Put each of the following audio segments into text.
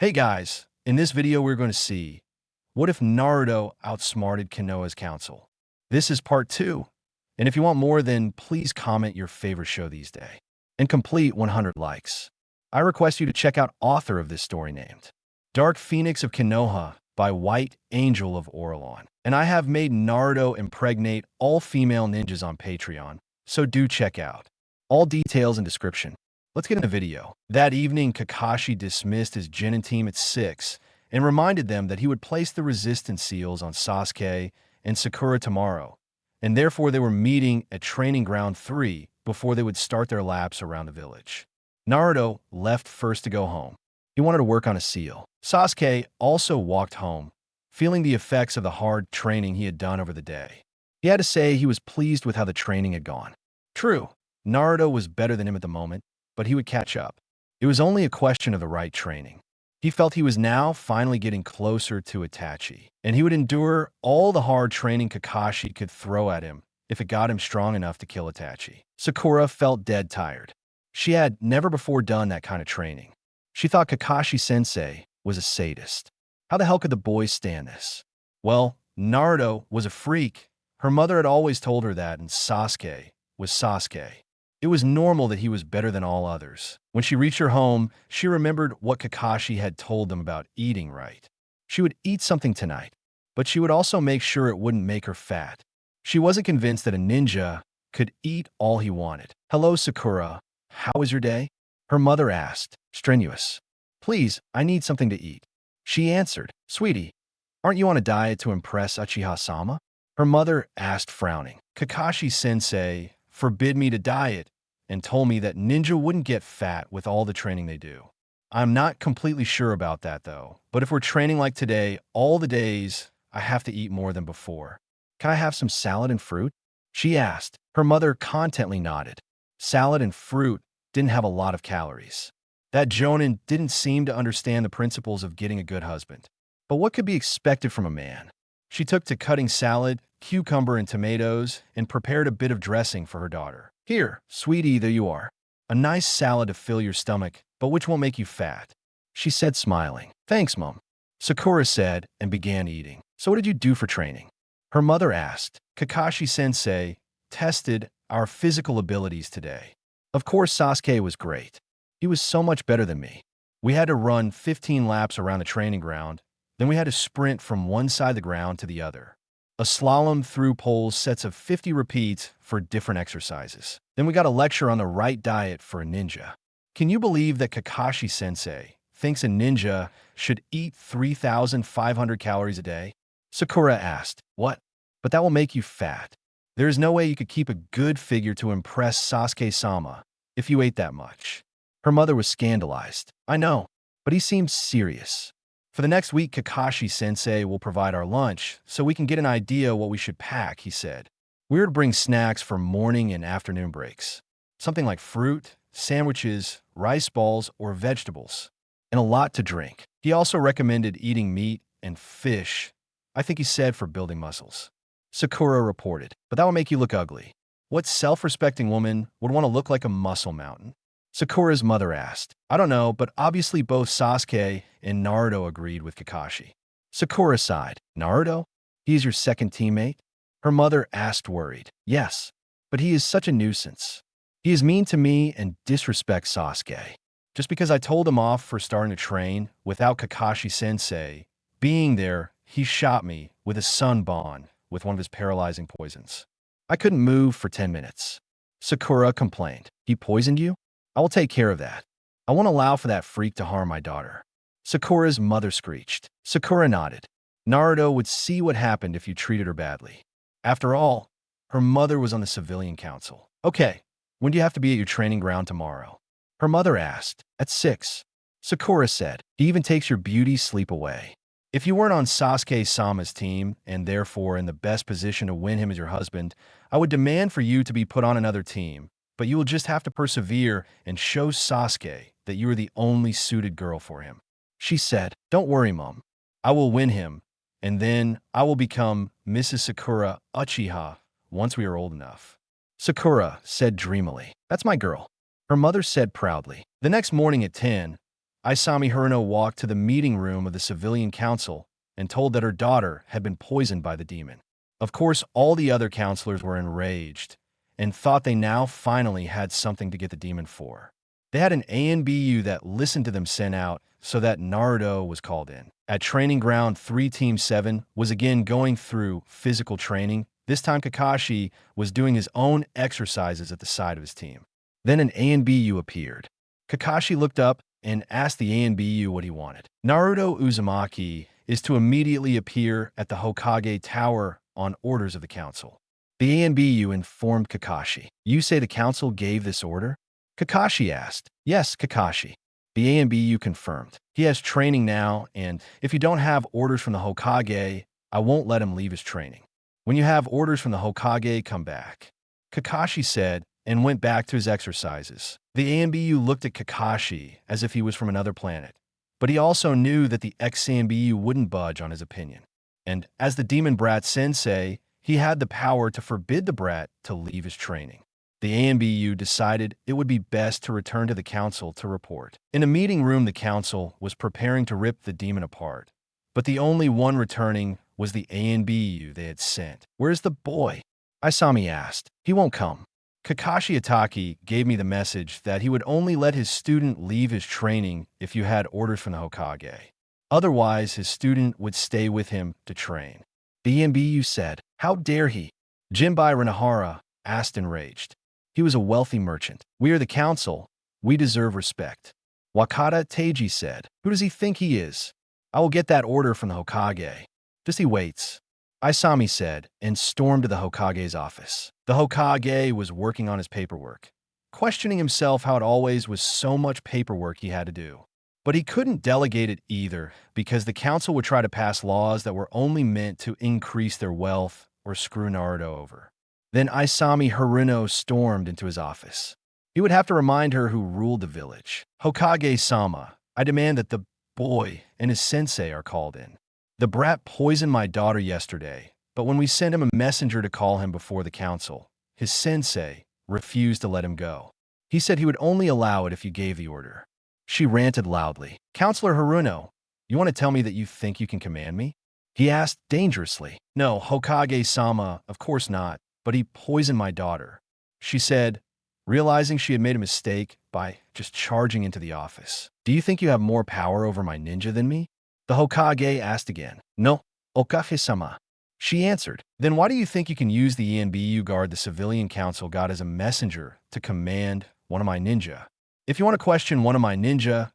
Hey guys, in this video we're going to see, what if Naruto outsmarted Konoha's council? This is part 2, and if you want more then please comment your favorite show these days. And complete 100 likes. I request you to check out author of this story named Dark Phoenix of Konoha by White Angel of Orlon. And I have made Naruto impregnate all female ninjas on Patreon, so do check out. All details in description. Let's get in the video. That evening, Kakashi dismissed his Genin team at 6 and reminded them that he would place the resistance seals on Sasuke and Sakura tomorrow, and therefore they were meeting at Training Ground 3 before they would start their laps around the village. Naruto left first to go home. He wanted to work on a seal. Sasuke also walked home, feeling the effects of the hard training he had done over the day. He had to say he was pleased with how the training had gone. True, Naruto was better than him at the moment, but he would catch up. It was only a question of the right training. He felt he was now finally getting closer to Itachi, and he would endure all the hard training Kakashi could throw at him if it got him strong enough to kill Itachi. Sakura felt dead tired. She had never before done that kind of training. She thought Kakashi-sensei was a sadist. How the hell could the boys stand this? Well, Naruto was a freak. Her mother had always told her that, and Sasuke was Sasuke. It was normal that he was better than all others. When she reached her home, she remembered what Kakashi had told them about eating right. She would eat something tonight, but she would also make sure it wouldn't make her fat. She wasn't convinced that a ninja could eat all he wanted. "Hello, Sakura. How was your day?" Her mother asked, strenuous. "Please, I need something to eat." She answered, "Sweetie, aren't you on a diet to impress Uchiha-sama?" Her mother asked, frowning. "Kakashi-sensei forbid me to diet and told me that ninja wouldn't get fat with all the training they do. I'm not completely sure about that though, but if we're training like today, all the days, I have to eat more than before. Can I have some salad and fruit?" she asked. Her mother contently nodded. Salad and fruit didn't have a lot of calories. That Jonin didn't seem to understand the principles of getting a good husband. But what could be expected from a man? She took to cutting salad, cucumber, and tomatoes, and prepared a bit of dressing for her daughter. "Here, sweetie, there you are. A nice salad to fill your stomach, but which won't make you fat," she said, smiling. "Thanks, Mom," Sakura said, and began eating. "So what did you do for training?" Her mother asked. "Kakashi-sensei tested our physical abilities today. Of course, Sasuke was great. He was so much better than me. We had to run 15 laps around the training ground, then we had to sprint from one side of the ground to the other. A slalom through poles, sets of 50 repeats for different exercises. Then we got a lecture on the right diet for a ninja. Can you believe that Kakashi-sensei thinks a ninja should eat 3,500 calories a day?" Sakura asked. "What? But that will make you fat. There is no way you could keep a good figure to impress Sasuke-sama if you ate that much." Her mother was scandalized. "I know, but he seems serious. For the next week, Kakashi-sensei will provide our lunch, so we can get an idea what we should pack," he said. "We're to bring snacks for morning and afternoon breaks. Something like fruit, sandwiches, rice balls, or vegetables. And a lot to drink." He also recommended eating meat and fish, I think he said, for building muscles. Sakura reported. "But that will make you look ugly. What self-respecting woman would want to look like a muscle mountain?" Sakura's mother asked. "I don't know, but obviously both Sasuke and Naruto agreed with Kakashi." Sakura sighed. "Naruto? He is your second teammate?" Her mother asked, worried. "Yes, but he is such a nuisance. He is mean to me and disrespects Sasuke. Just because I told him off for starting to train without Kakashi-sensei being there, he shot me with a sunbon with one of his paralyzing poisons. I couldn't move for 10 minutes. Sakura complained. "He poisoned you? I will take care of that. I won't allow for that freak to harm my daughter." Sakura's mother screeched. Sakura nodded. Naruto would see what happened if you treated her badly. After all, her mother was on the civilian council. "Okay, when do you have to be at your training ground tomorrow?" Her mother asked. "At 6. Sakura said. "He even takes your beauty sleep away. If you weren't on Sasuke-sama's team, and therefore in the best position to win him as your husband, I would demand for you to be put on another team. But you will just have to persevere and show Sasuke that you are the only suited girl for him," she said. "Don't worry, Mom. I will win him, and then I will become Mrs. Sakura Uchiha once we are old enough." Sakura said dreamily. "That's my girl." Her mother said proudly. The next morning at 10, Isami Haruno walked to the meeting room of the civilian council and told that her daughter had been poisoned by the demon. Of course, all the other counselors were enraged and thought they now finally had something to get the demon for. They had an ANBU that listened to them sent out so that Naruto was called in. At training ground 3, Team 7 was again going through physical training. This time Kakashi was doing his own exercises at the side of his team. Then an ANBU appeared. Kakashi looked up and asked the ANBU what he wanted. Naruto Uzumaki is to immediately appear at the Hokage Tower on orders of the council. The ANBU informed Kakashi. You say the council gave this order? Kakashi asked. Yes, Kakashi. The ANBU confirmed. He has training now, and if you don't have orders from the Hokage, I won't let him leave his training. When you have orders from the Hokage, come back. Kakashi said, and went back to his exercises. The ANBU looked at Kakashi as if he was from another planet, but he also knew that the ex-ANBU wouldn't budge on his opinion. And as the demon brat sensei, he had the power to forbid the brat to leave his training. The ANBU decided it would be best to return to the council to report. In a meeting room, the council was preparing to rip the demon apart, but the only one returning was the ANBU they had sent. Where's the boy? Isami asked. He won't come. Kakashi Ataki gave me the message that he would only let his student leave his training if you had orders from the Hokage. Otherwise, his student would stay with him to train. The ANBU said, How dare he? Jinbai Rinohara asked enraged. He was a wealthy merchant. We are the council. We deserve respect. Wakata Teiji said, Who does he think he is? I will get that order from the Hokage. Just he waits. Isami said, and stormed to the Hokage's office. The Hokage was working on his paperwork, questioning himself how it always was so much paperwork he had to do. But he couldn't delegate it either, because the council would try to pass laws that were only meant to increase their wealth or screw Naruto over. Then Isami Haruno stormed into his office. He would have to remind her who ruled the village. Hokage-sama, I demand that the boy and his sensei are called in. The brat poisoned my daughter yesterday, but when we sent him a messenger to call him before the council, his sensei refused to let him go. He said he would only allow it if you gave the order. She ranted loudly. Counselor Haruno, you want to tell me that you think you can command me? He asked dangerously. No, Hokage-sama, of course not, but he poisoned my daughter. She said, realizing she had made a mistake by just charging into the office. Do you think you have more power over my ninja than me? The Hokage asked again. No, Okage-sama. She answered. Then why do you think you can use the ENBU guard the civilian council got as a messenger to command one of my ninja? If you want to question one of my ninja,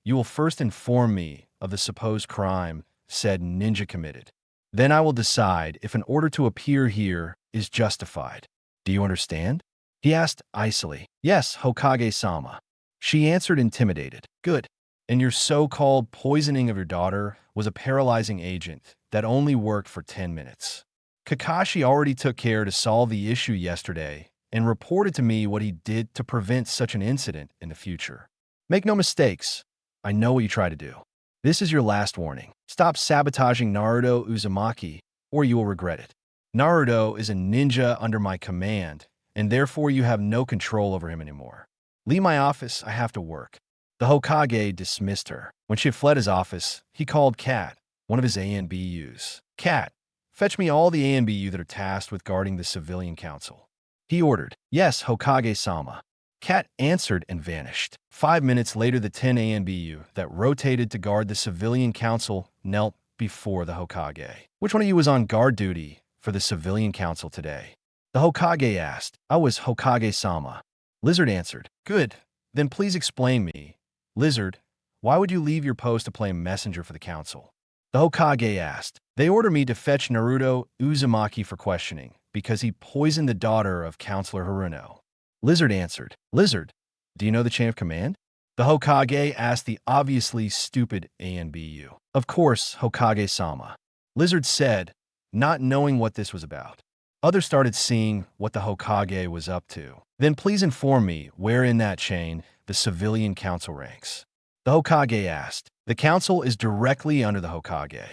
you will first inform me of the supposed crime said ninja committed. Then I will decide if an order to appear here is justified. Do you understand? He asked icily. Yes, Hokage-sama. She answered intimidated. Good. And your so-called poisoning of your daughter was a paralyzing agent that only worked for 10 minutes. Kakashi already took care to solve the issue yesterday and reported to me what he did to prevent such an incident in the future. Make no mistakes. I know what you try to do. This is your last warning. Stop sabotaging Naruto Uzumaki, or you will regret it. Naruto is a ninja under my command, and therefore you have no control over him anymore. Leave my office, I have to work. The Hokage dismissed her. When she had fled his office, he called Kat, one of his ANBUs. Kat, fetch me all the ANBU that are tasked with guarding the civilian council. He ordered. Yes, Hokage-sama. Kat answered and vanished. 5 minutes later, the 10 ANBU that rotated to guard the civilian council knelt before the Hokage. Which one of you was on guard duty for the civilian council today? The Hokage asked. I was Hokage-sama. Lizard answered. Good. Then please explain me. Lizard, why would you leave your post to play messenger for the council? The Hokage asked. They ordered me to fetch Naruto Uzumaki for questioning because he poisoned the daughter of Counselor Haruno. Lizard answered. Lizard, do you know the chain of command? The Hokage asked the obviously stupid ANBU. Of course, Hokage-sama. Lizard said, not knowing what this was about. Others started seeing what the Hokage was up to. Then please inform me where in that chain the civilian council ranks. The Hokage asked. The council is directly under the Hokage.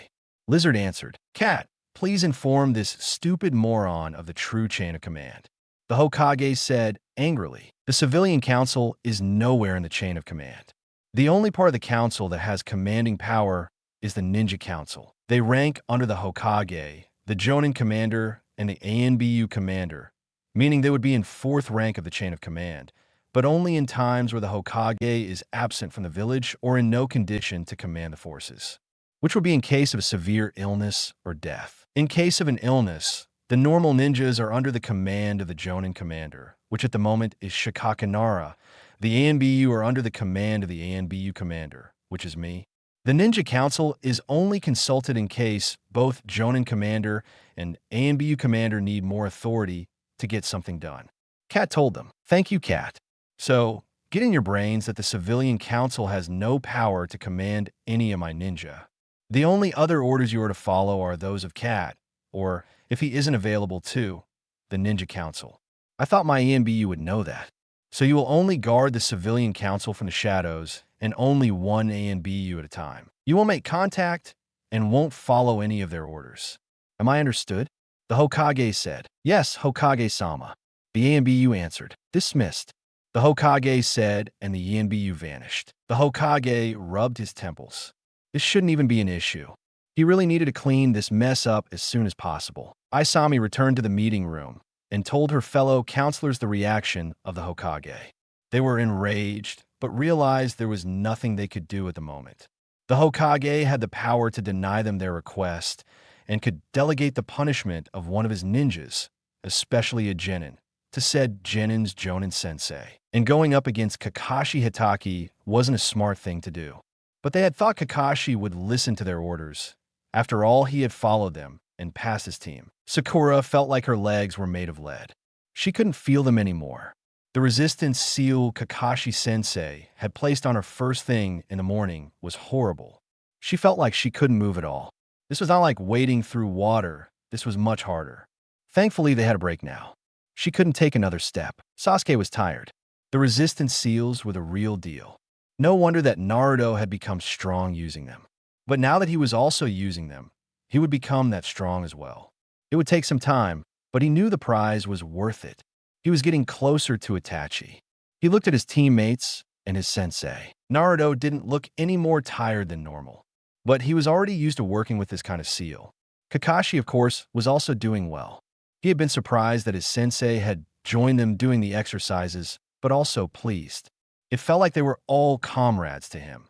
Lizard answered. Cat, please inform this stupid moron of the true chain of command. The Hokage said angrily. The civilian council is nowhere in the chain of command. The only part of the council that has commanding power is the Ninja Council. They rank under the Hokage, the Jonin Commander, and the ANBU Commander, meaning they would be in fourth rank of the chain of command, but only in times where the Hokage is absent from the village or in no condition to command the forces, which would be in case of a severe illness or death. In case of an illness, the normal ninjas are under the command of the Jonin Commander, which at the moment is Shikakanara. The ANBU are under the command of the ANBU Commander, which is me. The Ninja Council is only consulted in case both Jonin Commander and ANBU Commander need more authority to get something done. Cat told them, "Thank you, Cat." So, get in your brains that the Civilian Council has no power to command any of my ninja. The only other orders you are to follow are those of Cat, or, if he isn't available too, the Ninja Council. I thought my ANBU would know that. So you will only guard the Civilian Council from the shadows and only one ANBU at a time. You will make contact and won't follow any of their orders. Am I understood? The Hokage said. Yes, Hokage-sama. The ANBU answered. Dismissed. The Hokage said, and the ANBU vanished. The Hokage rubbed his temples. This shouldn't even be an issue. He really needed to clean this mess up as soon as possible. Isami returned to the meeting room and told her fellow counselors the reaction of the Hokage. They were enraged, but realized there was nothing they could do at the moment. The Hokage had the power to deny them their request and could delegate the punishment of one of his ninjas, especially a genin, to said genin's Jonin sensei. And going up against Kakashi Hitaki wasn't a smart thing to do. But they had thought Kakashi would listen to their orders. After all, he had followed them and passed his team. Sakura felt like her legs were made of lead. She couldn't feel them anymore. The resistance seal Kakashi-sensei had placed on her first thing in the morning was horrible. She felt like she couldn't move at all. This was not like wading through water. This was much harder. Thankfully, they had a break now. She couldn't take another step. Sasuke was tired. The resistance seals were the real deal. No wonder that Naruto had become strong using them. But now that he was also using them, he would become that strong as well. It would take some time, but he knew the prize was worth it. He was getting closer to Itachi. He looked at his teammates and his sensei. Naruto didn't look any more tired than normal, but he was already used to working with this kind of seal. Kakashi, of course, was also doing well. He had been surprised that his sensei had joined them doing the exercises, but also pleased. It felt like they were all comrades to him.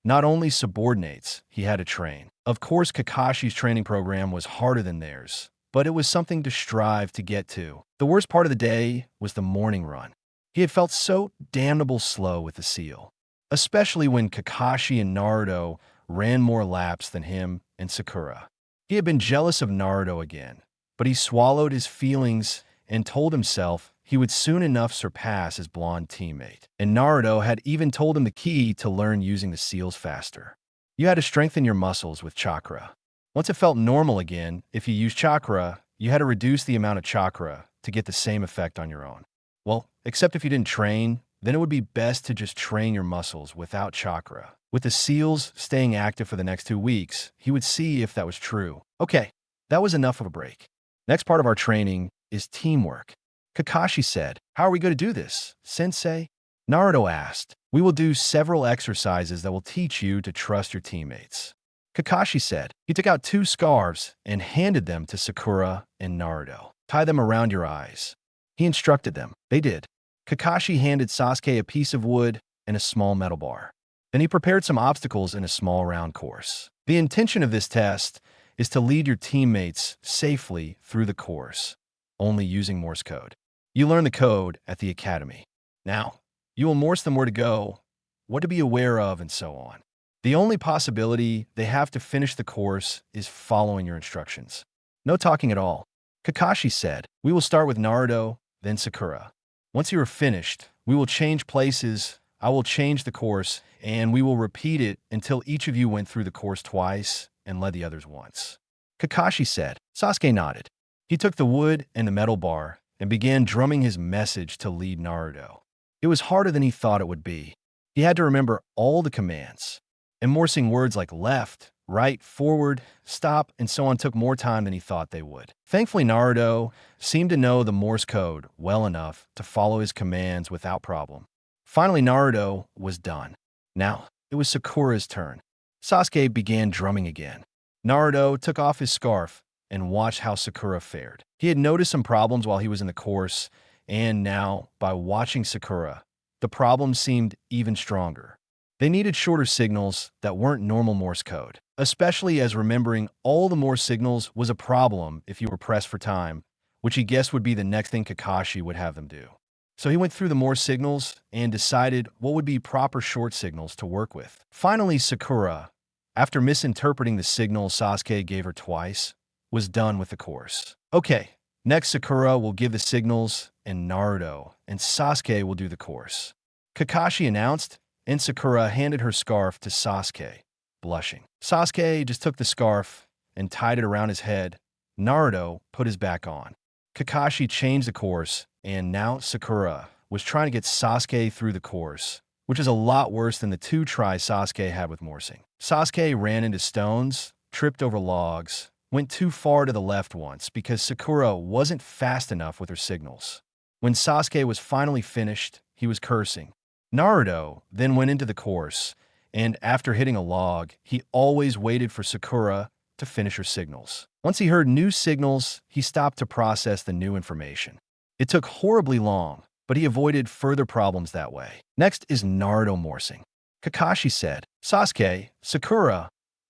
Not only subordinates he had to train. Of course, Kakashi's training program was harder than theirs, but it was something to strive to get to. The worst part of the day was the morning run. He had felt so damnable slow with the seal, especially when Kakashi and Naruto ran more laps than him and Sakura. He had been jealous of Naruto again, but he swallowed his feelings and told himself he would soon enough surpass his blonde teammate. And Naruto had even told him the key to learn using the seals faster. You had to strengthen your muscles with chakra. Once it felt normal again, if you used chakra, you had to reduce the amount of chakra to get the same effect on your own. Well, except if you didn't train, then it would be best to just train your muscles without chakra. With the seals staying active for the next 2 weeks, he would see if that was true. Okay, that was enough of a break. Next part of our training is teamwork. Kakashi said, "How are we going to do this, sensei?" Naruto asked, "We will do several exercises that will teach you to trust your teammates." Kakashi said. He took out 2 scarves and handed them to Sakura and Naruto. "Tie them around your eyes." He instructed them. They did. Kakashi handed Sasuke a piece of wood and a small metal bar. Then he prepared some obstacles in a small round course. The intention of this test is to lead your teammates safely through the course, only using Morse code. You learn the code at the academy. Now, you will Morse them where to go, what to be aware of, and so on. The only possibility they have to finish the course is following your instructions. No talking at all. Kakashi said, "We will start with Naruto, then Sakura. Once you are finished, we will change places, I will change the course, and we will repeat it until each of you went through the course twice and led the others once." Kakashi said. Sasuke nodded. He took the wood and the metal bar and began drumming his message to lead Naruto. It was harder than he thought it would be. He had to remember all the commands, and morsing words like left, right, forward, stop, and so on took more time than he thought they would. Thankfully, Naruto seemed to know the Morse code well enough to follow his commands without problem. Finally, Naruto was done. Now, it was Sakura's turn. Sasuke began drumming again. Naruto took off his scarf and watched how Sakura fared. He had noticed some problems while he was in the course, and now, by watching Sakura, the problems seemed even stronger. They needed shorter signals that weren't normal Morse code, especially as remembering all the Morse signals was a problem if you were pressed for time, which he guessed would be the next thing Kakashi would have them do. So he went through the Morse signals and decided what would be proper short signals to work with. Finally, Sakura, after misinterpreting the signal Sasuke gave her twice, was done with the course. Okay, next Sakura will give the signals, and Naruto and Sasuke will do the course. Kakashi announced, and Sakura handed her scarf to Sasuke, blushing. Sasuke just took the scarf and tied it around his head. Naruto put his back on. Kakashi changed the course, and now Sakura was trying to get Sasuke through the course, which is a lot worse than the 2 tries Sasuke had with morsing. Sasuke ran into stones, tripped over logs, went too far to the left once because Sakura wasn't fast enough with her signals. When Sasuke was finally finished, he was cursing. Naruto then went into the course, and after hitting a log, he always waited for Sakura to finish her signals. Once he heard new signals, he stopped to process the new information. It took horribly long, but he avoided further problems that way. Next is Naruto morsing. Kakashi said, Sasuke, Sakura,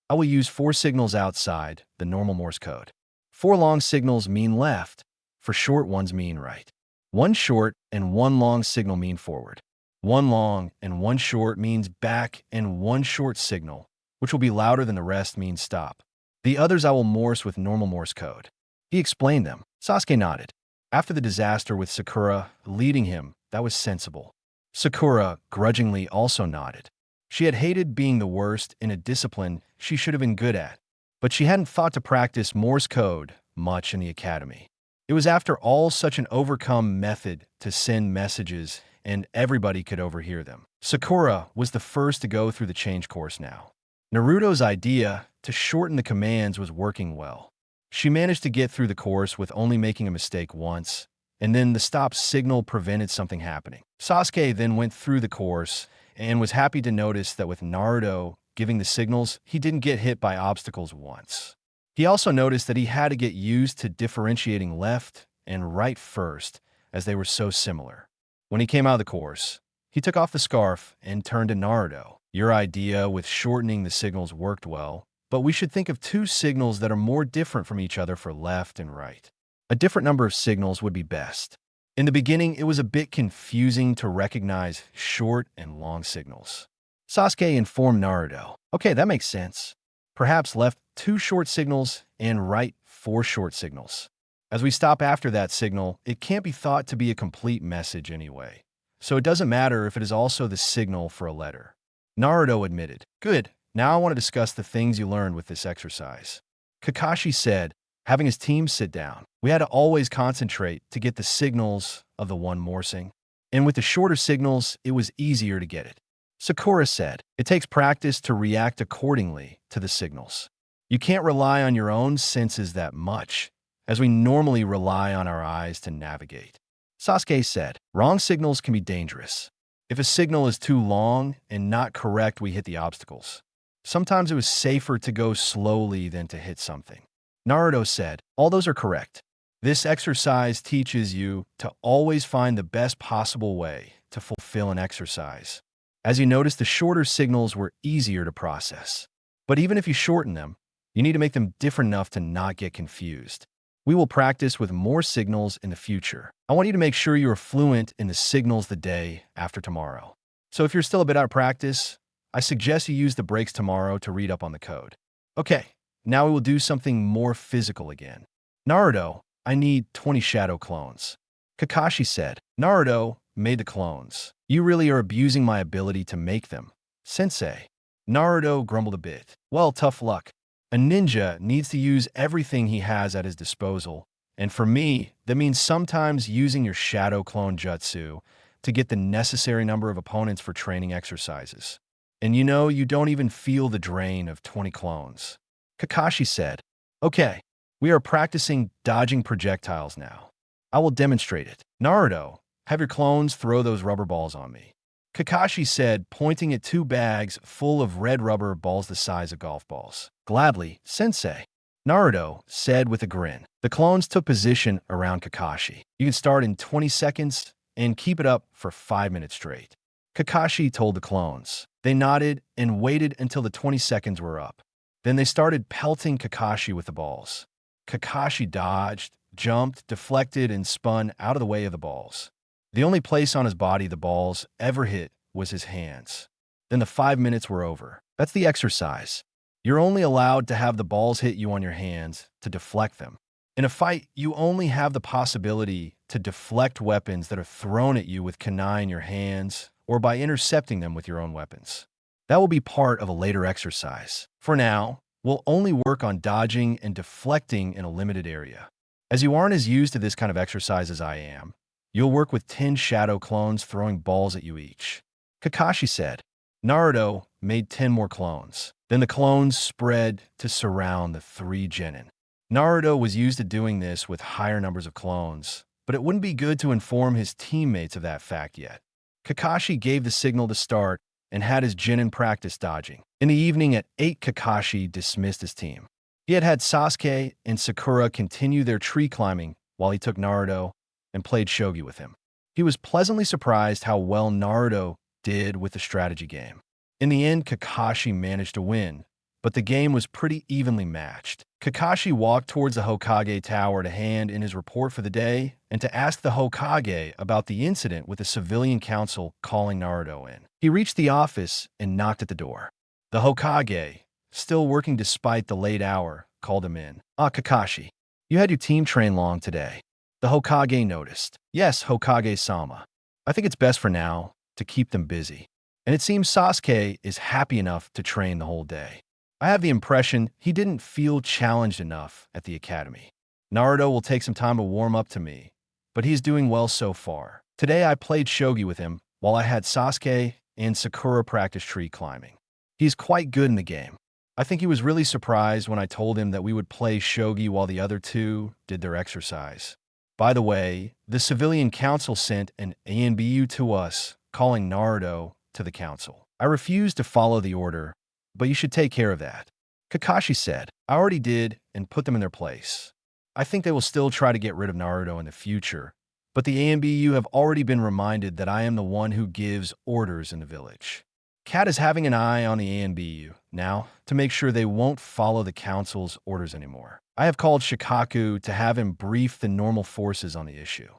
I will use 4 signals outside the normal Morse code. 4 long signals mean left, 4 short ones mean right. 1 short and 1 long signal mean forward. 1 long and 1 short means back, and 1 short signal, which will be louder than the rest, means stop. The others I will Morse with normal Morse code. He explained them. Sasuke nodded. After the disaster with Sakura leading him, that was sensible. Sakura grudgingly also nodded. She had hated being the worst in a discipline she should have been good at, but she hadn't thought to practice Morse code much in the academy. It was after all such an overcome method to send messages, and everybody could overhear them. Sakura was the first to go through the change course now. Naruto's idea to shorten the commands was working well. She managed to get through the course with only making a mistake once, and then the stop signal prevented something happening. Sasuke then went through the course and was happy to notice that with Naruto giving the signals, he didn't get hit by obstacles once. He also noticed that he had to get used to differentiating left and right first, as they were so similar. When he came out of the course, he took off the scarf and turned to Naruto. Your idea with shortening the signals worked well, but we should think of 2 signals that are more different from each other for left and right. A different number of signals would be best. In the beginning, it was a bit confusing to recognize short and long signals. Sasuke informed Naruto, okay, that makes sense. Perhaps left 2 short signals and right 4 short signals. As we stop after that signal, it can't be thought to be a complete message anyway, so it doesn't matter if it is also the signal for a letter. Naruto admitted, good, now I want to discuss the things you learned with this exercise. Kakashi said, having his team sit down, we had to always concentrate to get the signals of the one morsing, and with the shorter signals, it was easier to get it. Sakura said, it takes practice to react accordingly to the signals. You can't rely on your own senses that much, as we normally rely on our eyes to navigate. Sasuke said, wrong signals can be dangerous. If a signal is too long and not correct, we hit the obstacles. Sometimes it was safer to go slowly than to hit something. Naruto said, all those are correct. This exercise teaches you to always find the best possible way to fulfill an exercise. As you notice, the shorter signals were easier to process. But even if you shorten them, you need to make them different enough to not get confused. We will practice with more signals in the future. I want you to make sure you are fluent in the signals the day after tomorrow. So if you're still a bit out of practice, I suggest you use the breaks tomorrow to read up on the code. Okay, now we will do something more physical again. Naruto, I need 20 shadow clones. Kakashi said, Naruto made the clones. You really are abusing my ability to make them. Sensei. Naruto grumbled a bit. Well, tough luck. A ninja needs to use everything he has at his disposal, and for me, that means sometimes using your shadow clone jutsu to get the necessary number of opponents for training exercises. And you know, you don't even feel the drain of 20 clones. Kakashi said, okay, we are practicing dodging projectiles now. I will demonstrate it. Naruto, have your clones throw those rubber balls on me. Kakashi said, pointing at two bags full of red rubber balls the size of golf balls. Gladly, Sensei. Naruto said with a grin. The clones took position around Kakashi. You can start in 20 seconds and keep it up for 5 minutes straight. Kakashi told the clones. They nodded and waited until the 20 seconds were up. Then they started pelting Kakashi with the balls. Kakashi dodged, jumped, deflected, and spun out of the way of the balls. The only place on his body the balls ever hit was his hands. Then the 5 minutes were over. That's the exercise. You're only allowed to have the balls hit you on your hands to deflect them. In a fight, you only have the possibility to deflect weapons that are thrown at you with kunai in your hands or by intercepting them with your own weapons. That will be part of a later exercise. For now, we'll only work on dodging and deflecting in a limited area. As you aren't as used to this kind of exercise as I am, you'll work with 10 shadow clones throwing balls at you each. Kakashi said. Naruto made 10 more clones. Then the clones spread to surround the 3 genin. Naruto was used to doing this with higher numbers of clones, but it wouldn't be good to inform his teammates of that fact yet. Kakashi gave the signal to start and had his genin practice dodging. In the evening at 8, Kakashi dismissed his team. He had Sasuke and Sakura continue their tree climbing while he took Naruto and played shogi with him. He was pleasantly surprised how well Naruto did with the strategy game. In the end, Kakashi managed to win, but the game was pretty evenly matched. Kakashi walked towards the Hokage Tower to hand in his report for the day and to ask the Hokage about the incident with the civilian council calling Naruto in. He reached the office and knocked at the door. The Hokage, still working despite the late hour, called him in. Kakashi, you had your team train long today. The Hokage noticed. Yes, Hokage-sama. I think it's best for now to keep them busy. And it seems Sasuke is happy enough to train the whole day. I have the impression he didn't feel challenged enough at the academy. Naruto will take some time to warm up to me, but he's doing well so far. Today I played shogi with him while I had Sasuke and Sakura practice tree climbing. He's quite good in the game. I think he was really surprised when I told him that we would play shogi while the other two did their exercise. By the way, the civilian council sent an ANBU to us, calling Naruto to the council. I refused to follow the order, but you should take care of that. Kakashi said. I already did and put them in their place. I think they will still try to get rid of Naruto in the future, but the ANBU have already been reminded that I am the one who gives orders in the village. Cat is having an eye on the ANBU now to make sure they won't follow the council's orders anymore. I have called Shikaku to have him brief the normal forces on the issue.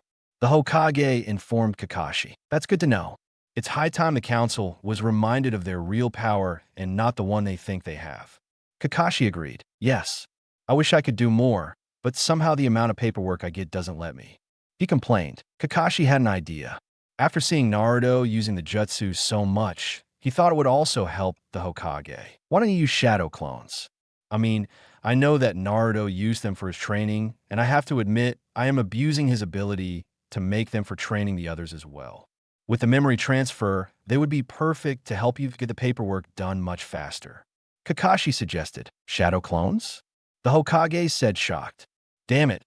The Hokage informed Kakashi. That's good to know. It's high time the council was reminded of their real power and not the one they think they have. Kakashi agreed. Yes, I wish I could do more, but somehow the amount of paperwork I get doesn't let me. He complained. Kakashi had an idea. After seeing Naruto using the jutsu so much, he thought it would also help the Hokage. Why don't you use shadow clones? I mean, I know that Naruto used them for his training, and I have to admit I am abusing his ability to make them for training the others as well. With the memory transfer, they would be perfect to help you get the paperwork done much faster. Kakashi suggested. Shadow clones? The Hokage said shocked. Damn it,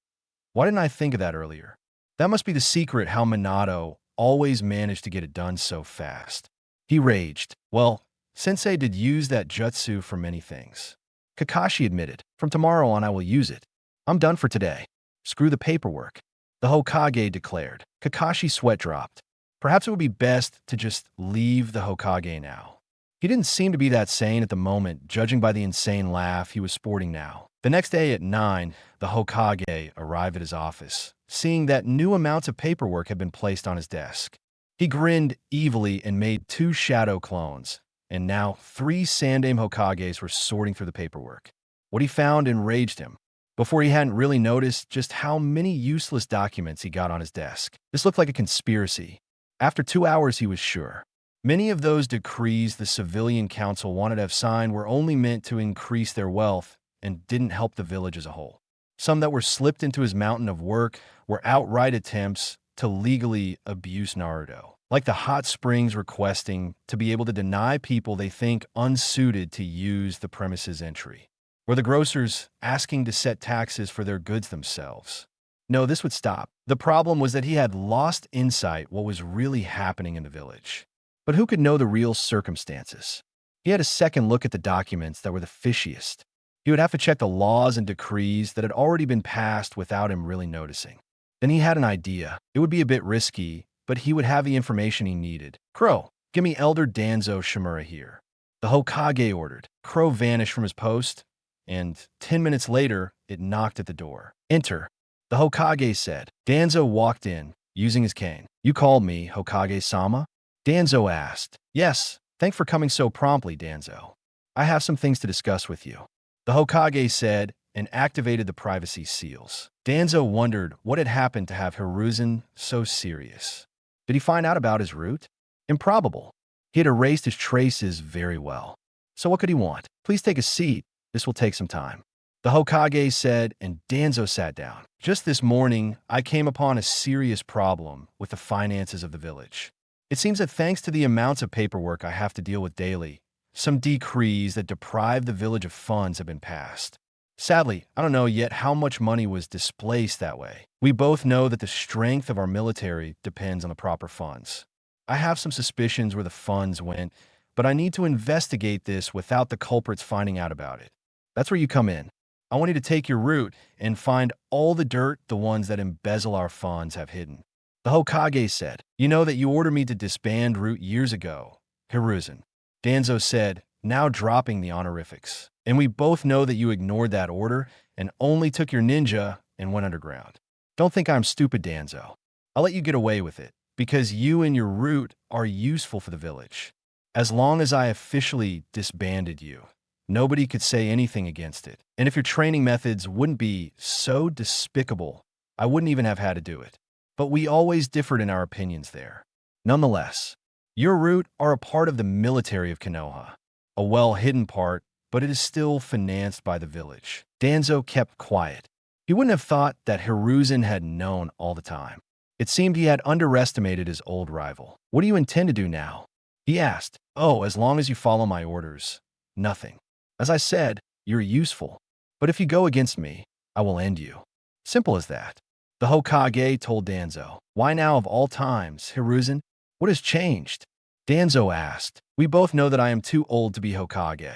why didn't I think of that earlier? That must be the secret how Minato always managed to get it done so fast. He raged. Well, Sensei did use that jutsu for many things. Kakashi admitted. From tomorrow on I will use it. I'm done for today. Screw the paperwork. The Hokage declared. Kakashi's sweat dropped. Perhaps it would be best to just leave the Hokage now. He didn't seem to be that sane at the moment, judging by the insane laugh he was sporting now. The next day at 9, the Hokage arrived at his office, seeing that new amounts of paperwork had been placed on his desk. He grinned evilly and made 2 shadow clones, and now 3 Sandaime Hokages were sorting through the paperwork. What he found enraged him. Before he hadn't really noticed just how many useless documents he got on his desk. This looked like a conspiracy. After 2 hours, he was sure. Many of those decrees the civilian council wanted to have signed were only meant to increase their wealth and didn't help the village as a whole. Some that were slipped into his mountain of work were outright attempts to legally abuse Naruto, like the hot springs requesting to be able to deny people they think unsuited to use the premises entry, or the grocers asking to set taxes for their goods themselves. No, this would stop. The problem was that he had lost insight what was really happening in the village. But who could know the real circumstances? He had a second look at the documents that were the fishiest. He would have to check the laws and decrees that had already been passed without him really noticing. Then he had an idea. It would be a bit risky, but he would have the information he needed. Crow, give me Elder Danzo Shimura here. The Hokage ordered. Crow vanished from his post, and 10 minutes later, it knocked at the door. Enter. The Hokage said. Danzo walked in, using his cane. You called me, Hokage-sama? Danzo asked. Yes, thanks for coming so promptly, Danzo. I have some things to discuss with you. The Hokage said, and activated the privacy seals. Danzo wondered what had happened to have Hiruzen so serious. Did he find out about his route? Improbable. He had erased his traces very well. So what could he want? Please take a seat. This will take some time. The Hokage said, and Danzo sat down. Just this morning, I came upon a serious problem with the finances of the village. It seems that thanks to the amounts of paperwork I have to deal with daily, some decrees that deprive the village of funds have been passed. Sadly, I don't know yet how much money was displaced that way. We both know that the strength of our military depends on the proper funds. I have some suspicions where the funds went, but I need to investigate this without the culprits finding out about it. That's where you come in. I want you to take your route and find all the dirt the ones that embezzle our funds have hidden. The Hokage said, You know that you ordered me to disband Root years ago, Hiruzen. Danzo said, now dropping the honorifics. And we both know that you ignored that order and only took your ninja and went underground. Don't think I'm stupid, Danzo. I'll let you get away with it, because you and your Root are useful for the village. As long as I officially disbanded you, nobody could say anything against it. And if your training methods wouldn't be so despicable, I wouldn't even have had to do it. But we always differed in our opinions there. Nonetheless, your Root are a part of the military of Konoha. A well-hidden part, but it is still financed by the village. Danzo kept quiet. He wouldn't have thought that Hiruzen had known all the time. It seemed he had underestimated his old rival. What do you intend to do now? He asked. Oh, as long as you follow my orders. Nothing. As I said, you're useful. But if you go against me, I will end you. Simple as that. The Hokage told Danzo. Why now of all times, Hiruzen? What has changed? Danzo asked. We both know that I am too old to be Hokage.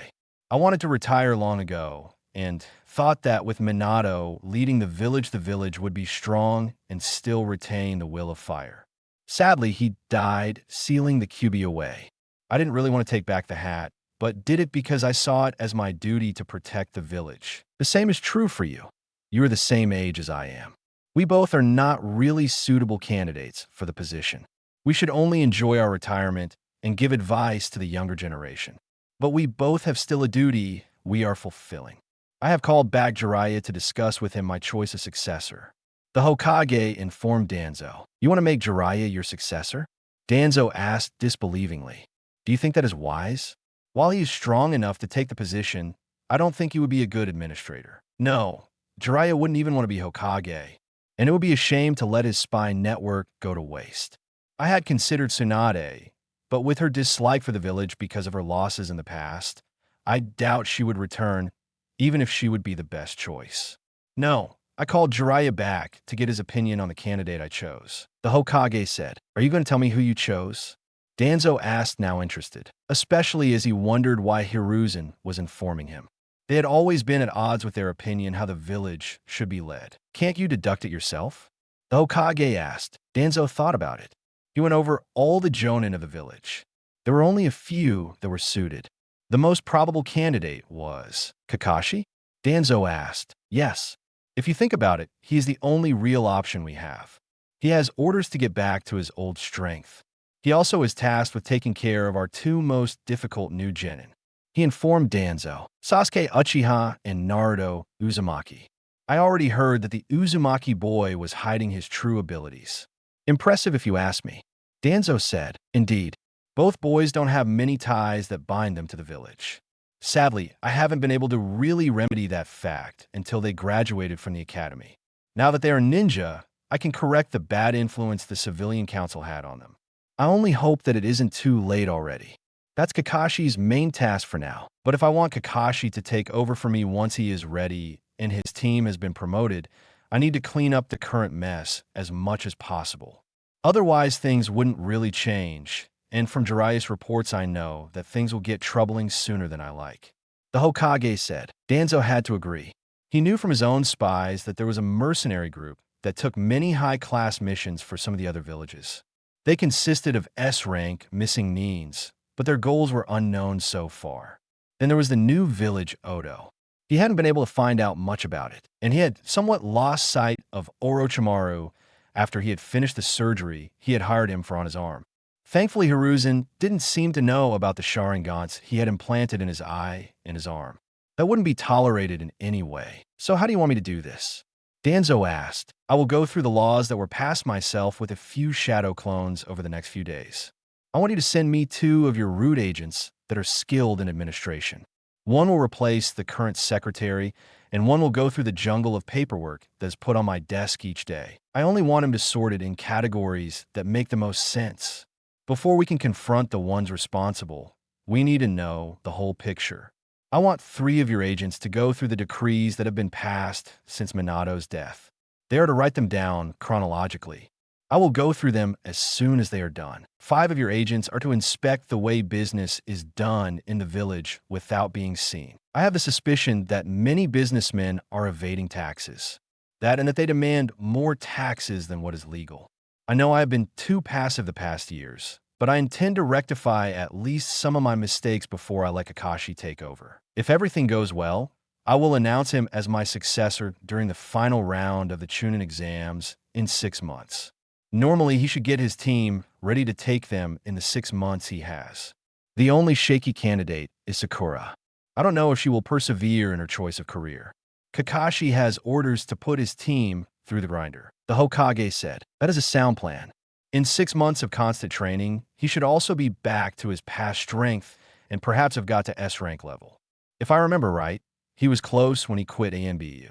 I wanted to retire long ago, and thought that with Minato leading the village would be strong and still retain the will of fire. Sadly, he died, sealing the Kyuubi away. I didn't really want to take back the hat, but did it because I saw it as my duty to protect the village. The same is true for you. You are the same age as I am. We both are not really suitable candidates for the position. We should only enjoy our retirement and give advice to the younger generation. But we both have still a duty we are fulfilling. I have called back Jiraiya to discuss with him my choice of successor. The Hokage informed Danzo. You want to make Jiraiya your successor? Danzo asked disbelievingly. Do you think that is wise? While he is strong enough to take the position, I don't think he would be a good administrator. No, Jiraiya wouldn't even want to be Hokage, and it would be a shame to let his spy network go to waste. I had considered Tsunade, but with her dislike for the village because of her losses in the past, I doubt she would return, even if she would be the best choice. No, I called Jiraiya back to get his opinion on the candidate I chose. The Hokage said, Are you going to tell me who you chose? Danzo asked, now interested, especially as he wondered why Hiruzen was informing him. They had always been at odds with their opinion how the village should be led. Can't you deduct it yourself? The Hokage asked. Danzo thought about it. He went over all the jonin of the village. There were only a few that were suited. The most probable candidate was Kakashi? Danzo asked. Yes. If you think about it, he is the only real option we have. He has orders to get back to his old strength. He also is tasked with taking care of our two most difficult new genin. He informed Danzo, Sasuke Uchiha and Naruto Uzumaki. I already heard that the Uzumaki boy was hiding his true abilities. Impressive if you ask me. Danzo said, Indeed, both boys don't have many ties that bind them to the village. Sadly, I haven't been able to really remedy that fact until they graduated from the academy. Now that they are ninja, I can correct the bad influence the civilian council had on them. I only hope that it isn't too late already. That's Kakashi's main task for now. But if I want Kakashi to take over for me once he is ready and his team has been promoted, I need to clean up the current mess as much as possible. Otherwise, things wouldn't really change, and from Jiraiya's reports I know that things will get troubling sooner than I like. The Hokage said. Danzo had to agree. He knew from his own spies that there was a mercenary group that took many high-class missions for some of the other villages. They consisted of S-rank missing Nins, but their goals were unknown so far. Then there was the new village Odo. He hadn't been able to find out much about it, and he had somewhat lost sight of Orochimaru after he had finished the surgery he had hired him for on his arm. Thankfully, Hiruzen didn't seem to know about the Sharingans he had implanted in his eye and his arm. That wouldn't be tolerated in any way. So how do you want me to do this? Danzo asked. I will go through the laws that were passed myself with a few shadow clones over the next few days. I want you to send me 2 of your root agents that are skilled in administration. One will replace the current secretary, and one will go through the jungle of paperwork that is put on my desk each day. I only want him to sort it in categories that make the most sense. Before we can confront the ones responsible, we need to know the whole picture. I want 3 of your agents to go through the decrees that have been passed since Minato's death. They are to write them down chronologically. I will go through them as soon as they are done. 5 of your agents are to inspect the way business is done in the village without being seen. I have the suspicion that many businessmen are evading taxes. And that they demand more taxes than what is legal. I know I have been too passive the past years, but I intend to rectify at least some of my mistakes before I let Kakashi take over. If everything goes well, I will announce him as my successor during the final round of the Chunin exams in 6 months. Normally, he should get his team ready to take them in the 6 months he has. The only shaky candidate is Sakura. I don't know if she will persevere in her choice of career. Kakashi has orders to put his team through the grinder. The Hokage said. That is a sound plan. In 6 months of constant training, he should also be back to his past strength and perhaps have got to S-rank level. If I remember right, he was close when he quit AMBU.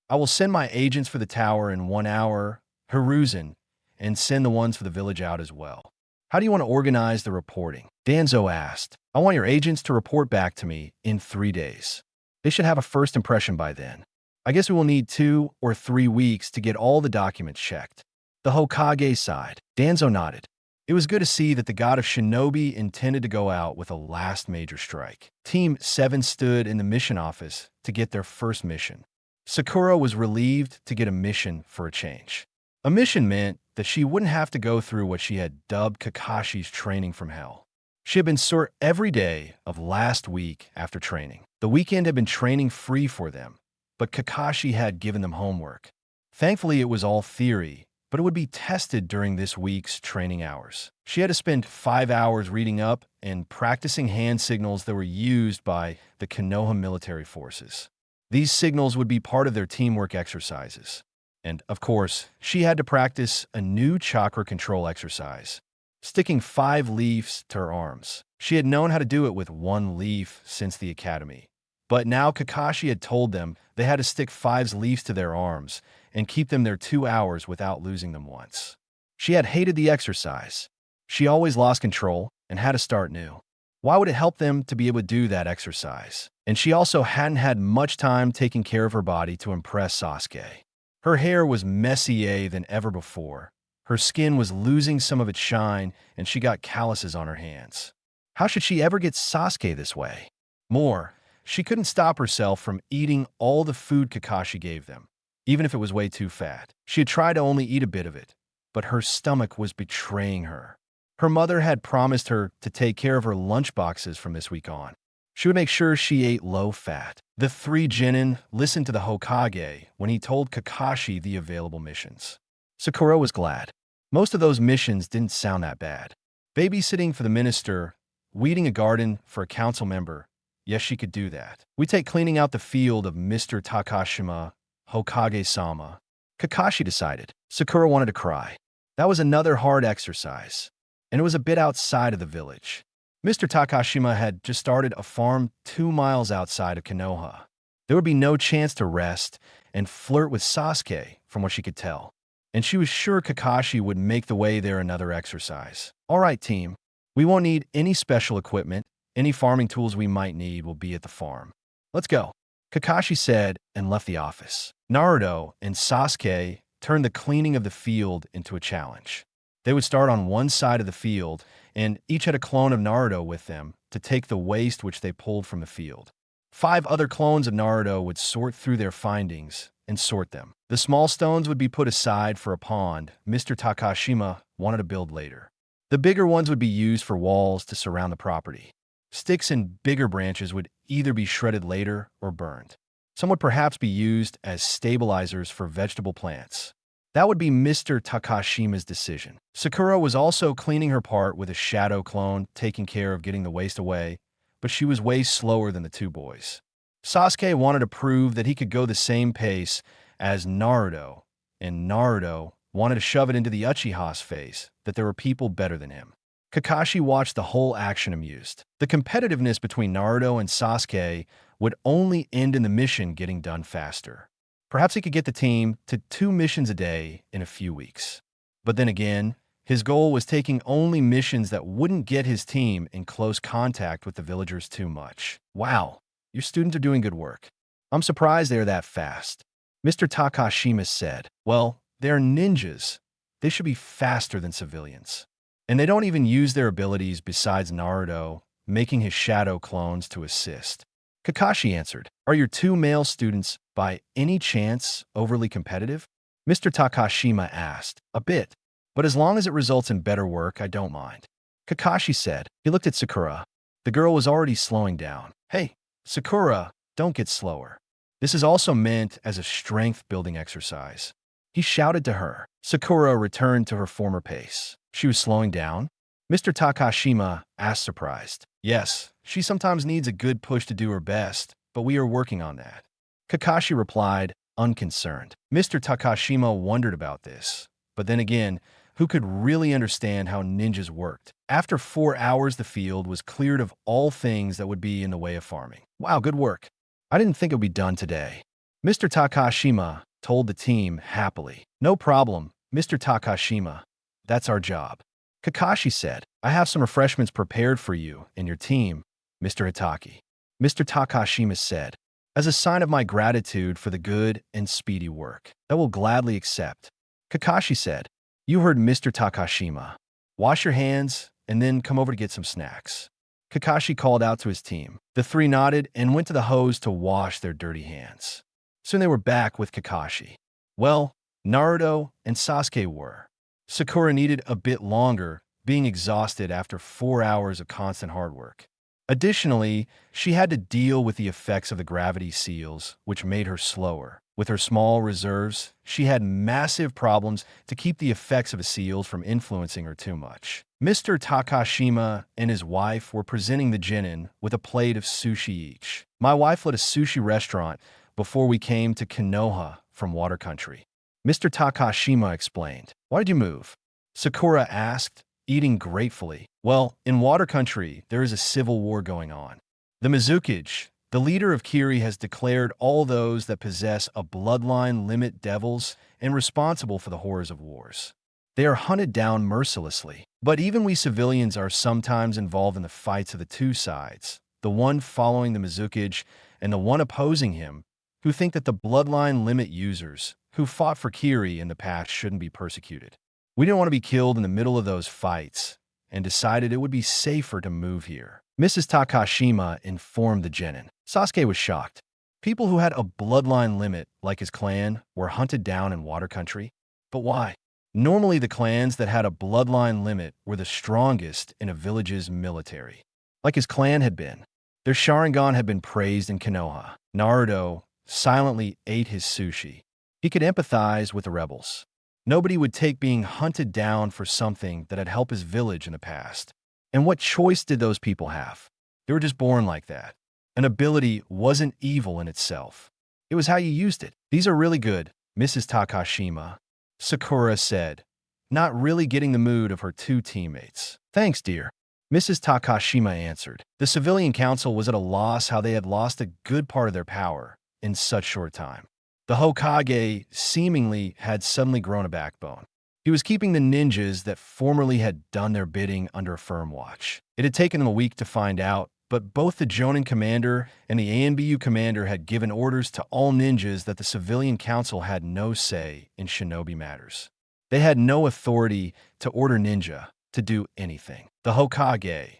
I will send my agents for the tower in 1 hour, Hiruzen, and send the ones for the village out as well. How do you want to organize the reporting? Danzo asked. I want your agents to report back to me in 3 days. They should have a first impression by then. I guess we will need 2 or 3 weeks to get all the documents checked. The Hokage sighed. Danzo nodded. It was good to see that the god of shinobi intended to go out with a last major strike. Team 7 stood in the mission office to get their first mission. Sakura was relieved to get a mission for a change. A mission meant that she wouldn't have to go through what she had dubbed Kakashi's training from hell. She had been sore every day of last week after training. The weekend had been training free for them, but Kakashi had given them homework. Thankfully, it was all theory, but it would be tested during this week's training hours. She had to spend 5 hours reading up and practicing hand signals that were used by the Konoha military forces. These signals would be part of their teamwork exercises. And, of course, she had to practice a new chakra control exercise, sticking 5 leaves to her arms. She had known how to do it with 1 leaf since the academy. But now Kakashi had told them they had to stick 5 leaves to their arms and keep them there 2 hours without losing them once. She had hated the exercise. She always lost control and had to start new. Why would it help them to be able to do that exercise? And she also hadn't had much time taking care of her body to impress Sasuke. Her hair was messier than ever before. Her skin was losing some of its shine, and she got calluses on her hands. How should she ever get Sasuke this way? More, she couldn't stop herself from eating all the food Kakashi gave them, even if it was way too fat. She had tried to only eat a bit of it, but her stomach was betraying her. Her mother had promised her to take care of her lunchboxes from this week on. She would make sure she ate low-fat. The 3 genin listened to the Hokage when he told Kakashi the available missions. Sakura was glad. Most of those missions didn't sound that bad. Babysitting for the minister, weeding a garden for a council member. Yes, she could do that. We take cleaning out the field of Mr. Takashima, Hokage-sama. Kakashi decided. Sakura wanted to cry. That was another hard exercise, and it was a bit outside of the village. Mr. Takashima had just started a farm 2 miles outside of Konoha. There would be no chance to rest and flirt with Sasuke, from what she could tell. And she was sure Kakashi would make the way there another exercise. All right, team. We won't need any special equipment. Any farming tools we might need will be at the farm. Let's go, Kakashi said and left the office. Naruto and Sasuke turned the cleaning of the field into a challenge. They would start on one side of the field, and each had a clone of Naruto with them to take the waste which they pulled from the field. 5 other clones of Naruto would sort through their findings and sort them. The small stones would be put aside for a pond Mr. Takashima wanted to build later. The bigger ones would be used for walls to surround the property. Sticks and bigger branches would either be shredded later or burned. Some would perhaps be used as stabilizers for vegetable plants. That would be Mr. Takashima's decision. Sakura was also cleaning her part with a shadow clone, taking care of getting the waste away, but she was way slower than the 2 boys. Sasuke wanted to prove that he could go the same pace as Naruto, and Naruto wanted to shove it into the Uchiha's face that there were people better than him. Kakashi watched the whole action amused. The competitiveness between Naruto and Sasuke would only end in the mission getting done faster. Perhaps he could get the team to 2 missions a day in a few weeks. But then again, his goal was taking only missions that wouldn't get his team in close contact with the villagers too much. Wow, your students are doing good work. I'm surprised they're that fast. Mr. Takashima said, well, they're ninjas. They should be faster than civilians. And they don't even use their abilities besides Naruto, making his shadow clones to assist. Kakashi answered, are your 2 male students, by any chance, overly competitive? Mr. Takashima asked, a bit, but as long as it results in better work, I don't mind. Kakashi said. He looked at Sakura. The girl was already slowing down. Hey, Sakura, don't get slower. This is also meant as a strength-building exercise. He shouted to her. Sakura returned to her former pace. She was slowing down? Mr. Takashima asked, surprised. Yes, she sometimes needs a good push to do her best, but we are working on that. Kakashi replied, unconcerned. Mr. Takashima wondered about this, but then again, who could really understand how ninjas worked? After 4 hours, the field was cleared of all things that would be in the way of farming. Wow, good work. I didn't think it would be done today. Mr. Takashima told the team happily. No problem, Mr. Takashima. That's our job. Kakashi said, I have some refreshments prepared for you and your team, Mr. Hitaki. Mr. Takashima said, as a sign of my gratitude for the good and speedy work, I will gladly accept. Kakashi said, you heard Mr. Takashima. Wash your hands and then come over to get some snacks. Kakashi called out to his team. The 3 nodded and went to the hose to wash their dirty hands. Soon they were back with Kakashi. Well, Naruto and Sasuke were. Sakura needed a bit longer, being exhausted after 4 hours of constant hard work. Additionally, she had to deal with the effects of the gravity seals, which made her slower. With her small reserves, she had massive problems to keep the effects of the seals from influencing her too much. Mr. Takashima and his wife were presenting the genin with a plate of sushi each. My wife led a sushi restaurant before we came to Konoha from Water Country. Mr. Takashima explained. Why did you move? Sakura asked, eating gratefully. Well, in Water Country, there is a civil war going on. The Mizukage, the leader of Kiri, has declared all those that possess a bloodline limit devils and responsible for the horrors of wars. They are hunted down mercilessly. But even we civilians are sometimes involved in the fights of the 2 sides, the one following the Mizukage and the one opposing him, who think that the bloodline limit users who fought for Kiri in the past shouldn't be persecuted. We didn't want to be killed in the middle of those fights and decided it would be safer to move here. Mrs. Takashima informed the genin. Sasuke was shocked. People who had a bloodline limit, like his clan, were hunted down in Water Country. But why? Normally, the clans that had a bloodline limit were the strongest in a village's military, like his clan had been. Their Sharingan had been praised in Konoha. Naruto silently ate his sushi. He could empathize with the rebels. Nobody would take being hunted down for something that had helped his village in the past. And what choice did those people have? They were just born like that. An ability wasn't evil in itself. It was how you used it. These are really good, Mrs. Takashima, Sakura said, not really getting the mood of her 2 teammates. Thanks, dear. Mrs. Takashima answered. The civilian council was at a loss how they had lost a good part of their power in such short time. The Hokage seemingly had suddenly grown a backbone. He was keeping the ninjas that formerly had done their bidding under a firm watch. It had taken them a week to find out, but both the Jonin commander and the ANBU commander had given orders to all ninjas that the civilian council had no say in shinobi matters. They had no authority to order ninja to do anything. The Hokage,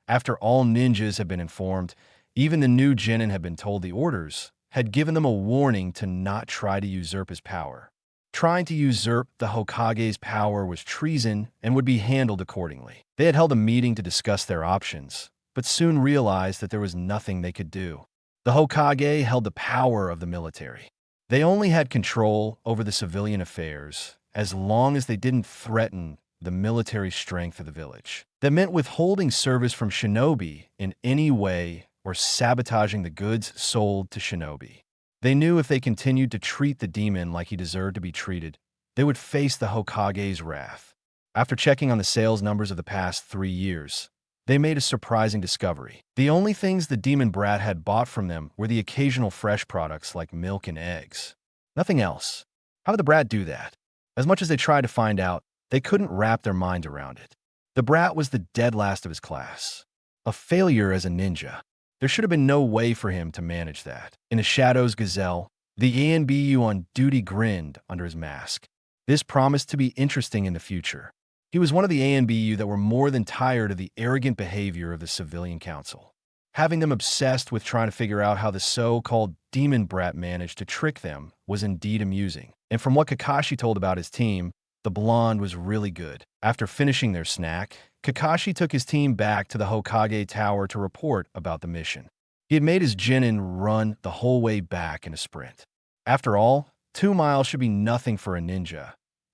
after all ninjas had been informed, even the new genin had been told the orders, had given them a warning to not try to usurp his power. Trying to usurp the Hokage's power was treason and would be handled accordingly. They had held a meeting to discuss their options, but soon realized that there was nothing they could do. The Hokage held the power of the military. They only had control over the civilian affairs as long as they didn't threaten the military strength of the village. That meant withholding service from shinobi in any way or sabotaging the goods sold to shinobi. They knew if they continued to treat the demon like he deserved to be treated, they would face the Hokage's wrath. After checking on the sales numbers of the past 3 years, they made a surprising discovery. The only things the demon brat had bought from them were the occasional fresh products like milk and eggs. Nothing else. How did the brat do that? As much as they tried to find out, they couldn't wrap their mind around it. The brat was the dead last of his class. A failure as a ninja. There should have been no way for him to manage that. In the shadows gazelle, the ANBU on duty grinned under his mask. This promised to be interesting in the future. He was one of the ANBU that were more than tired of the arrogant behavior of the civilian council. Having them obsessed with trying to figure out how the so-called demon brat managed to trick them was indeed amusing. And from what Kakashi told about his team, the blonde was really good. After finishing their snack, Kakashi took his team back to the Hokage Tower to report about the mission. He had made his genin run the whole way back in a sprint. After all, 2 miles should be nothing for a ninja.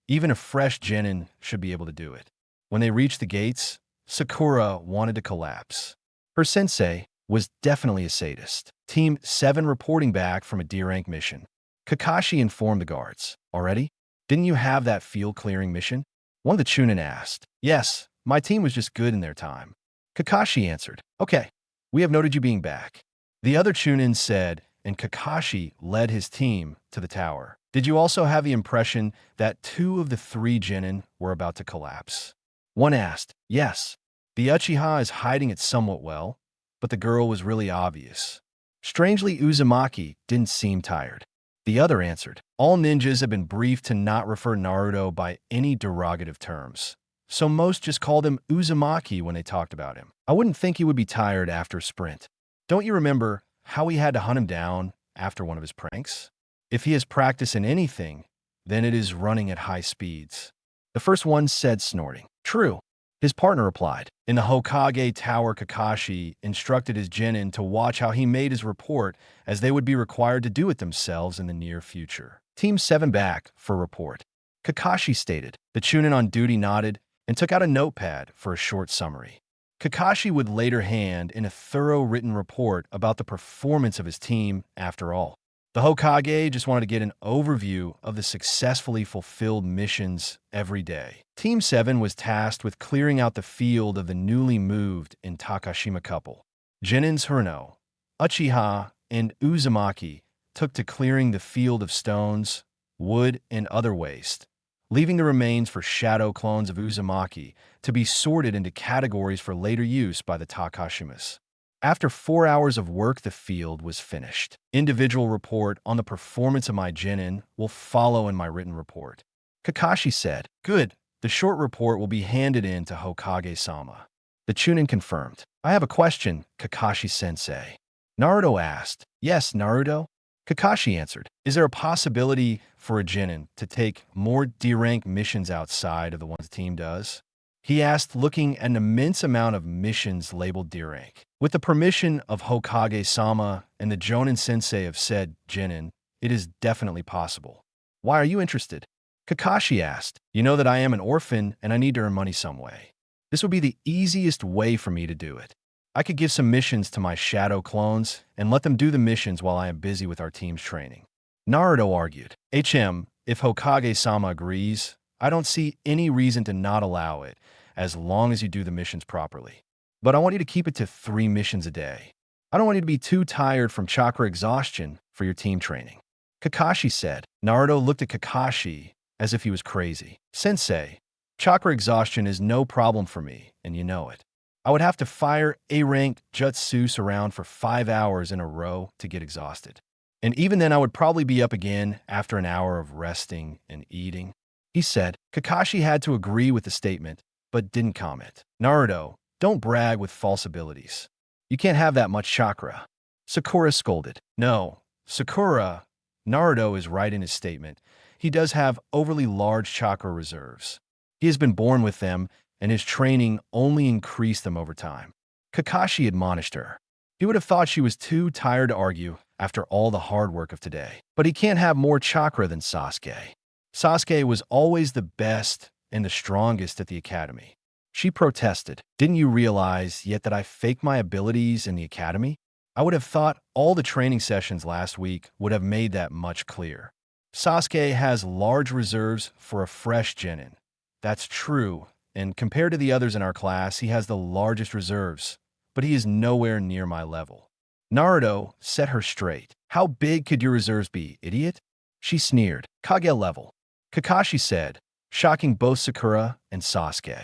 Even a fresh genin should be able to do it. When they reached the gates, Sakura wanted to collapse. Her sensei was definitely a sadist. Team 7 reporting back from a D-rank mission. Kakashi informed the guards. Already? Didn't you have that field-clearing mission? One of the Chunin asked. Yes, my team was just good in their time. Kakashi answered. Okay, we have noted you being back. The other Chunin said, and Kakashi led his team to the tower. Did you also have the impression that 2 of the 3 genin were about to collapse? One asked. Yes. The Uchiha is hiding it somewhat well, but the girl was really obvious. Strangely, Uzumaki didn't seem tired. The other answered. All ninjas have been briefed to not refer Naruto by any derogative terms, so most just called him Uzumaki when they talked about him. I wouldn't think he would be tired after a sprint. Don't you remember how he had to hunt him down after one of his pranks? If he has practice in anything, then it is running at high speeds. The first one said, snorting. True. His partner replied. In the Hokage Tower, Kakashi instructed his genin to watch how he made his report, as they would be required to do it themselves in the near future. Team 7 back for report. Kakashi stated. The Chunin on duty nodded and took out a notepad for a short summary. Kakashi would later hand in a thorough written report about the performance of his team after all. The Hokage just wanted to get an overview of the successfully fulfilled missions every day. Team 7 was tasked with clearing out the field of the newly moved in Takashima couple. Genins Hirano, Uchiha, and Uzumaki took to clearing the field of stones, wood, and other waste, leaving the remains for shadow clones of Uzumaki to be sorted into categories for later use by the Takashimas. After 4 hours of work, the field was finished. Individual report on the performance of my genin will follow in my written report. Kakashi said, Good. The short report will be handed in to Hokage-sama. The Chunin confirmed. I have a question, Kakashi-sensei. Naruto asked. Yes, Naruto? Kakashi answered. Is there a possibility for a genin to take more D-rank missions outside of the ones the team does? He asked, looking at an immense amount of missions labeled D-rank. With the permission of Hokage-sama and the Jonin sensei of said genin, it is definitely possible. Why are you interested? Kakashi asked. You know that I am an orphan and I need to earn money some way. This would be the easiest way for me to do it. I could give some missions to my shadow clones and let them do the missions while I am busy with our team's training. Naruto argued. If Hokage-sama agrees, I don't see any reason to not allow it, as long as you do the missions properly. But I want you to keep it to 3 missions a day. I don't want you to be too tired from chakra exhaustion for your team training. Kakashi said. Naruto looked at Kakashi as if he was crazy. Sensei, chakra exhaustion is no problem for me, and you know it. I would have to fire A-rank jutsus around for 5 hours in a row to get exhausted. And even then I would probably be up again after an hour of resting and eating. he said. Kakashi had to agree with the statement, but didn't comment. Naruto, don't brag with false abilities. You can't have that much chakra. Sakura scolded. No, Sakura, Naruto is right in his statement. He does have overly large chakra reserves. He has been born with them, and his training only increased them over time. Kakashi admonished her. He would have thought she was too tired to argue after all the hard work of today. But he can't have more chakra than Sasuke. Sasuke was always the best and the strongest at the academy. She protested. Didn't you realize yet that I faked my abilities in the academy? I would have thought all the training sessions last week would have made that much clear. Sasuke has large reserves for a fresh genin. That's true, and compared to the others in our class, he has the largest reserves, but he is nowhere near my level. Naruto set her straight. How big could your reserves be, idiot? She sneered. Kage level. Kakashi said, shocking both Sakura and Sasuke.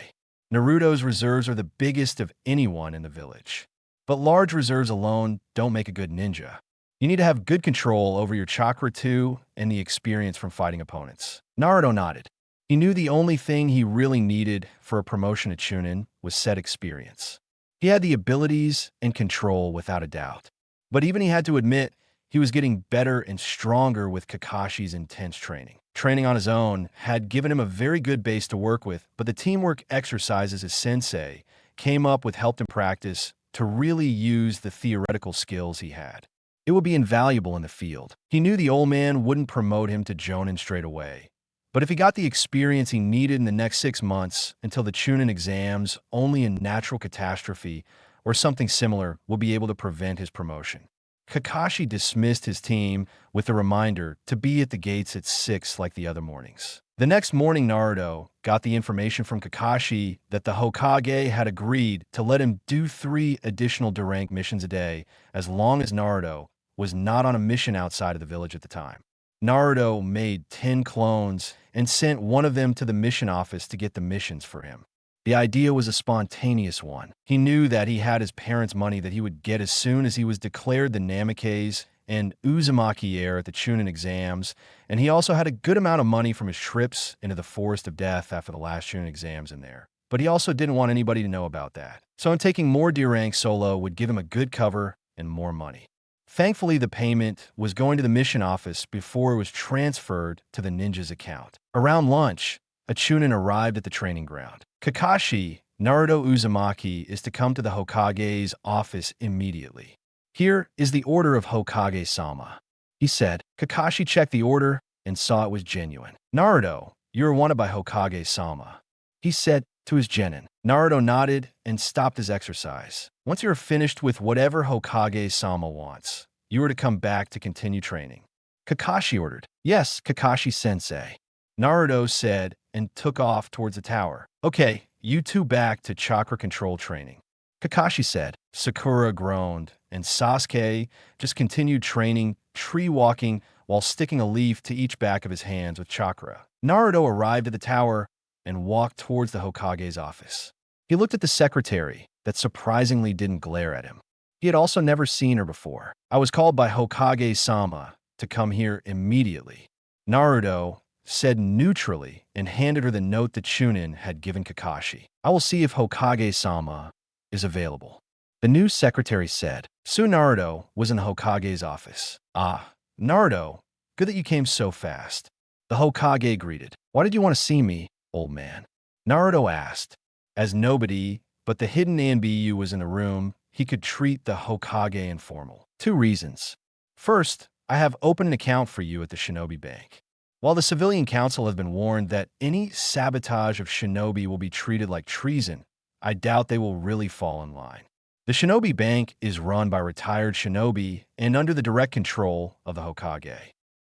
Naruto's reserves are the biggest of anyone in the village. But large reserves alone don't make a good ninja. You need to have good control over your chakra too and the experience from fighting opponents. Naruto nodded. He knew the only thing he really needed for a promotion to Chunin was set experience. He had the abilities and control without a doubt. But even he had to admit he was getting better and stronger with Kakashi's intense training. Training on his own had given him a very good base to work with, but the teamwork exercises his sensei came up with helped him practice to really use the theoretical skills he had. It would be invaluable in the field. He knew the old man wouldn't promote him to Jonin straight away. But if he got the experience he needed in the next 6 months until the Chunin exams, only a natural catastrophe or something similar will be able to prevent his promotion. Kakashi dismissed his team with a reminder to be at the gates at 6 like the other mornings. The next morning, Naruto got the information from Kakashi that the Hokage had agreed to let him do 3 additional D-rank missions a day as long as Naruto was not on a mission outside of the village at the time. Naruto made 10 clones and sent one of them to the mission office to get the missions for him. The idea was a spontaneous one. He knew that he had his parents' money that he would get as soon as he was declared the Namikaze and Uzumaki heir at the Chunin exams, and he also had a good amount of money from his trips into the Forest of Death after the last Chunin exams in there. But he also didn't want anybody to know about that. So taking more D-rank solo would give him a good cover and more money. Thankfully, the payment was going to the mission office before it was transferred to the ninja's account. Around lunch, a Chunin arrived at the training ground. Kakashi, Naruto Uzumaki, is to come to the Hokage's office immediately. Here is the order of Hokage-sama, he said. Kakashi checked the order and saw it was genuine. Naruto, you are wanted by Hokage-sama, he said to his genin. Naruto nodded and stopped his exercise. Once you are finished with whatever Hokage-sama wants, you are to come back to continue training. Kakashi ordered. Yes, Kakashi-sensei, Naruto said and took off towards the tower. Okay, you two back to chakra control training, Kakashi said. Sakura groaned, and Sasuke just continued training, tree walking, while sticking a leaf to each back of his hands with chakra. Naruto arrived at the tower and walked towards the Hokage's office. He looked at the secretary that surprisingly didn't glare at him. He had also never seen her before. I was called by Hokage-sama to come here immediately, Naruto said neutrally and handed her the note that Chunin had given Kakashi. I will see if Hokage-sama is available, the new secretary said. Soon Naruto was in the Hokage's office. Ah, Naruto, good that you came so fast, the Hokage greeted. Why did you want to see me, old man? Naruto asked. As nobody but the hidden Anbu was in the room, he could treat the Hokage informal. 2 reasons. First, I have opened an account for you at the Shinobi Bank. While the civilian council have been warned that any sabotage of shinobi will be treated like treason, I doubt they will really fall in line. The Shinobi Bank is run by retired shinobi and under the direct control of the Hokage.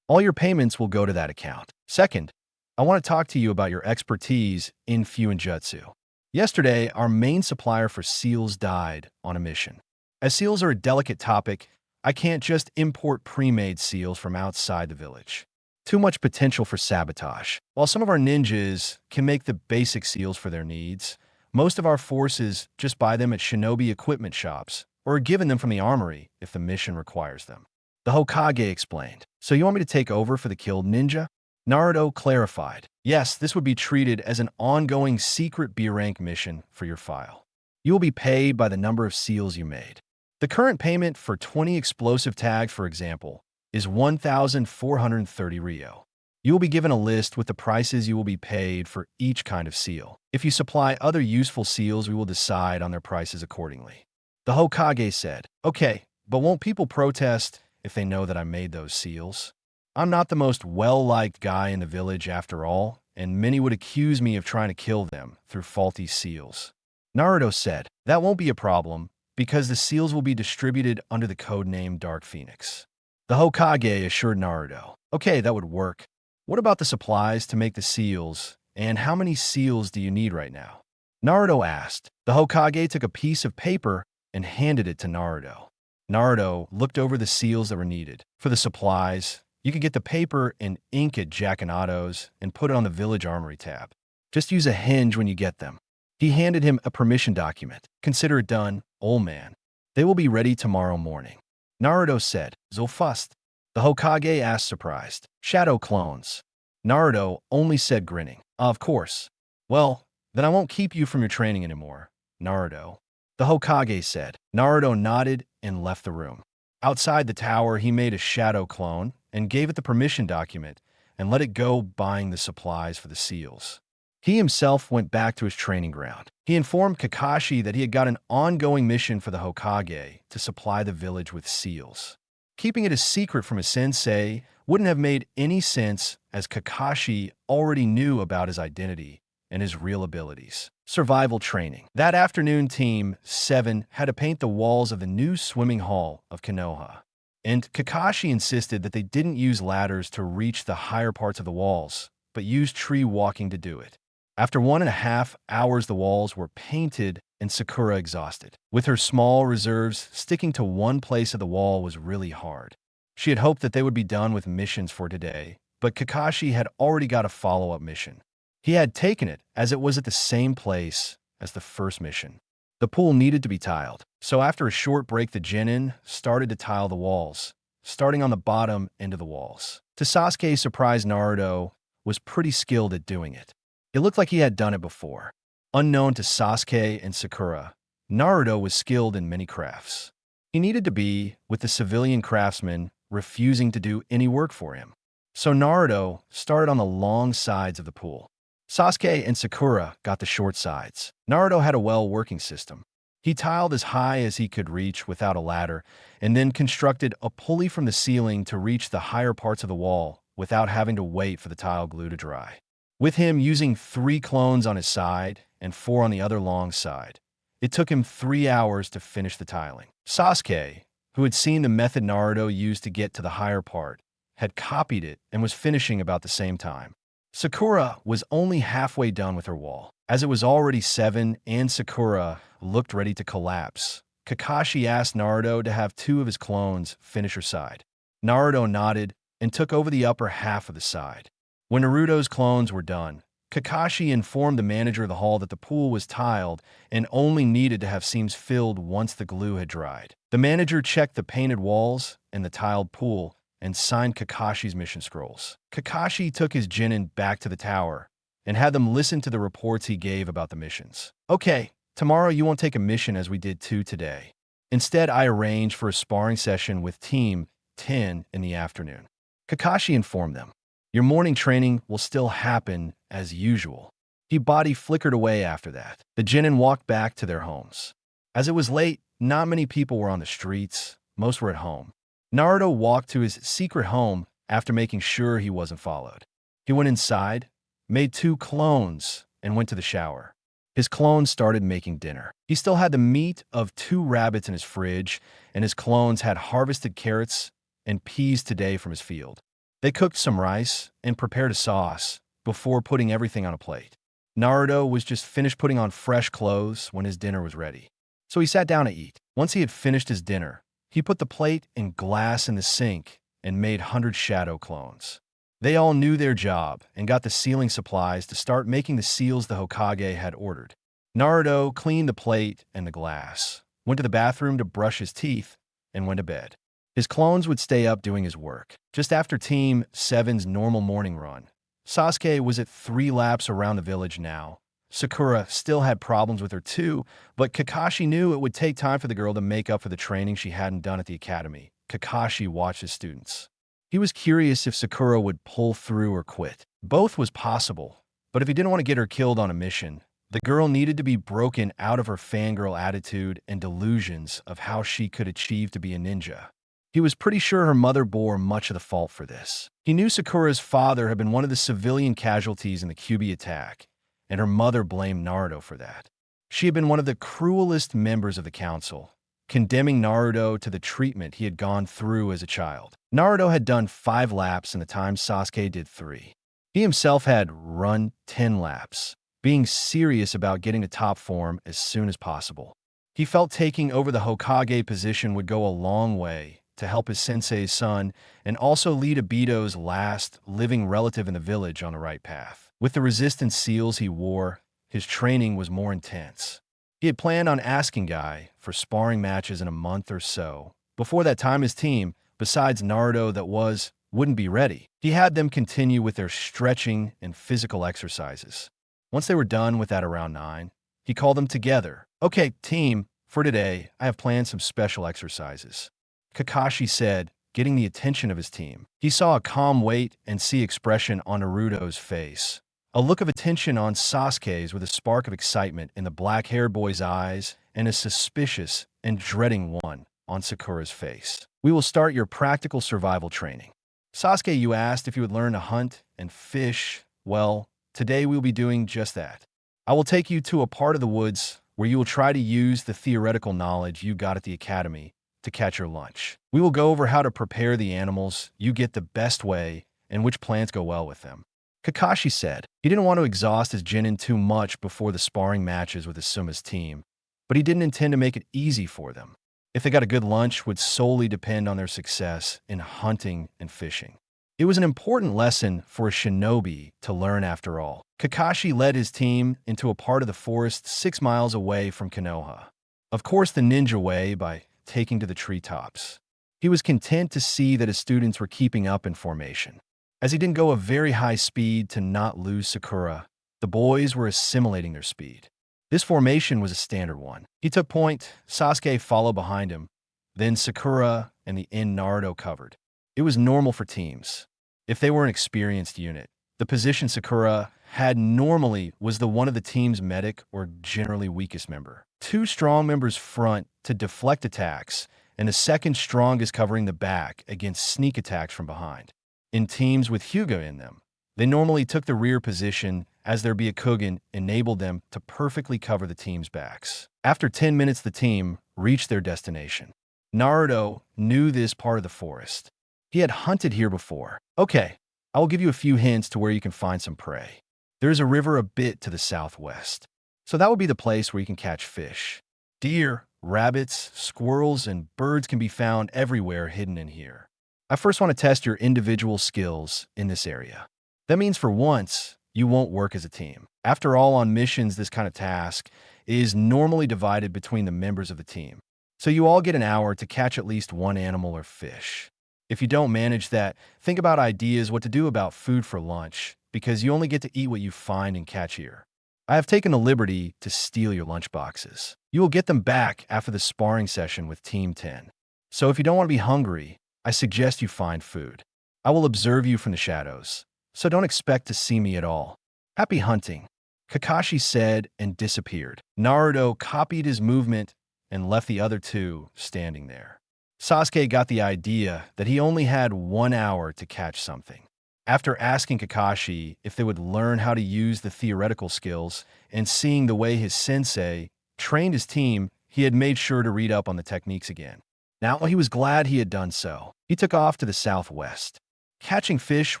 All your payments will go to that account. Second, I want to talk to you about your expertise in Fuinjutsu. Yesterday, our main supplier for seals died on a mission. As seals are a delicate topic, I can't just import pre-made seals from outside the village. Too much potential for sabotage. While some of our ninjas can make the basic seals for their needs, most of our forces just buy them at shinobi equipment shops or are given them from the armory if the mission requires them. The Hokage explained. So you want me to take over for the killed ninja? Naruto clarified. Yes, this would be treated as an ongoing secret B-rank mission for your file. You will be paid by the number of seals you made. The current payment for 20 explosive tags, for example, is 1,430 Rio. You will be given a list with the prices you will be paid for each kind of seal. If you supply other useful seals, we will decide on their prices accordingly. The Hokage said, "Okay, but won't people protest if they know that I made those seals? I'm not the most well-liked guy in the village after all, and many would accuse me of trying to kill them through faulty seals." Naruto said, "That won't be a problem, because the seals will be distributed under the code name Dark Phoenix." The Hokage assured Naruto, "Okay, that would work. What about the supplies to make the seals, and how many seals do you need right now?" Naruto asked. The Hokage took a piece of paper and handed it to Naruto. Naruto looked over the seals that were needed. For the supplies, you could get the paper and ink at Jackanado's and put it on the village armory tab. Just use a hinge when you get them. He handed him a permission document. "Consider it done, old man. They will be ready tomorrow morning." Naruto said, "So fast?" The Hokage asked, surprised. "Shadow clones." Naruto only said, grinning, "Of course." "Well, then I won't keep you from your training anymore, Naruto," the Hokage said. Naruto nodded and left the room. Outside the tower, he made a shadow clone and gave it the permission document and let it go buying the supplies for the seals. He himself went back to his training ground. He informed Kakashi that he had got an ongoing mission for the Hokage to supply the village with seals. Keeping it a secret from his sensei wouldn't have made any sense, as Kakashi already knew about his identity and his real abilities. Survival training. That afternoon, Team 7 had to paint the walls of the new swimming hall of Konoha. And Kakashi insisted that they didn't use ladders to reach the higher parts of the walls, but used tree walking to do it. After 1.5 hours, the walls were painted and Sakura exhausted. With her small reserves, sticking to one place of the wall was really hard. She had hoped that they would be done with missions for today, but Kakashi had already got a follow-up mission. He had taken it as it was at the same place as the first mission. The pool needed to be tiled, so after a short break, the genin started to tile the walls, starting on the bottom end of the walls. To Sasuke's surprise, Naruto was pretty skilled at doing it. It looked like he had done it before. Unknown to Sasuke and Sakura, Naruto was skilled in many crafts. He needed to be, with the civilian craftsmen refusing to do any work for him. So Naruto started on the long sides of the pool. Sasuke and Sakura got the short sides. Naruto had a well-working system. He tiled as high as he could reach without a ladder, and then constructed a pulley from the ceiling to reach the higher parts of the wall without having to wait for the tile glue to dry. With him using 3 clones on his side and 4 on the other long side, it took him 3 hours to finish the tiling. Sasuke, who had seen the method Naruto used to get to the higher part, had copied it and was finishing about the same time. Sakura was only halfway done with her wall. As it was already 7 and Sakura looked ready to collapse, Kakashi asked Naruto to have 2 of his clones finish her side. Naruto nodded and took over the upper half of the side. When Naruto's clones were done, Kakashi informed the manager of the hall that the pool was tiled and only needed to have seams filled once the glue had dried. The manager checked the painted walls and the tiled pool and signed Kakashi's mission scrolls. Kakashi took his genin back to the tower and had them listen to the reports he gave about the missions. "Okay, tomorrow you won't take a mission as we did 2 today. Instead, I arranged for a sparring session with Team 10 in the afternoon." Kakashi informed them. "Your morning training will still happen as usual." His body flickered away after that. The genin walked back to their homes. As it was late, not many people were on the streets. Most were at home. Naruto walked to his secret home after making sure he wasn't followed. He went inside, made 2 clones, and went to the shower. His clones started making dinner. He still had the meat of 2 rabbits in his fridge, and his clones had harvested carrots and peas today from his field. They cooked some rice and prepared a sauce before putting everything on a plate. Naruto was just finished putting on fresh clothes when his dinner was ready. So he sat down to eat. Once he had finished his dinner, he put the plate and glass in the sink and made 100 shadow clones. They all knew their job and got the sealing supplies to start making the seals the Hokage had ordered. Naruto cleaned the plate and the glass, went to the bathroom to brush his teeth, and went to bed. His clones would stay up doing his work. Just after Team 7's normal morning run, Sasuke was at 3 laps around the village now. Sakura still had problems with her too, but Kakashi knew it would take time for the girl to make up for the training she hadn't done at the academy. Kakashi watched his students. He was curious if Sakura would pull through or quit. Both was possible, but if he didn't want to get her killed on a mission, the girl needed to be broken out of her fangirl attitude and delusions of how she could achieve to be a ninja. He was pretty sure her mother bore much of the fault for this. He knew Sakura's father had been one of the civilian casualties in the Kyuubi attack, and her mother blamed Naruto for that. She had been one of the cruelest members of the council, condemning Naruto to the treatment he had gone through as a child. Naruto had done 5 laps in the time Sasuke did 3. He himself had run 10 laps, being serious about getting to top form as soon as possible. He felt taking over the Hokage position would go a long way to help his sensei's son and also lead Obito's last living relative in the village on the right path. With the resistance seals he wore, his training was more intense. He had planned on asking Guy for sparring matches in a month or so. Before that time, his team, besides Naruto that wouldn't be ready. He had them continue with their stretching and physical exercises. Once they were done with that around 9, he called them together. "Okay, team, for today, I have planned some special exercises," Kakashi said, getting the attention of his team. He saw a calm wait-and-see expression on Naruto's face, a look of attention on Sasuke's with a spark of excitement in the black-haired boy's eyes, and a suspicious and dreading one on Sakura's face. "We will start your practical survival training. Sasuke, you asked if you would learn to hunt and fish. Well, today we will be doing just that. I will take you to a part of the woods where you will try to use the theoretical knowledge you got at the academy to catch your lunch. We will go over how to prepare the animals you get the best way and which plants go well with them," Kakashi said. He didn't want to exhaust his Genin too much before the sparring matches with Asuma's team, but he didn't intend to make it easy for them. If they got a good lunch would solely depend on their success in hunting and fishing. It was an important lesson for a shinobi to learn after all. Kakashi led his team into a part of the forest 6 miles away from Konoha. Of course, the ninja way, by taking to the treetops. He was content to see that his students were keeping up in formation. As he didn't go a very high speed to not lose Sakura, the boys were assimilating their speed. This formation was a standard one. He took point, Sasuke followed behind him, then Sakura and the end Naruto covered. It was normal for teams. If they were an experienced unit, the position Sakura had normally was the one of the team's medic or generally weakest member. 2 strong members front to deflect attacks, and the second strongest covering the back against sneak attacks from behind. In teams with Hyuga in them, they normally took the rear position as their Byakugan enabled them to perfectly cover the team's backs. After 10 minutes, the team reached their destination. Naruto knew this part of the forest. He had hunted here before. "Okay, I will give you a few hints to where you can find some prey. There is a river a bit to the southwest, so that will be the place where you can catch fish. Deer, rabbits, squirrels, and birds can be found everywhere hidden in here. I first want to test your individual skills in this area. That means for once, you won't work as a team. After all, on missions, this kind of task is normally divided between the members of the team. So you all get an hour to catch at least 1 animal or fish. If you don't manage that, think about ideas what to do about food for lunch, because you only get to eat what you find and catch here. I have taken the liberty to steal your lunch boxes. You will get them back after the sparring session with Team 10. So if you don't want to be hungry, I suggest you find food. I will observe you from the shadows, so don't expect to see me at all. Happy hunting," Kakashi said and disappeared. Naruto copied his movement and left the other 2 standing there. Sasuke got the idea that he only had 1 hour to catch something. After asking Kakashi if they would learn how to use the theoretical skills and seeing the way his sensei trained his team, he had made sure to read up on the techniques again. Now he was glad he had done so. He took off to the southwest. Catching fish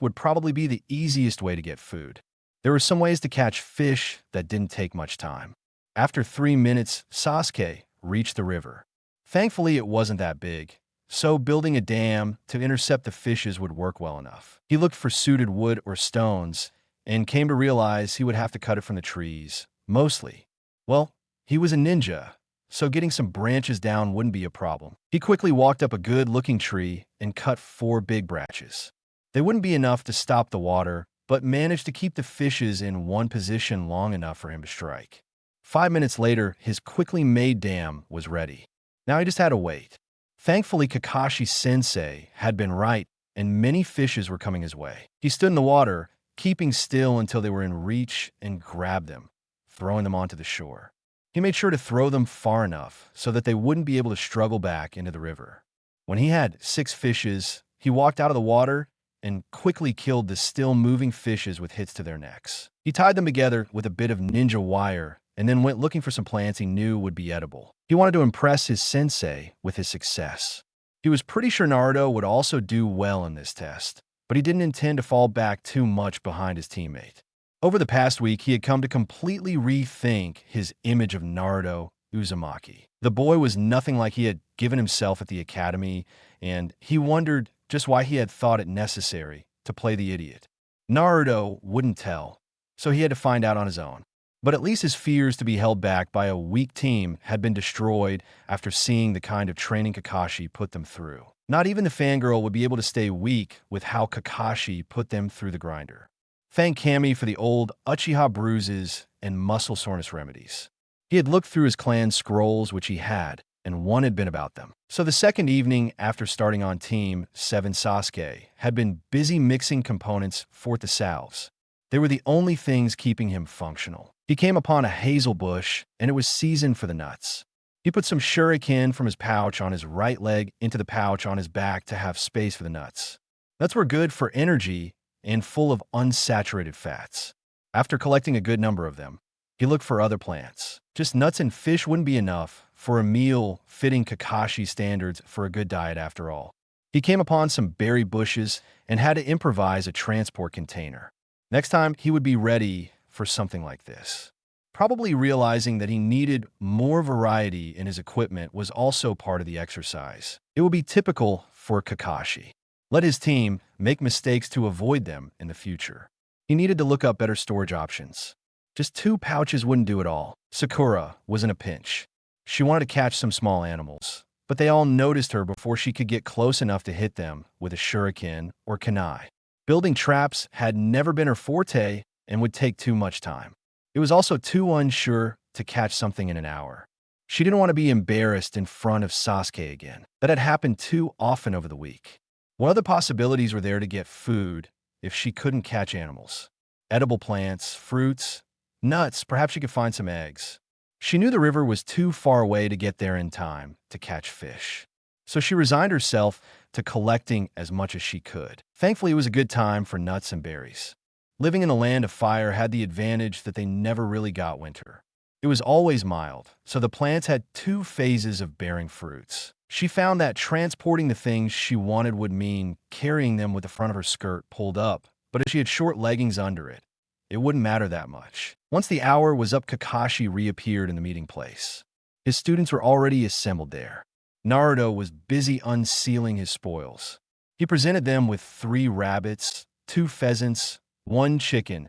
would probably be the easiest way to get food. There were some ways to catch fish that didn't take much time. After 3 minutes, Sasuke reached the river. Thankfully, it wasn't that big, so building a dam to intercept the fishes would work well enough. He looked for suited wood or stones and came to realize he would have to cut it from the trees, mostly. Well, he was a ninja, so getting some branches down wouldn't be a problem. He quickly walked up a good-looking tree and cut 4 big branches. They wouldn't be enough to stop the water, but managed to keep the fishes in one position long enough for him to strike. 5 minutes later, his quickly made dam was ready. Now he just had to wait. Thankfully, Kakashi-sensei had been right, and many fishes were coming his way. He stood in the water, keeping still until they were in reach, and grabbed them, throwing them onto the shore. He made sure to throw them far enough so that they wouldn't be able to struggle back into the river. When he had 6 fishes, he walked out of the water and quickly killed the still-moving fishes with hits to their necks. He tied them together with a bit of ninja wire and then went looking for some plants he knew would be edible. He wanted to impress his sensei with his success. He was pretty sure Naruto would also do well in this test, but he didn't intend to fall back too much behind his teammate. Over the past week, he had come to completely rethink his image of Naruto Uzumaki. The boy was nothing like he had given himself at the academy, and he wondered just why he had thought it necessary to play the idiot. Naruto wouldn't tell, so he had to find out on his own. But at least his fears to be held back by a weak team had been destroyed after seeing the kind of training Kakashi put them through. Not even the fangirl would be able to stay weak with how Kakashi put them through the grinder. Thank Kami for the old Uchiha bruises and muscle soreness remedies. He had looked through his clan's scrolls, which he had, and one had been about them. So the second evening after starting on Team 7, Sasuke had been busy mixing components for the salves. They were the only things keeping him functional. He came upon a hazel bush, and it was seasoned for the nuts. He put some shuriken from his pouch on his right leg into the pouch on his back to have space for the nuts. Nuts were good for energy and full of unsaturated fats. After collecting a good number of them, he looked for other plants. Just nuts and fish wouldn't be enough for a meal fitting Kakashi standards for a good diet after all. He came upon some berry bushes and had to improvise a transport container. Next time, he would be ready for something like this. Probably realizing that he needed more variety in his equipment was also part of the exercise. It would be typical for Kakashi. Let his team make mistakes to avoid them in the future. He needed to look up better storage options. Just 2 pouches wouldn't do it all. Sakura was in a pinch. She wanted to catch some small animals, but they all noticed her before she could get close enough to hit them with a shuriken or kunai. Building traps had never been her forte and would take too much time. It was also too unsure to catch something in an hour. She didn't want to be embarrassed in front of Sasuke again. That had happened too often over the week. What other possibilities were there to get food if she couldn't catch animals? Edible plants, fruits, nuts, perhaps she could find some eggs. She knew the river was too far away to get there in time to catch fish. So she resigned herself to collecting as much as she could. Thankfully, it was a good time for nuts and berries. Living in the land of fire had the advantage that they never really got winter. It was always mild, so the plants had 2 phases of bearing fruits. She found that transporting the things she wanted would mean carrying them with the front of her skirt pulled up, but if she had short leggings under it, it wouldn't matter that much. Once the hour was up, Kakashi reappeared in the meeting place. His students were already assembled there. Naruto was busy unsealing his spoils. He presented them with 3 rabbits, 2 pheasants, 1 chicken.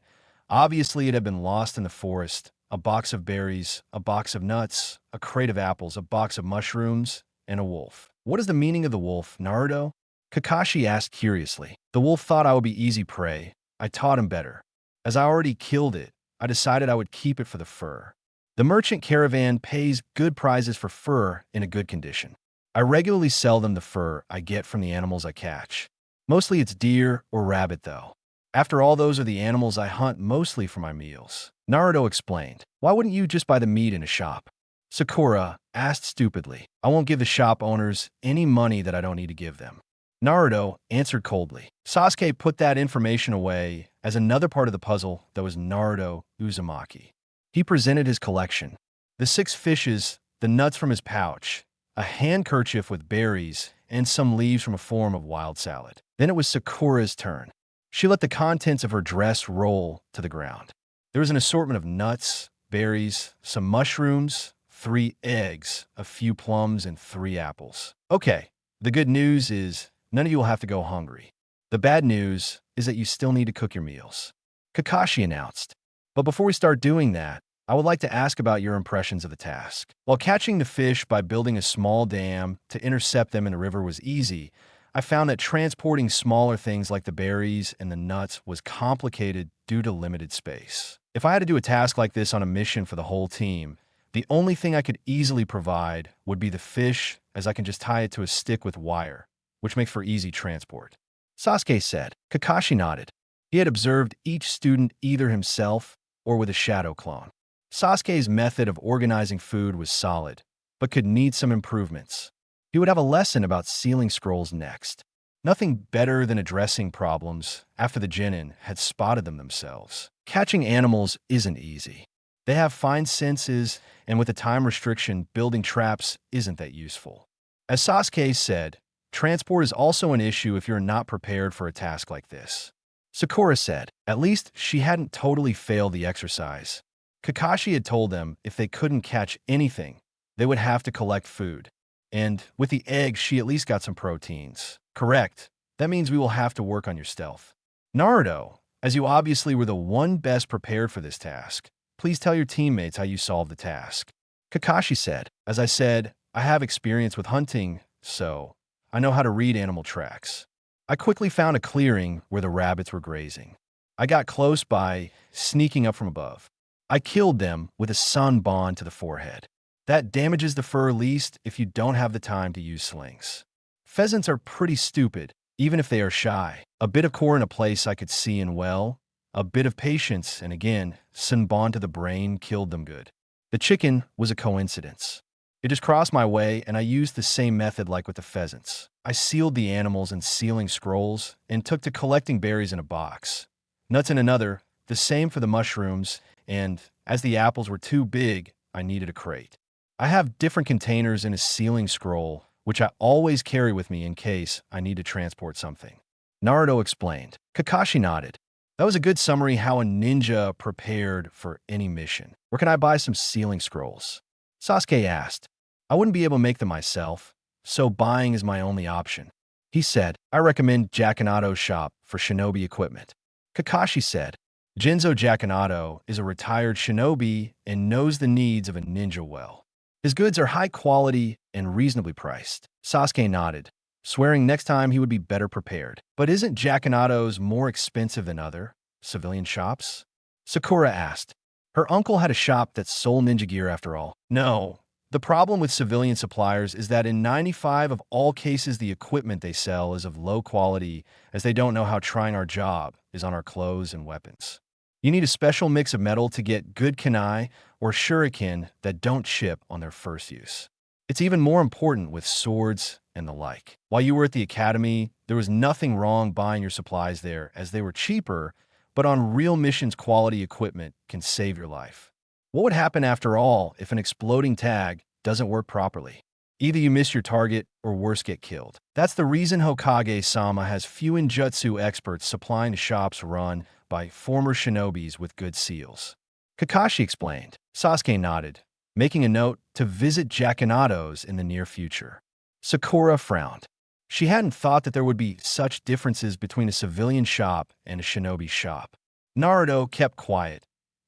Obviously, it had been lost in the forest, a box of berries, a box of nuts, a crate of apples, a box of mushrooms, and a wolf. What is the meaning of the wolf, Naruto? Kakashi asked curiously. The wolf thought I would be easy prey. I taught him better. As I already killed it, I decided I would keep it for the fur. The merchant caravan pays good prices for fur in a good condition. I regularly sell them the fur I get from the animals I catch. Mostly it's deer or rabbit, though. After all, those are the animals I hunt mostly for my meals. Naruto explained. Why wouldn't you just buy the meat in a shop? Sakura asked stupidly. I won't give the shop owners any money that I don't need to give them. Naruto answered coldly. Sasuke put that information away as another part of the puzzle that was Naruto Uzumaki. He presented his collection. The 6 fishes, the nuts from his pouch, a handkerchief with berries, and some leaves from a form of wild salad. Then it was Sakura's turn. She let the contents of her dress roll to the ground. There was an assortment of nuts, berries, some mushrooms, 3 eggs, a few plums, and 3 apples. Okay, the good news is none of you will have to go hungry. The bad news is that you still need to cook your meals. Kakashi announced. But before we start doing that, I would like to ask about your impressions of the task. While catching the fish by building a small dam to intercept them in the river was easy, I found that transporting smaller things like the berries and the nuts was complicated due to limited space. If I had to do a task like this on a mission for the whole team, the only thing I could easily provide would be the fish, as I can just tie it to a stick with wire, which makes for easy transport. Sasuke said. Kakashi nodded. He had observed each student either himself or with a shadow clone. Sasuke's method of organizing food was solid, but could need some improvements. He would have a lesson about sealing scrolls next. Nothing better than addressing problems after the genin had spotted them themselves. Catching animals isn't easy. They have fine senses, and with a time restriction, building traps isn't that useful. As Sasuke said, transport is also an issue if you're not prepared for a task like this. Sakura said, at least she hadn't totally failed the exercise. Kakashi had told them if they couldn't catch anything, they would have to collect food. And with the eggs, she at least got some proteins. Correct. That means we will have to work on your stealth. Naruto, as you obviously were the one best prepared for this task, please tell your teammates how you solved the task. Kakashi said, as I said, I have experience with hunting, so I know how to read animal tracks. I quickly found a clearing where the rabbits were grazing. I got close by sneaking up from above. I killed them with a sun bond to the forehead. That damages the fur least if you don't have the time to use slings. Pheasants are pretty stupid, even if they are shy. A bit of core in a place I could see and well, a bit of patience, and again, sun bond to the brain killed them good. The chicken was a coincidence. It just crossed my way, and I used the same method like with the pheasants. I sealed the animals in sealing scrolls and took to collecting berries in a box. Nuts in another, the same for the mushrooms, and as the apples were too big, I needed a crate. I have different containers in a sealing scroll, which I always carry with me in case I need to transport something. Naruto explained. Kakashi nodded. That was a good summary how a ninja prepared for any mission. Where can I buy some sealing scrolls? Sasuke asked. I wouldn't be able to make them myself, so buying is my only option. He said, I recommend Jakanato's shop for shinobi equipment. Kakashi said, Genzo Jackanato is a retired shinobi and knows the needs of a ninja well. His goods are high quality and reasonably priced. Sasuke nodded, swearing next time he would be better prepared. But isn't Jackanato's more expensive than other civilian shops? Sakura asked. Her uncle had a shop that sold ninja gear after all. No. The problem with civilian suppliers is that in 95 of all cases the equipment they sell is of low quality as they don't know how trying our job is on our clothes and weapons. You need a special mix of metal to get good kunai or shuriken that don't chip on their first use. It's even more important with swords and the like. While you were at the academy, there was nothing wrong buying your supplies there as they were cheaper, but on real missions quality equipment can save your life. What would happen after all if an exploding tag doesn't work properly? Either you miss your target or worse get killed. That's the reason Hokage-sama has few ninjutsu experts supplying to shops run by former shinobis with good seals. Kakashi explained. Sasuke nodded, making a note to visit Jackanato's in the near future. Sakura frowned. She hadn't thought that there would be such differences between a civilian shop and a shinobi shop. Naruto kept quiet.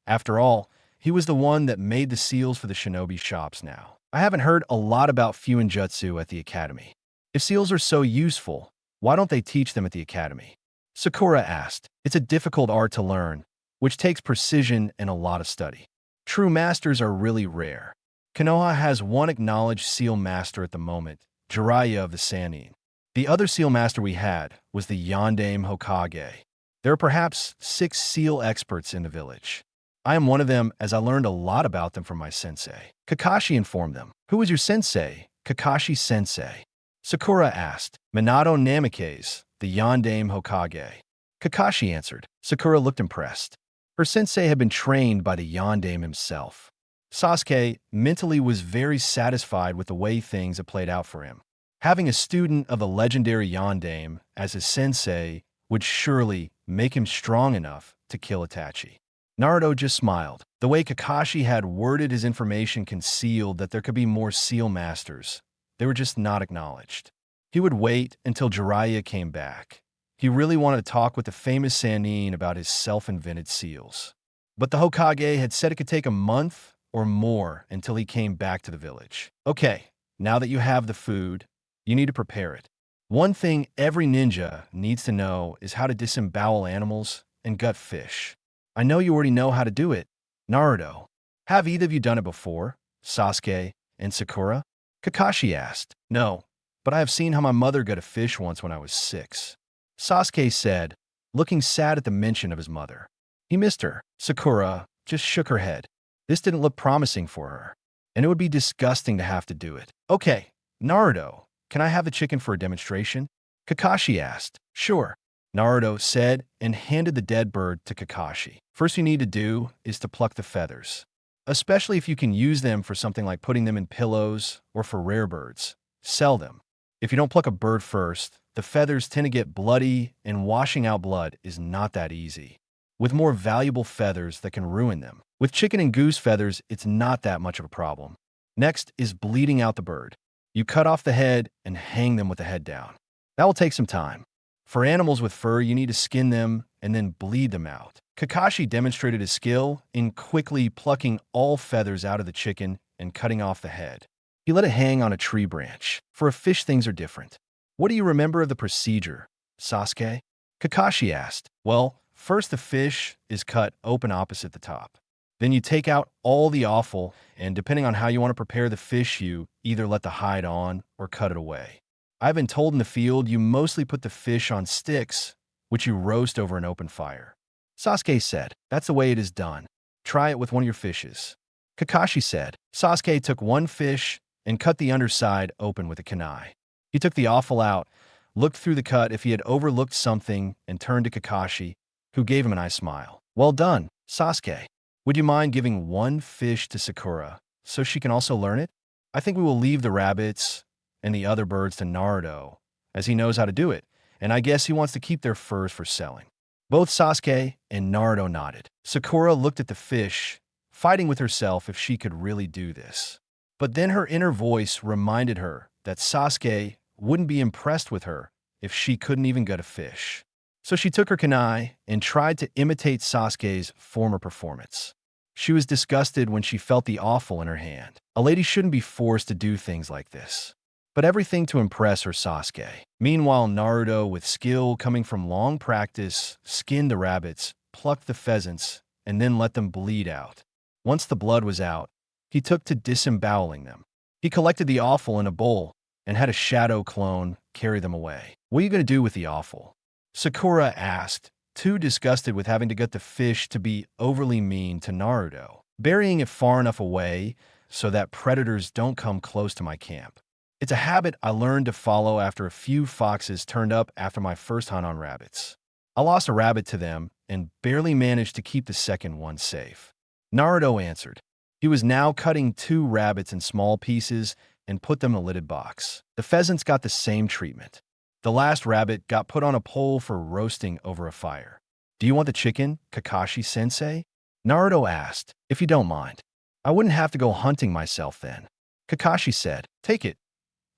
After all, he was the one that made the seals for the shinobi shops now. I haven't heard a lot about Fuinjutsu at the academy. If seals are so useful, why don't they teach them at the academy? Sakura asked. It's a difficult art to learn, which takes precision and a lot of study. True masters are really rare. Konoha has one acknowledged seal master at the moment, Jiraiya of the Sannin. The other seal master we had was the Yondaime Hokage. There are perhaps 6 seal experts in the village. I am one of them as I learned a lot about them from my sensei. Kakashi informed them. Who was your sensei? Kakashi sensei. Sakura asked. Minato Namikaze, the Yondaime Hokage. Kakashi answered. Sakura looked impressed. Her sensei had been trained by the Yondaime himself. Sasuke mentally was very satisfied with the way things had played out for him. Having a student of the legendary Yondaime as his sensei would surely make him strong enough to kill Itachi. Naruto just smiled. The way Kakashi had worded his information concealed that there could be more seal masters. They were just not acknowledged. He would wait until Jiraiya came back. He really wanted to talk with the famous Sannin about his self-invented seals. But the Hokage had said it could take a month or more until he came back to the village. Okay, now that you have the food, you need to prepare it. One thing every ninja needs to know is how to disembowel animals and gut fish. I know you already know how to do it, Naruto. Have either of you done it before, Sasuke and Sakura? Kakashi asked. No, but I have seen how my mother gut a fish once when I was 6. Sasuke said, looking sad at the mention of his mother. He missed her. Sakura just shook her head. This didn't look promising for her, and it would be disgusting to have to do it. Okay, Naruto, can I have the chicken for a demonstration? Kakashi asked. Sure, Naruto said and handed the dead bird to Kakashi. First you need to do is to pluck the feathers, especially if you can use them for something like putting them in pillows or for rare birds. Sell them. If you don't pluck a bird first, the feathers tend to get bloody, and washing out blood is not that easy, with more valuable feathers that can ruin them. With chicken and goose feathers, it's not that much of a problem. Next is bleeding out the bird. You cut off the head and hang them with the head down. That will take some time. For animals with fur, you need to skin them and then bleed them out. Kakashi demonstrated his skill in quickly plucking all feathers out of the chicken and cutting off the head. He let it hang on a tree branch. For a fish, things are different. What do you remember of the procedure, Sasuke? Kakashi asked. Well, first the fish is cut open opposite the top. Then you take out all the offal, and depending on how you want to prepare the fish, you either let the hide on or cut it away. I've been told in the field you mostly put the fish on sticks, which you roast over an open fire. Sasuke said, that's the way it is done. Try it with one of your fishes. Kakashi said. Sasuke took one fish and cut the underside open with a kunai. He took the offal out, looked through the cut if he had overlooked something, and turned to Kakashi, who gave him a nice smile. Well done, Sasuke. Would you mind giving one fish to Sakura so she can also learn it? I think we will leave the rabbits and the other birds to Naruto, as he knows how to do it, and I guess he wants to keep their furs for selling. Both Sasuke and Naruto nodded. Sakura looked at the fish, fighting with herself if she could really do this. But then her inner voice reminded her that Sasuke wouldn't be impressed with her if she couldn't even gut a fish. So she took her kunai and tried to imitate Sasuke's former performance. She was disgusted when she felt the offal in her hand. A lady shouldn't be forced to do things like this. But everything to impress her Sasuke. Meanwhile, Naruto, with skill coming from long practice, skinned the rabbits, plucked the pheasants, and then let them bleed out. Once the blood was out, he took to disemboweling them. He collected the offal in a bowl and had a shadow clone carry them away. What are you going to do with the offal? Sakura asked, too disgusted with having to gut the fish to be overly mean to Naruto. Burying it far enough away so that predators don't come close to my camp. It's a habit I learned to follow after a few foxes turned up after my first hunt on rabbits. I lost a rabbit to them and barely managed to keep the second one safe. Naruto answered. He was now cutting 2 rabbits in small pieces and put them in a lidded box. The pheasants got the same treatment. The last rabbit got put on a pole for roasting over a fire. Do you want the chicken, Kakashi-sensei? Naruto asked, if you don't mind. I wouldn't have to go hunting myself then. Kakashi said, take it.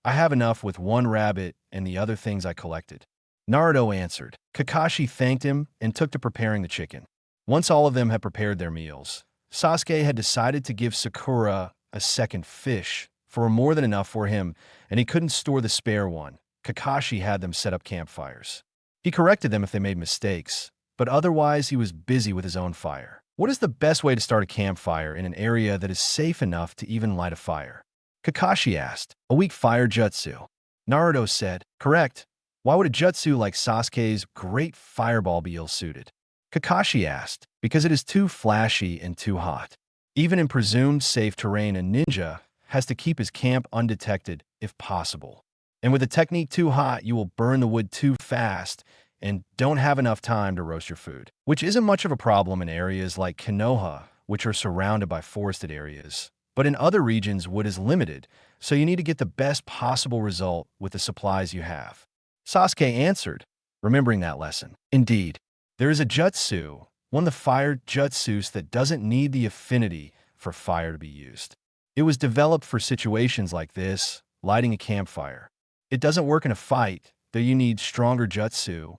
I have enough with 1 rabbit and the other things I collected. Naruto answered. Kakashi thanked him and took to preparing the chicken. Once all of them had prepared their meals, Sasuke had decided to give Sakura a second fish for more than enough for him, and he couldn't store the spare one. Kakashi had them set up campfires. He corrected them if they made mistakes, but otherwise he was busy with his own fire. What is the best way to start a campfire in an area that is safe enough to even light a fire? Kakashi asked. A weak fire jutsu. Naruto said, correct. Why would a jutsu like Sasuke's great fireball be ill-suited? Kakashi asked, because it is too flashy and too hot. Even in presumed safe terrain, a ninja has to keep his camp undetected if possible. And with a technique too hot, you will burn the wood too fast and don't have enough time to roast your food, which isn't much of a problem in areas like Konoha, which are surrounded by forested areas. But in other regions, wood is limited, so you need to get the best possible result with the supplies you have. Sasuke answered, remembering that lesson. Indeed, there is a jutsu, one of the fire jutsus that doesn't need the affinity for fire to be used. It was developed for situations like this, lighting a campfire. It doesn't work in a fight, though you need stronger jutsu,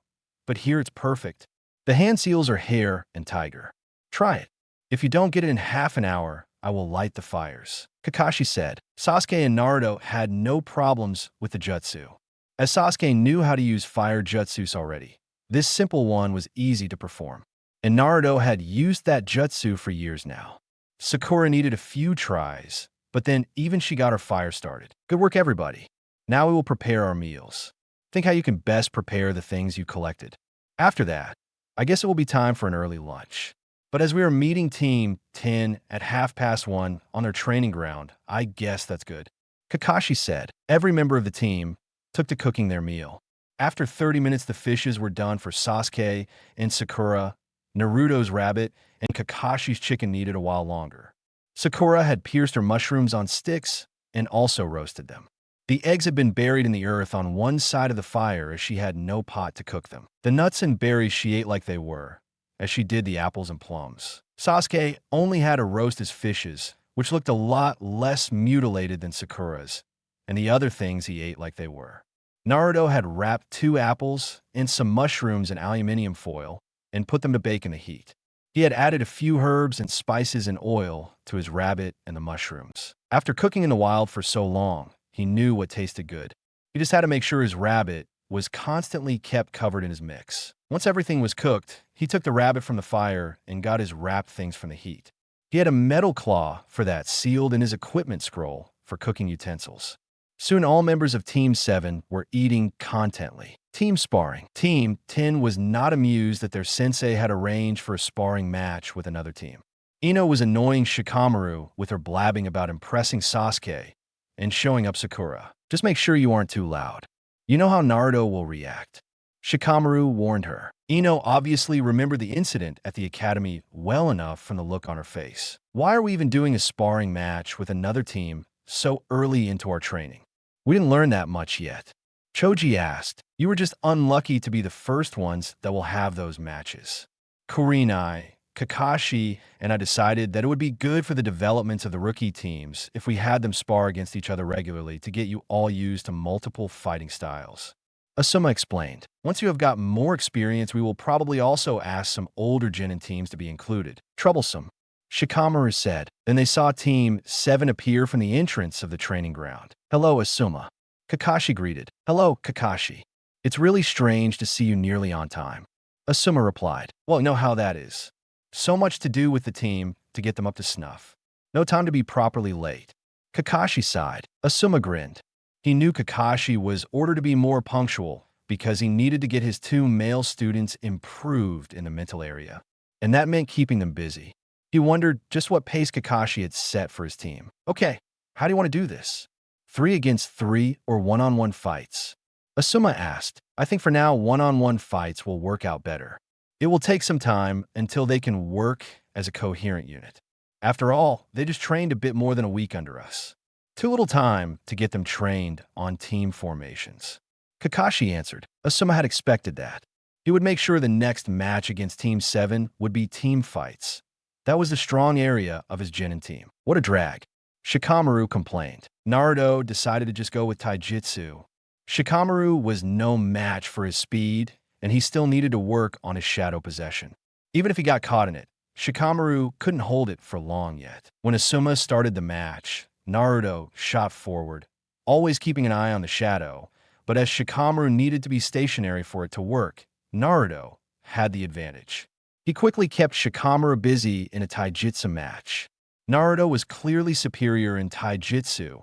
but here it's perfect. The hand seals are hare and tiger. Try it. If you don't get it in half an hour, I will light the fires. Kakashi said. Sasuke and Naruto had no problems with the jutsu. as Sasuke knew how to use fire jutsus already. This simple one was easy to perform, and Naruto had used that jutsu for years now. Sakura needed a few tries, but then even she got her fire started. Good work, everybody. Now we will prepare our meals. Think how you can best prepare the things you collected. After that, I guess it will be time for an early lunch. But as we were meeting Team 10 at 1:30 on their training ground, I guess that's good. Kakashi said. Every member of the team took to cooking their meal. After 30 minutes, the fishes were done for Sasuke and Sakura. Naruto's rabbit and Kakashi's chicken needed a while longer. Sakura had pierced her mushrooms on sticks and also roasted them. The eggs had been buried in the earth on one side of the fire as she had no pot to cook them. The nuts and berries she ate like they were, as she did the apples and plums. Sasuke only had to roast his fishes, which looked a lot less mutilated than Sakura's, and the other things he ate like they were. Naruto had wrapped 2 apples and some mushrooms in aluminum foil and put them to bake in the heat. He had added a few herbs and spices and oil to his rabbit and the mushrooms. After cooking in the wild for so long, he knew what tasted good. He just had to make sure his rabbit was constantly kept covered in his mix. Once everything was cooked, he took the rabbit from the fire and got his wrapped things from the heat. He had a metal claw for that sealed in his equipment scroll for cooking utensils. Soon all members of Team 7 were eating contently. Team sparring. Team 10 was not amused that their sensei had arranged for a sparring match with another team. Ino was annoying Shikamaru with her blabbing about impressing Sasuke and showing up Sakura. Just make sure you aren't too loud. You know how Naruto will react. Shikamaru warned her. Ino obviously remembered the incident at the academy well enough from the look on her face. Why are we even doing a sparring match with another team so early into our training? We didn't learn that much yet. Choji asked. You were just unlucky to be the first ones that will have those matches. Kurenai, Kakashi, and I decided that it would be good for the developments of the rookie teams if we had them spar against each other regularly to get you all used to multiple fighting styles. Asuma explained. Once you have got more experience, we will probably also ask some older genin teams to be included. Troublesome. Shikamaru said. Then they saw Team 7 appear from the entrance of the training ground. Hello, Asuma. Kakashi greeted. Hello, Kakashi. It's really strange to see you nearly on time. Asuma replied. Well, you know how that is. So much to do with the team to get them up to snuff. No time to be properly late. Kakashi sighed. Asuma grinned. He knew Kakashi was ordered to be more punctual because he needed to get his 2 male students improved in the mental area, and that meant keeping them busy. He wondered just what pace Kakashi had set for his team. Okay, how do you want to do this? 3 against 3 or one-on-one fights? Asuma asked. I think for now, one-on-one fights will work out better. It will take some time until they can work as a coherent unit. After all, they just trained a bit more than a week under us. Too little time to get them trained on team formations. Kakashi answered. Asuma had expected that. He would make sure the next match against Team 7 would be team fights. That was the strong area of his genin team. What a drag. Shikamaru complained. Naruto decided to just go with taijutsu. Shikamaru was no match for his speed, and he still needed to work on his shadow possession. Even if he got caught in it, Shikamaru couldn't hold it for long yet. When Asuma started the match, Naruto shot forward, always keeping an eye on the shadow, but as Shikamaru needed to be stationary for it to work, Naruto had the advantage. He quickly kept Shikamaru busy in a taijutsu match. Naruto was clearly superior in taijutsu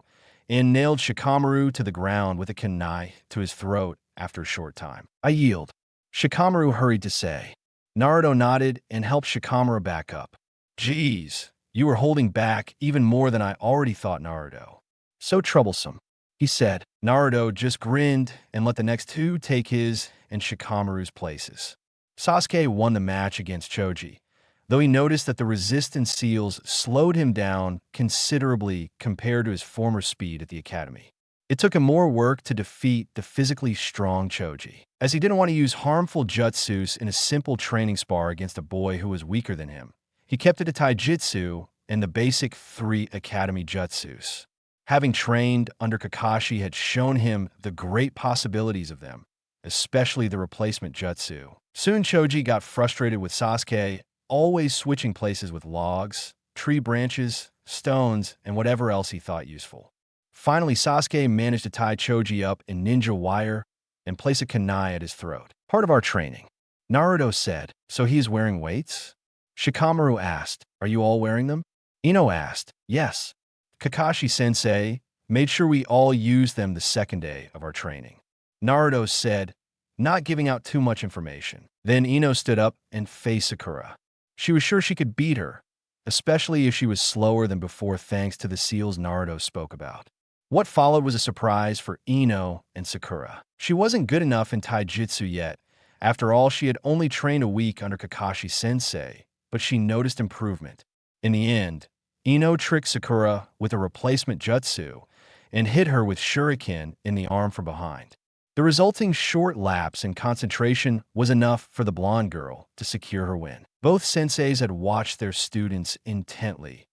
and nailed Shikamaru to the ground with a kunai to his throat after a short time. I yield. Shikamaru hurried to say. Naruto nodded and helped Shikamaru back up. Geez, you were holding back even more than I already thought, Naruto. So troublesome, he said. Naruto just grinned and let the next 2 take his and Shikamaru's places. Sasuke won the match against Choji, though he noticed that the resistance seals slowed him down considerably compared to his former speed at the academy. It took him more work to defeat the physically strong Choji, as he didn't want to use harmful jutsus in a simple training spar against a boy who was weaker than him. He kept it to taijutsu and the basic 3 academy jutsus. Having trained under Kakashi had shown him the great possibilities of them, especially the replacement jutsu. Soon Choji got frustrated with Sasuke, always switching places with logs, tree branches, stones, and whatever else he thought useful. Finally, Sasuke managed to tie Choji up in ninja wire and place a kunai at his throat. Part of our training. Naruto said, so he is wearing weights? Shikamaru asked, are you all wearing them? Ino asked, yes. Kakashi-sensei made sure we all used them the second day of our training. Naruto said, not giving out too much information. Then Ino stood up and faced Sakura. She was sure she could beat her, especially if she was slower than before thanks to the seals Naruto spoke about. What followed was a surprise for Ino and Sakura. She wasn't good enough in taijutsu yet. After all, she had only trained a week under Kakashi-sensei, but she noticed improvement. In the end, Ino tricked Sakura with a replacement jutsu and hit her with shuriken in the arm from behind. The resulting short lapse in concentration was enough for the blonde girl to secure her win. Both senseis had watched their students intently,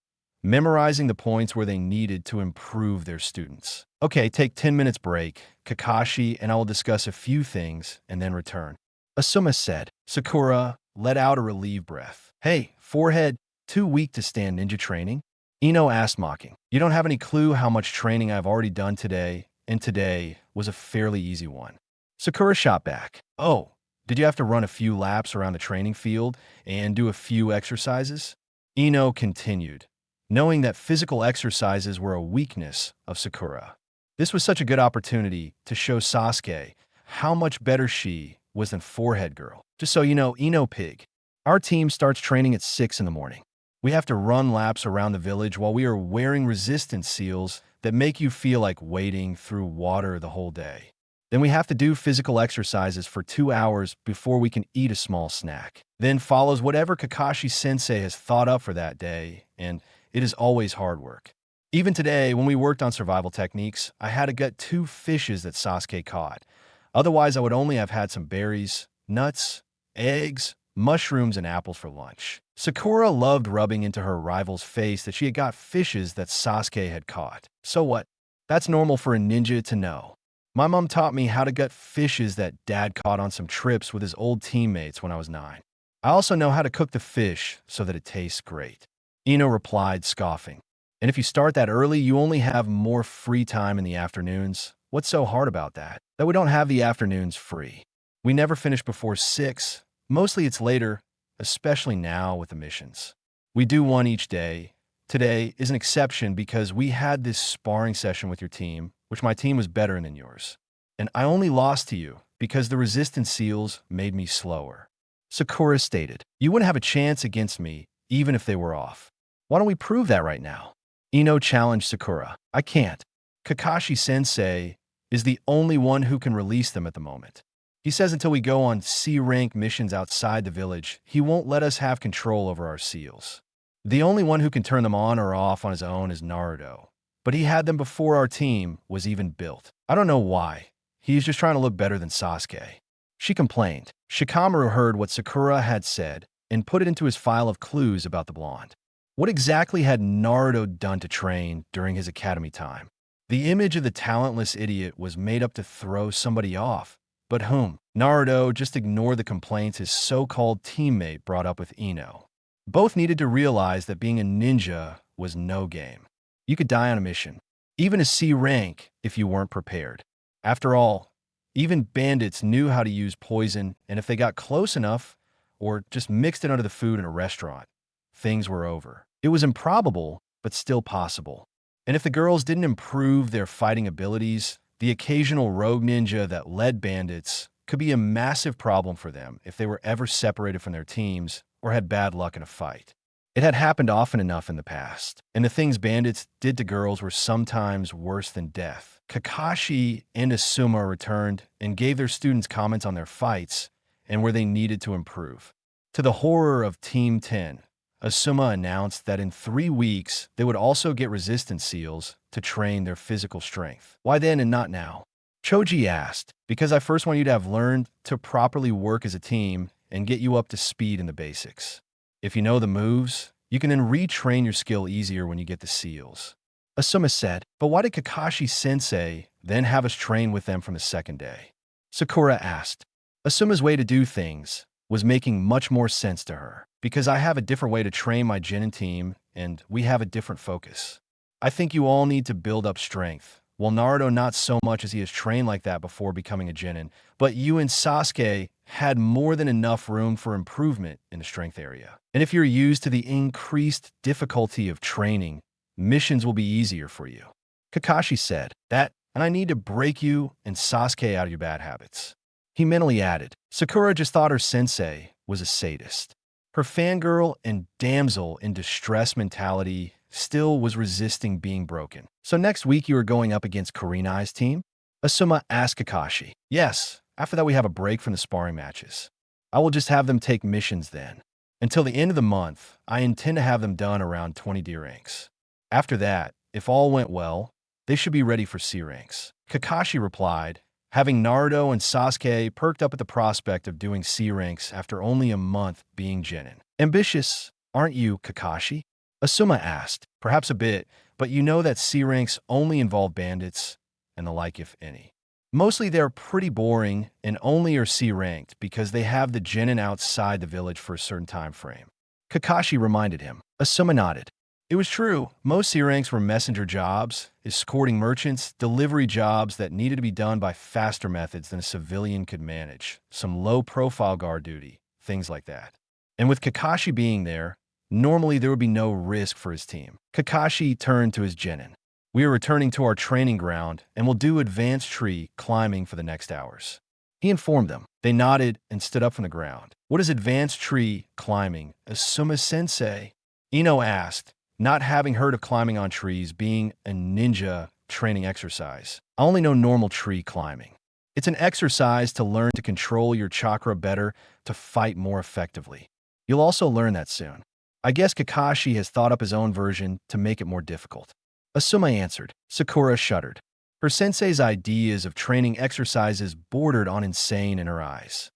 memorizing the points where they needed to improve their students. Okay, take 10 minutes break. Kakashi and I will discuss a few things and then return. Asuma said. Sakura let out a relieved breath. Hey, forehead, too weak to stand ninja training? Ino asked, mocking. You don't have any clue how much training I've already done today, and today was a fairly easy one. Sakura shot back. Oh, did you have to run a few laps around the training field and do a few exercises? Ino continued, knowing that physical exercises were a weakness of Sakura. This was such a good opportunity to show Sasuke how much better she was than Forehead Girl. Just so you know, Ino Pig, our team starts training at 6 in the morning. We have to run laps around the village while we are wearing resistance seals that make you feel like wading through water the whole day. Then we have to do physical exercises for 2 hours before we can eat a small snack. Then follows whatever Kakashi-sensei has thought up for that day, and it is always hard work. Even today, when we worked on survival techniques, I had to get 2 fishes that Sasuke caught. Otherwise, I would only have had some berries, nuts, eggs, mushrooms, and apples for lunch. Sakura loved rubbing into her rival's face that she had got fishes that Sasuke had caught. So what? That's normal for a ninja to know. My mom taught me how to gut fishes that Dad caught on some trips with his old teammates when I was 9. I also know how to cook the fish so that it tastes great. Ino replied, scoffing. And if you start that early, you only have more free time in the afternoons. What's so hard about that? That we don't have the afternoons free. We never finish before 6. Mostly it's later, especially now with the missions. We do one each day. Today is an exception because we had this sparring session with your team, which my team was better than yours. And I only lost to you because the resistance seals made me slower. Sakura stated, you wouldn't have a chance against me even if they were off. Why don't we prove that right now? Ino challenged Sakura. I can't. Kakashi-sensei is the only one who can release them at the moment. He says until we go on C-rank missions outside the village, he won't let us have control over our seals. The only one who can turn them on or off on his own is Naruto. But he had them before our team was even built. I don't know why. He's just trying to look better than Sasuke. She complained. Shikamaru heard what Sakura had said and put it into his file of clues about the blonde. What exactly had Naruto done to train during his academy time? The image of the talentless idiot was made up to throw somebody off. But whom? Naruto just ignored the complaints his so-called teammate brought up with Ino. Both needed to realize that being a ninja was no game. You could die on a mission, even a C rank, if you weren't prepared. After all, even bandits knew how to use poison, and if they got close enough, or just mixed it under the food in a restaurant, things were over. It was improbable, but still possible. And if the girls didn't improve their fighting abilities, the occasional rogue ninja that led bandits could be a massive problem for them if they were ever separated from their teams or had bad luck in a fight. It had happened often enough in the past, and the things bandits did to girls were sometimes worse than death. Kakashi and Asuma returned and gave their students comments on their fights and where they needed to improve. To the horror of Team 10, Asuma announced that in 3 weeks, they would also get resistance seals to train their physical strength. Why then and not now? Choji asked, because I first want you to have learned to properly work as a team and get you up to speed in the basics. If you know the moves, you can then retrain your skill easier when you get the seals. Asuma said, but why did Kakashi-sensei then have us train with them from the second day? Sakura asked. Asuma's way to do things was making much more sense to her, because I have a different way to train my Genin team, and we have a different focus. I think you all need to build up strength, Well, Naruto not so much as he has trained like that before becoming a genin, but you and Sasuke had more than enough room for improvement in the strength area. And if you're used to the increased difficulty of training, missions will be easier for you. Kakashi said that, and I need to break you and Sasuke out of your bad habits. He mentally added, Sakura just thought her sensei was a sadist. Her fangirl and damsel in distress mentality still was resisting being broken. So next week you are going up against Kurenai's team? Asuma asked Kakashi. Yes, after that we have a break from the sparring matches. I will just have them take missions then. Until the end of the month, I intend to have them done around 20 D ranks. After that, if all went well, they should be ready for C ranks. Kakashi replied, having Naruto and Sasuke perked up at the prospect of doing C ranks after only a month being genin. Ambitious, aren't you, Kakashi? Asuma asked, perhaps a bit, but you know that C ranks only involve bandits and the like if any. Mostly they're pretty boring and only are C ranked because they have the genin outside the village for a certain time frame. Kakashi reminded him. Asuma nodded. It was true, most C ranks were messenger jobs, escorting merchants, delivery jobs that needed to be done by faster methods than a civilian could manage, some low-profile guard duty, things like that. And with Kakashi being there, normally there would be no risk for his team. Kakashi turned to his genin. We are returning to our training ground and will do advanced tree climbing for the next hours. He informed them. They nodded and stood up from the ground. What is advanced tree climbing? Asuma-sensei? Ino asked, not having heard of climbing on trees being a ninja training exercise. I only know normal tree climbing. It's an exercise to learn to control your chakra better to fight more effectively. You'll also learn that soon. I guess Kakashi has thought up his own version to make it more difficult. Asuma answered. Sakura shuddered. Her sensei's ideas of training exercises bordered on insane in her eyes.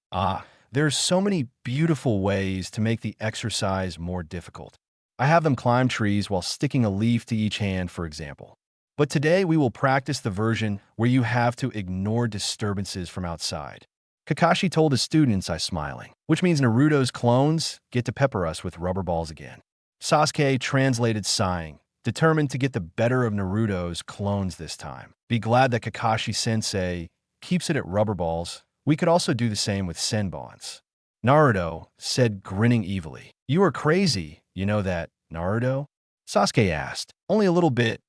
There are so many beautiful ways to make the exercise more difficult. I have them climb trees while sticking a leaf to each hand, for example. But today we will practice the version where you have to ignore disturbances from outside. Kakashi told his students, smiling, which means Naruto's clones get to pepper us with rubber balls again. Sasuke translated sighing, determined to get the better of Naruto's clones this time. Be glad that Kakashi-sensei keeps it at rubber balls. We could also do the same with senbons. Naruto said, grinning evilly. You are crazy, you know that, Naruto? Sasuke asked. Only a little bit.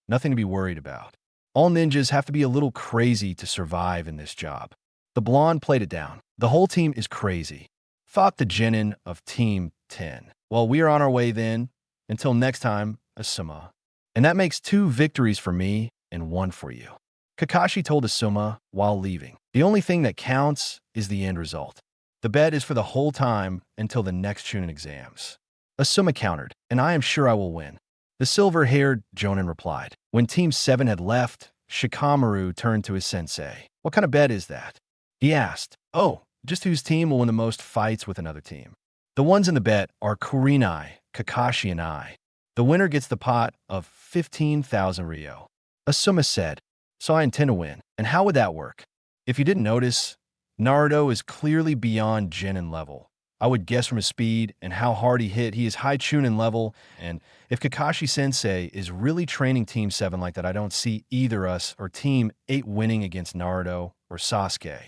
Nothing to be worried about. All ninjas have to be a little crazy to survive in this job. The blonde played it down. The whole team is crazy. Thought the genin of Team 10. Well, we are on our way then. Until next time, Asuma. And that makes 2 victories for me and 1 for you. Kakashi told Asuma while leaving. The only thing that counts is the end result. The bet is for the whole time until the next Chunin exams. Asuma countered, and I am sure I will win. The silver-haired Jonin replied. When Team 7 had left, Shikamaru turned to his sensei. What kind of bet is that? He asked. Oh, just whose team will win the most fights with another team. The ones in the bet are Kurenai, Kakashi, and I. The winner gets the pot of 15,000 Ryo. Asuma said, so I intend to win. And how would that work? If you didn't notice, Naruto is clearly beyond genin level. I would guess from his speed and how hard he hit, he is high Chunin level, and if Kakashi-sensei is really training Team 7 like that, I don't see either us or Team 8 winning against Naruto or Sasuke.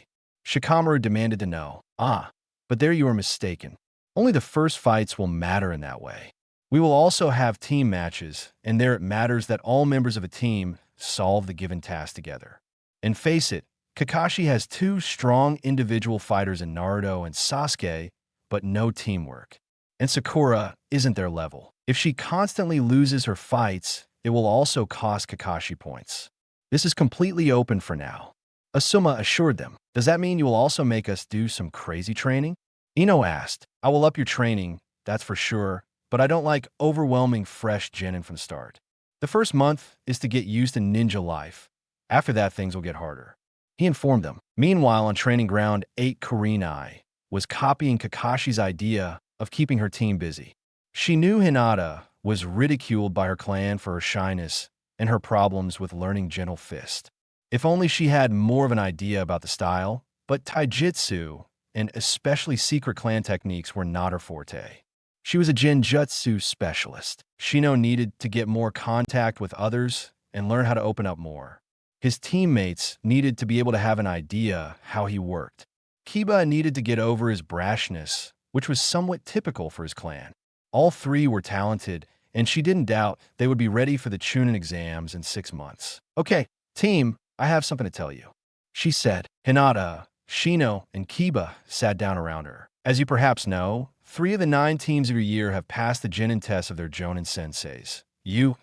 Shikamaru demanded to know. But there you are mistaken. Only the first fights will matter in that way. We will also have team matches, and there it matters that all members of a team solve the given task together. And face it, Kakashi has 2 strong individual fighters in Naruto and Sasuke, but no teamwork. And Sakura isn't their level. If she constantly loses her fights, it will also cost Kakashi points. This is completely open for now. Asuma assured them. Does that mean you will also make us do some crazy training? Ino asked. I will up your training, that's for sure, but I don't like overwhelming fresh genin from the start. The first month is to get used to ninja life. After that, things will get harder. He informed them. Meanwhile, on training ground, 8 Kurenai was copying Kakashi's idea of keeping her team busy. She knew Hinata was ridiculed by her clan for her shyness and her problems with learning Gentle Fist. If only she had more of an idea about the style, but taijutsu and especially secret clan techniques were not her forte. She was a genjutsu specialist. Shino needed to get more contact with others and learn how to open up more. His teammates needed to be able to have an idea how he worked. Kiba needed to get over his brashness, which was somewhat typical for his clan. All three were talented, and she didn't doubt they would be ready for the Chunin exams in 6 months. Okay, team, I have something to tell you, she said. Hinata, Shino, and Kiba sat down around her. As you perhaps know, 3 of the 9 teams of your year have passed the Genin test of their Jonin senseis. You,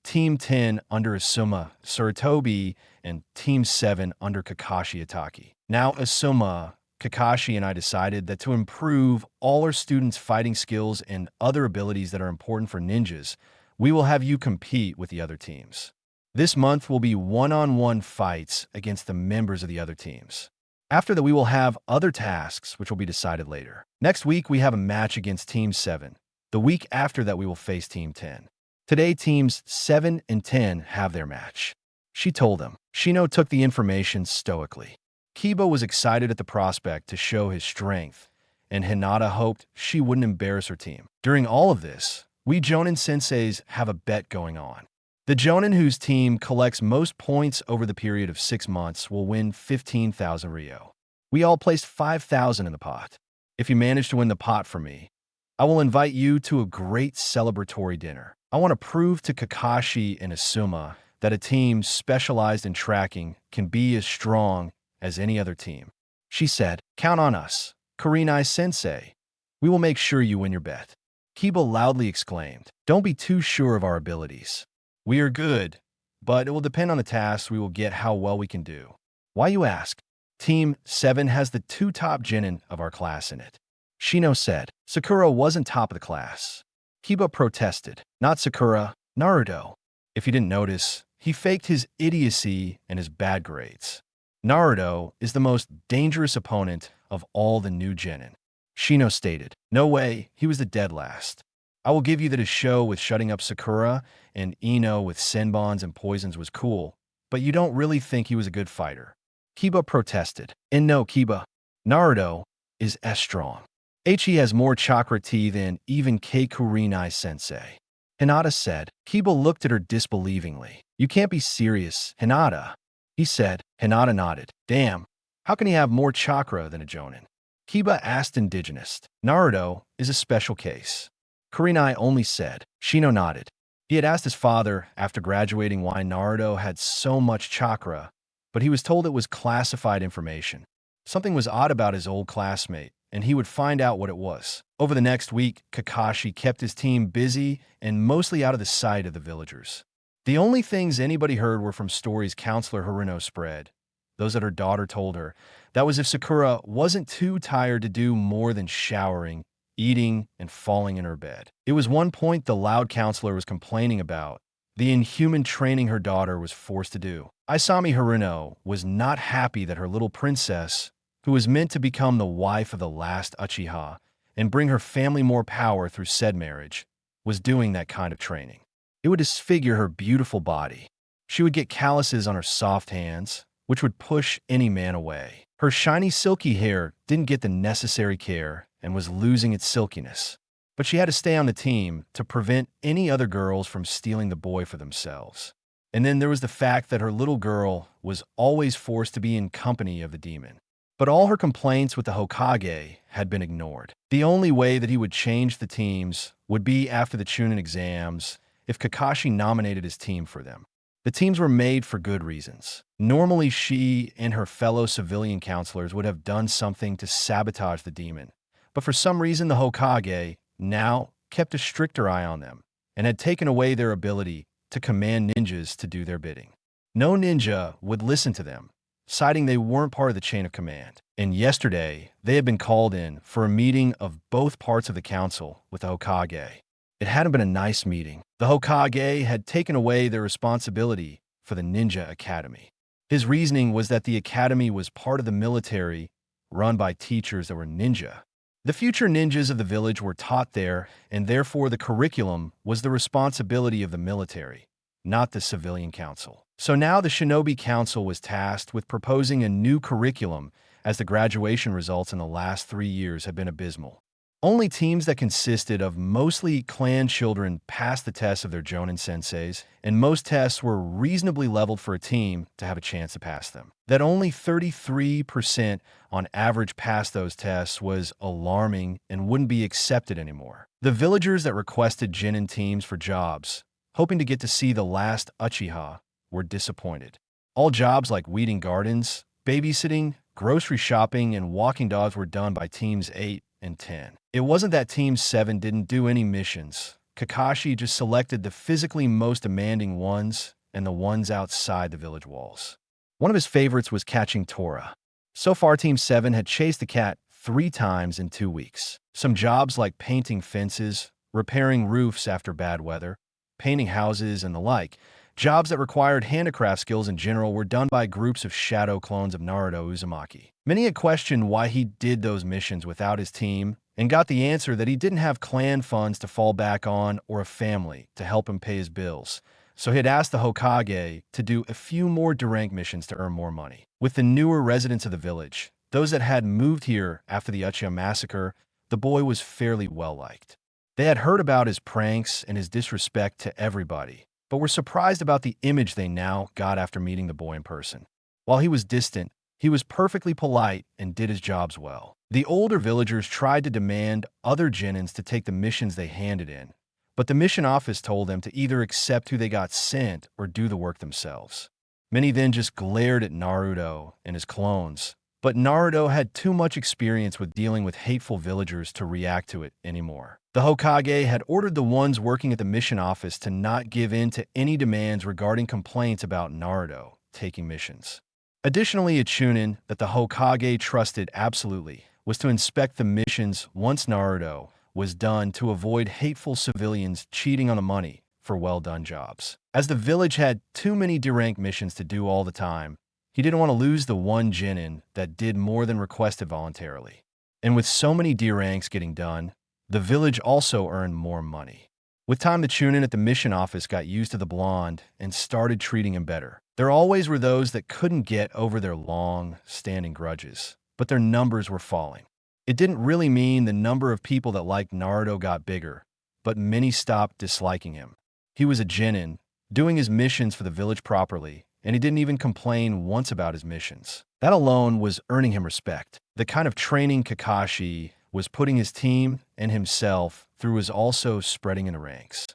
Team 10 under Asuma Sarutobi, and Team 7 under Kakashi Itaki. Now, Asuma, Kakashi, and I decided that to improve all our students' fighting skills and other abilities that are important for ninjas, we will have you compete with the other teams. This month will be one-on-one fights against the members of the other teams. After that, we will have other tasks, which will be decided later. Next week, we have a match against Team 7. The week after that, we will face Team 10. Today, Teams 7 and 10 have their match, she told them. Shino took the information stoically. Kiba was excited at the prospect to show his strength, and Hinata hoped she wouldn't embarrass her team. During all of this, we Jonin senseis have a bet going on. The Jonin whose team collects most points over the period of 6 months will win 15,000 Ryo. We all placed 5,000 in the pot. If you manage to win the pot for me, I will invite you to a great celebratory dinner. I want to prove to Kakashi and Asuma that a team specialized in tracking can be as strong as any other team. She said, "Count on us, Kurenai-sensei. We will make sure you win your bet." Kiba loudly exclaimed, "Don't be too sure of our abilities. We are good, but it will depend on the tasks we will get how well we can do." "Why, you ask? Team 7 has the 2 top genin of our class in it," Shino said. "Sakura wasn't top of the class." Kiba protested. "Not Sakura, Naruto." If you didn't notice, he faked his idiocy and his bad grades. Naruto is the most dangerous opponent of all the new genin, Shino stated. "No way, he was the dead last. I will give you that his show with shutting up Sakura and Ino with senbons and poisons was cool, but you don't really think he was a good fighter." Kiba protested. "And no, Kiba, Naruto is as strong. He has more chakra T than even Kurenai-sensei," Hinata said. Kiba looked at her disbelievingly. "You can't be serious, Hinata," he said. Hinata nodded. "Damn, how can he have more chakra than a Jonin?" Kiba asked indigenous. "Naruto is a special case," Kurenai only said. Shino nodded. He had asked his father after graduating why Naruto had so much chakra, but he was told it was classified information. Something was odd about his old classmate, and he would find out what it was. Over the next week, Kakashi kept his team busy and mostly out of the sight of the villagers. The only things anybody heard were from stories Counselor Haruno spread, those that her daughter told her. That was if Sakura wasn't too tired to do more than showering, eating, and falling in her bed. It was one point the loud counselor was complaining about, the inhuman training her daughter was forced to do. Isami Haruno was not happy that her little princess, who was meant to become the wife of the last Uchiha and bring her family more power through said marriage, was doing that kind of training. It would disfigure her beautiful body. She would get calluses on her soft hands, which would push any man away. Her shiny silky hair didn't get the necessary care and was losing its silkiness. But she had to stay on the team to prevent any other girls from stealing the boy for themselves. And then there was the fact that her little girl was always forced to be in company of the demon. But all her complaints with the Hokage had been ignored. The only way that he would change the teams would be after the Chunin exams if Kakashi nominated his team for them. The teams were made for good reasons. Normally, she and her fellow civilian counselors would have done something to sabotage the demon. But for some reason, the Hokage now kept a stricter eye on them and had taken away their ability to command ninjas to do their bidding. No ninja would listen to them, citing they weren't part of the chain of command. And yesterday, they had been called in for a meeting of both parts of the council with the Hokage. It hadn't been a nice meeting. The Hokage had taken away their responsibility for the Ninja Academy. His reasoning was that the academy was part of the military, run by teachers that were ninja. The future ninjas of the village were taught there, and therefore the curriculum was the responsibility of the military, not the civilian council. So now the Shinobi Council was tasked with proposing a new curriculum, as the graduation results in the last 3 years had been abysmal. Only teams that consisted of mostly clan children passed the tests of their Jonin senseis, and most tests were reasonably leveled for a team to have a chance to pass them. That only 33% on average passed those tests was alarming and wouldn't be accepted anymore. The villagers that requested Jinin teams for jobs, hoping to get to see the last Uchiha, were disappointed. All jobs like weeding gardens, babysitting, grocery shopping, and walking dogs were done by teams 8 and 10. It wasn't that Team 7 didn't do any missions. Kakashi just selected the physically most demanding ones and the ones outside the village walls. One of his favorites was catching Tora. So far, Team 7 had chased the cat 3 times in 2 weeks. Some jobs like painting fences, repairing roofs after bad weather, painting houses, and the like, jobs that required handicraft skills in general, were done by groups of shadow clones of Naruto Uzumaki. Many had questioned why he did those missions without his team, and got the answer that he didn't have clan funds to fall back on or a family to help him pay his bills. So he had asked the Hokage to do a few more D-rank missions to earn more money. With the newer residents of the village, those that had moved here after the Uchiha massacre, the boy was fairly well-liked. They had heard about his pranks and his disrespect to everybody, but were surprised about the image they now got after meeting the boy in person. While he was distant, he was perfectly polite and did his jobs well. The older villagers tried to demand other Genins to take the missions they handed in, but the mission office told them to either accept who they got sent or do the work themselves. Many then just glared at Naruto and his clones, but Naruto had too much experience with dealing with hateful villagers to react to it anymore. The Hokage had ordered the ones working at the mission office to not give in to any demands regarding complaints about Naruto taking missions. Additionally, a Chunin that the Hokage trusted absolutely was to inspect the missions once Naruto was done to avoid hateful civilians cheating on the money for well-done jobs. As the village had too many D-rank missions to do all the time, he didn't want to lose the one Genin that did more than requested voluntarily. And with so many D-ranks getting done, the village also earned more money. With time, the Chunin at the mission office got used to the blonde and started treating him better. There always were those that couldn't get over their long-standing grudges, but their numbers were falling. It didn't really mean the number of people that liked Naruto got bigger, but many stopped disliking him. He was a Genin, doing his missions for the village properly, and he didn't even complain once about his missions. That alone was earning him respect. The kind of training Kakashi was putting his team and himself through was also spreading in the ranks.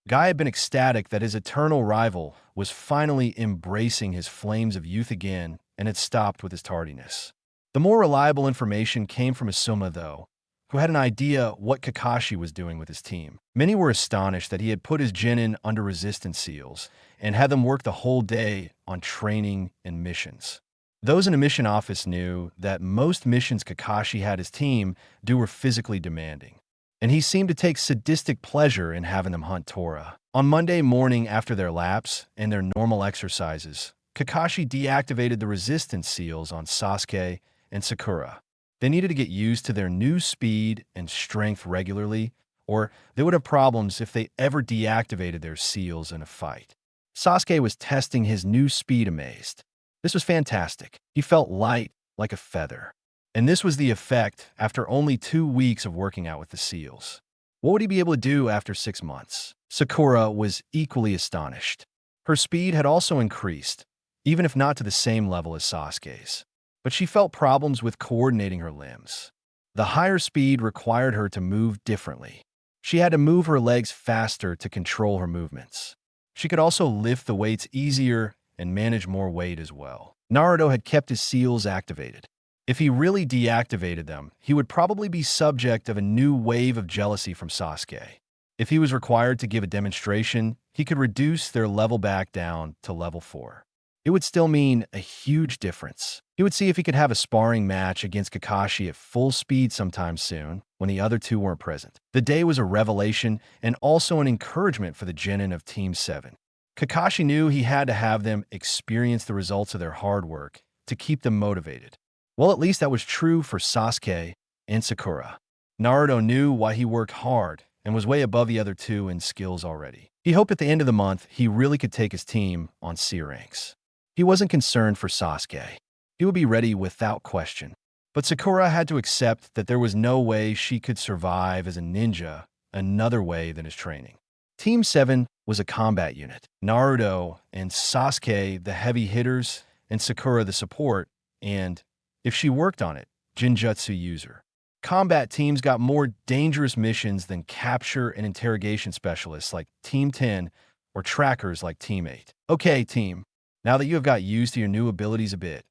Guy had been ecstatic that his eternal rival was finally embracing his flames of youth again and had stopped with his tardiness. The more reliable information came from Asuma, though, who had an idea what Kakashi was doing with his team. Many were astonished that he had put his genin under resistance seals and had them work the whole day on training and missions. Those in the mission office knew that most missions Kakashi had his team do were physically demanding, and he seemed to take sadistic pleasure in having them hunt Tora. On Monday morning after their laps and their normal exercises, Kakashi deactivated the resistance seals on Sasuke and Sakura. They needed to get used to their new speed and strength regularly, or they would have problems if they ever deactivated their seals in a fight. Sasuke was testing his new speed amazed. This was fantastic. He felt light like a feather. And this was the effect after only 2 weeks of working out with the seals. What would he be able to do after 6 months? Sakura was equally astonished. Her speed had also increased, even if not to the same level as Sasuke's. But she felt problems with coordinating her limbs. The higher speed required her to move differently. She had to move her legs faster to control her movements. She could also lift the weights easier and manage more weight as well. Naruto had kept his seals activated. If he really deactivated them, he would probably be subject of a new wave of jealousy from Sasuke. If he was required to give a demonstration, he could reduce their level back down to level 4. It would still mean a huge difference. He would see if he could have a sparring match against Kakashi at full speed sometime soon, when the other two weren't present. The day was a revelation and also an encouragement for the genin of Team 7. Kakashi knew he had to have them experience the results of their hard work to keep them motivated. Well, at least that was true for Sasuke and Sakura. Naruto knew why he worked hard and was way above the other two in skills already. He hoped at the end of the month he really could take his team on C ranks. He wasn't concerned for Sasuke. He would be ready without question. But Sakura had to accept that there was no way she could survive as a ninja another way than his training. Team 7 was a combat unit. Naruto and Sasuke, the heavy hitters, and Sakura, the support, and, if she worked on it, Jinjutsu user. Combat teams got more dangerous missions than capture and interrogation specialists like Team 10 or trackers like Team 8. Okay, team, now that you have got used to your new abilities a bit,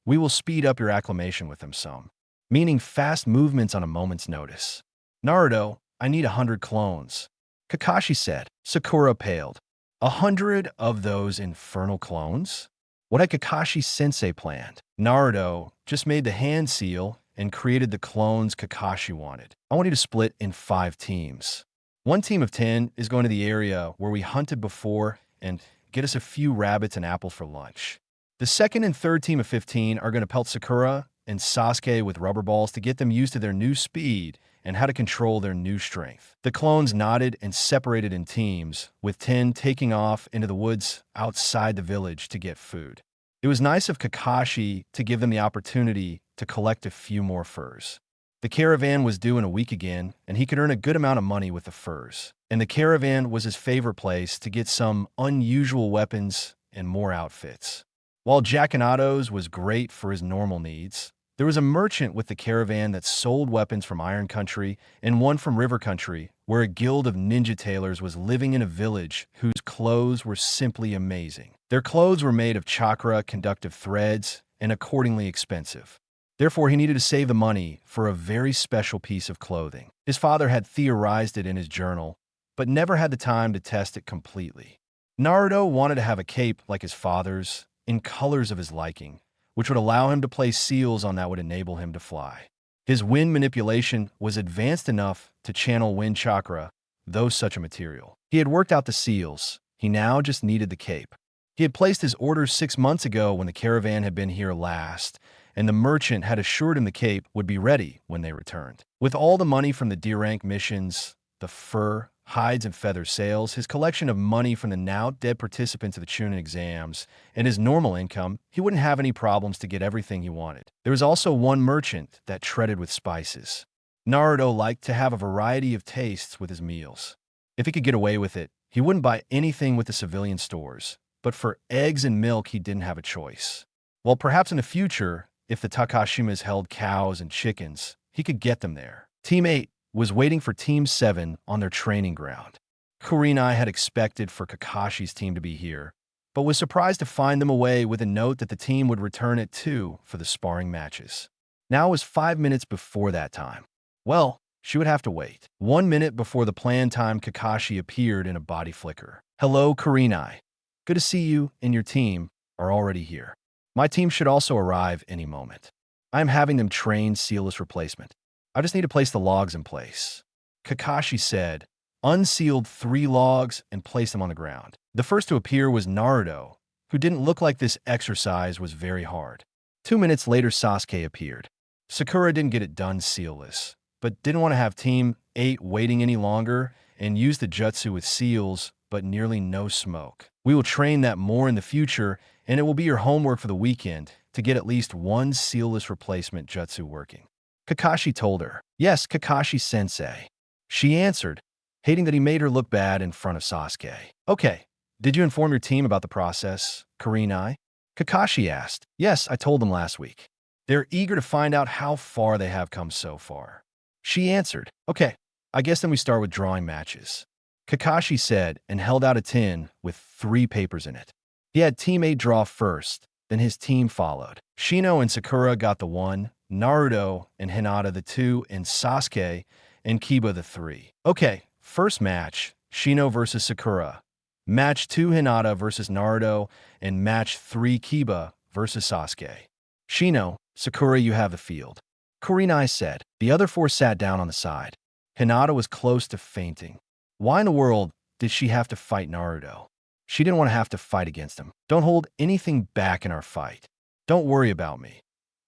we will speed up your acclimation with them some, meaning fast movements on a moment's notice. Naruto, I need 100 clones, Kakashi said. Sakura paled. 100 of those infernal clones? What had Kakashi-sensei planned? Naruto just made the hand seal and created the clones Kakashi wanted. I want you to split in 5 teams. One team of 10 is going to the area where we hunted before and get us a few rabbits and apple for lunch. The second and third team of 15 are going to pelt Sakura and Sasuke with rubber balls to get them used to their new speed and how to control their new strength. The clones nodded and separated in teams, with 10 taking off into the woods outside the village to get food. It was nice of Kakashi to give them the opportunity to collect a few more furs. The caravan was due in a week again, and he could earn a good amount of money with the furs. And the caravan was his favorite place to get some unusual weapons and more outfits. While Jackanado's was great for his normal needs, there was a merchant with the caravan that sold weapons from Iron Country and one from River Country, where a guild of ninja tailors was living in a village whose clothes were simply amazing. Their clothes were made of chakra conductive threads and accordingly expensive. Therefore, he needed to save the money for a very special piece of clothing. His father had theorized it in his journal, but never had the time to test it completely. Naruto wanted to have a cape like his father's, in colors of his liking, which would allow him to place seals on that would enable him to fly. His wind manipulation was advanced enough to channel wind chakra, though such a material. He had worked out the seals. He now just needed the cape. He had placed his orders 6 months ago when the caravan had been here last, and the merchant had assured him the cape would be ready when they returned. With all the money from the D-rank missions, the fur, hides, and feather sales, his collection of money from the now-dead participants of the Chunin exams, and his normal income, he wouldn't have any problems to get everything he wanted. There was also one merchant that treaded with spices. Naruto liked to have a variety of tastes with his meals. If he could get away with it, he wouldn't buy anything with the civilian stores, but for eggs and milk he didn't have a choice. While perhaps in the future, if the Takashimas held cows and chickens, he could get them there. Team 8 was waiting for Team 7 on their training ground. Kurenai had expected for Kakashi's team to be here, but was surprised to find them away with a note that the team would return at 2 for the sparring matches. Now it was 5 minutes before that time. Well, she would have to wait. 1 minute before the planned time, Kakashi appeared in a body flicker. Hello, Kurenai. Good to see you and your team are already here. My team should also arrive any moment. I am having them train sealless replacement. I just need to place the logs in place. Kakashi said, unsealed 3 logs and placed them on the ground. The first to appear was Naruto, who didn't look like this exercise was very hard. 2 minutes later, Sasuke appeared. Sakura didn't get it done sealless, but didn't want to have Team 8 waiting any longer and used the jutsu with seals, but nearly no smoke. We will train that more in the future, and it will be your homework for the weekend to get at least 1 sealless replacement jutsu working. Kakashi told her. Yes, Kakashi-sensei. She answered, hating that he made her look bad in front of Sasuke. Okay, did you inform your team about the process, Kurenai? Kakashi asked. Yes, I told them last week. They're eager to find out how far they have come so far. She answered. Okay, I guess then we start with drawing matches. Kakashi said and held out a tin with 3 papers in it. He had Team 8 draw first, then his team followed. Shino and Sakura got the 1, Naruto and Hinata the 2, and Sasuke and Kiba the 3. Okay, first match, Shino versus Sakura. Match 2, Hinata versus Naruto, and match 3, Kiba versus Sasuke. Shino, Sakura, you have the field. Kurenai said. The other 4 sat down on the side. Hinata was close to fainting. Why in the world did she have to fight Naruto? She didn't want to have to fight against him. Don't hold anything back in our fight. Don't worry about me.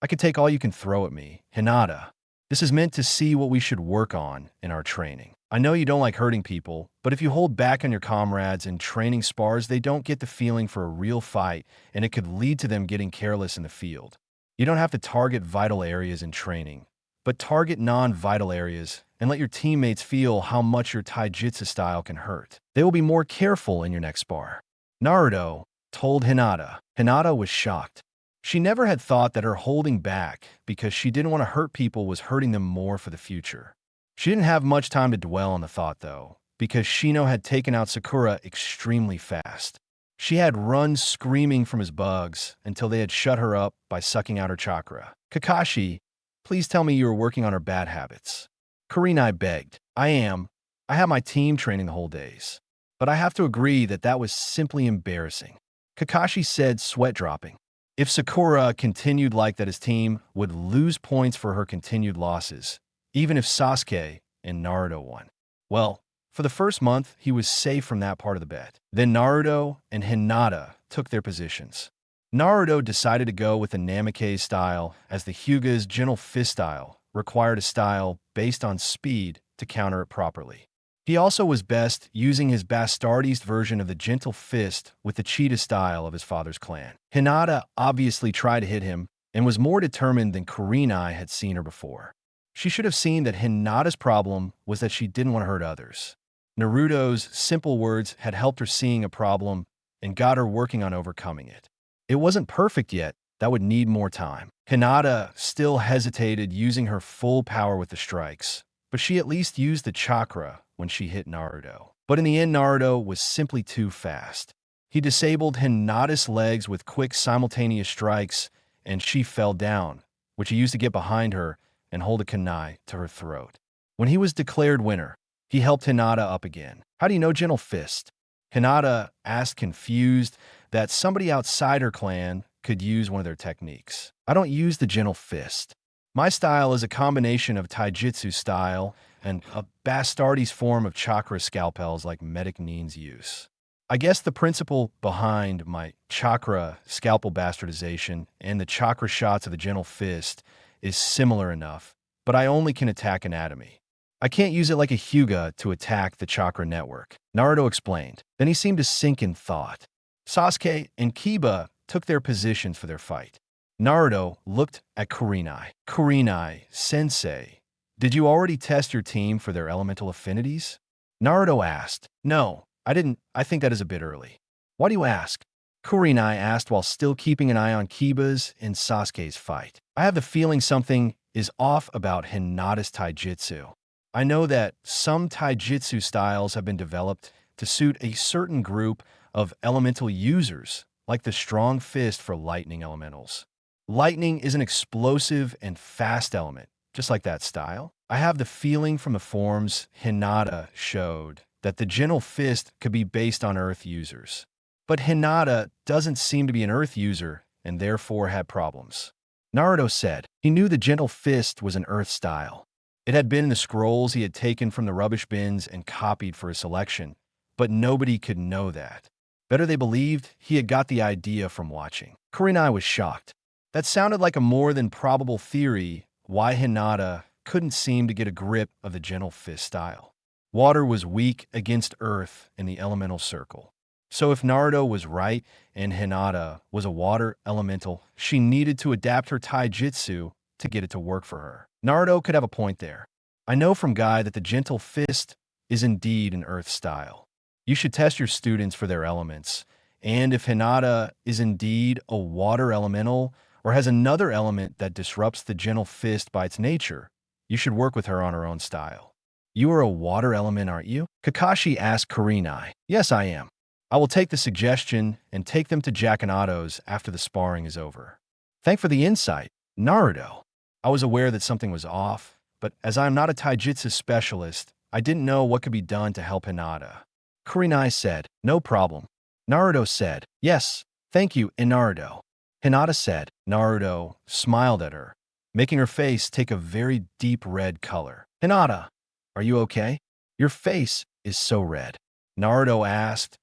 I can take all you can throw at me. Hinata, this is meant to see what we should work on in our training. I know you don't like hurting people, but if you hold back on your comrades in training spars, they don't get the feeling for a real fight, and it could lead to them getting careless in the field. You don't have to target vital areas in training, but target non-vital areas and let your teammates feel how much your taijutsu style can hurt. They will be more careful in your next spar. Naruto told Hinata. Hinata was shocked. She never had thought that her holding back because she didn't want to hurt people was hurting them more for the future. She didn't have much time to dwell on the thought, though, because Shino had taken out Sakura extremely fast. She had run screaming from his bugs until they had shut her up by sucking out her chakra. Kakashi, please tell me you were working on her bad habits. Kurenai begged. I am. I have my team training the whole days. But I have to agree that that was simply embarrassing. Kakashi said, sweat dropping. If Sakura continued like that, his team would lose points for her continued losses, even if Sasuke and Naruto won. Well, for the first month, he was safe from that part of the bet. Then Naruto and Hinata took their positions. Naruto decided to go with the Namikaze style, as the Hyuga's gentle fist style required a style based on speed to counter it properly. He also was best using his Bastardes version of the gentle fist with the cheetah style of his father's clan. Hinata obviously tried to hit him and was more determined than Kurenai had seen her before. She should have seen that Hinata's problem was that she didn't want to hurt others. Naruto's simple words had helped her seeing a problem and got her working on overcoming it. It wasn't perfect yet. That would need more time. Hinata still hesitated using her full power with the strikes, but she at least used the chakra when she hit Naruto. But in the end, Naruto was simply too fast. He disabled Hinata's legs with quick simultaneous strikes, and she fell down, which he used to get behind her and hold a kunai to her throat. When he was declared winner, he helped Hinata up again. How do you know gentle fist? Hinata asked, confused that somebody outside her clan could use one of their techniques. I don't use the gentle fist. My style is a combination of taijutsu style and a Bastardes form of chakra scalpels like medic Nin's use. I guess the principle behind my chakra scalpel bastardization and the chakra shots of the gentle fist is similar enough, but I only can attack anatomy. I can't use it like a Hyuga to attack the chakra network, Naruto explained. Then he seemed to sink in thought. Sasuke and Kiba took their positions for their fight. Naruto looked at Kurenai. Kurenai, sensei, did you already test your team for their elemental affinities? Naruto asked. No, I didn't. I think that is a bit early. Why do you ask? Kurenai asked while still keeping an eye on Kiba's and Sasuke's fight. I have the feeling something is off about Hinata's taijutsu. I know that some taijutsu styles have been developed to suit a certain group of elemental users, like the strong fist for lightning elementals. Lightning is an explosive and fast element, just like that style. I have the feeling from the forms Hinata showed that the gentle fist could be based on earth users. But Hinata doesn't seem to be an earth user and therefore had problems. Naruto said he knew the gentle fist was an earth style. It had been in the scrolls he had taken from the rubbish bins and copied for his selection, but nobody could know that. Better they believed he had got the idea from watching. Kurenai was shocked. That sounded like a more than probable theory why Hinata couldn't seem to get a grip of the gentle fist style. Water was weak against earth in the elemental circle. So if Naruto was right and Hinata was a water elemental, she needed to adapt her taijutsu to get it to work for her. Naruto could have a point there. I know from Guy that the gentle fist is indeed an earth style. You should test your students for their elements, and if Hinata is indeed a water elemental or has another element that disrupts the gentle fist by its nature, you should work with her on her own style. You are a water element, aren't you? Kakashi asked Kurenai. Yes, I am. I will take the suggestion and take them to Jakanato's after the sparring is over. Thanks for the insight, Naruto. I was aware that something was off, but as I am not a taijutsu specialist, I didn't know what could be done to help Hinata. Kurenai said, no problem. Naruto said, yes, thank you, and Naruto. Hinata said. Naruto smiled at her, making her face take a very deep red color. Hinata, are you okay? Your face is so red. Naruto asked,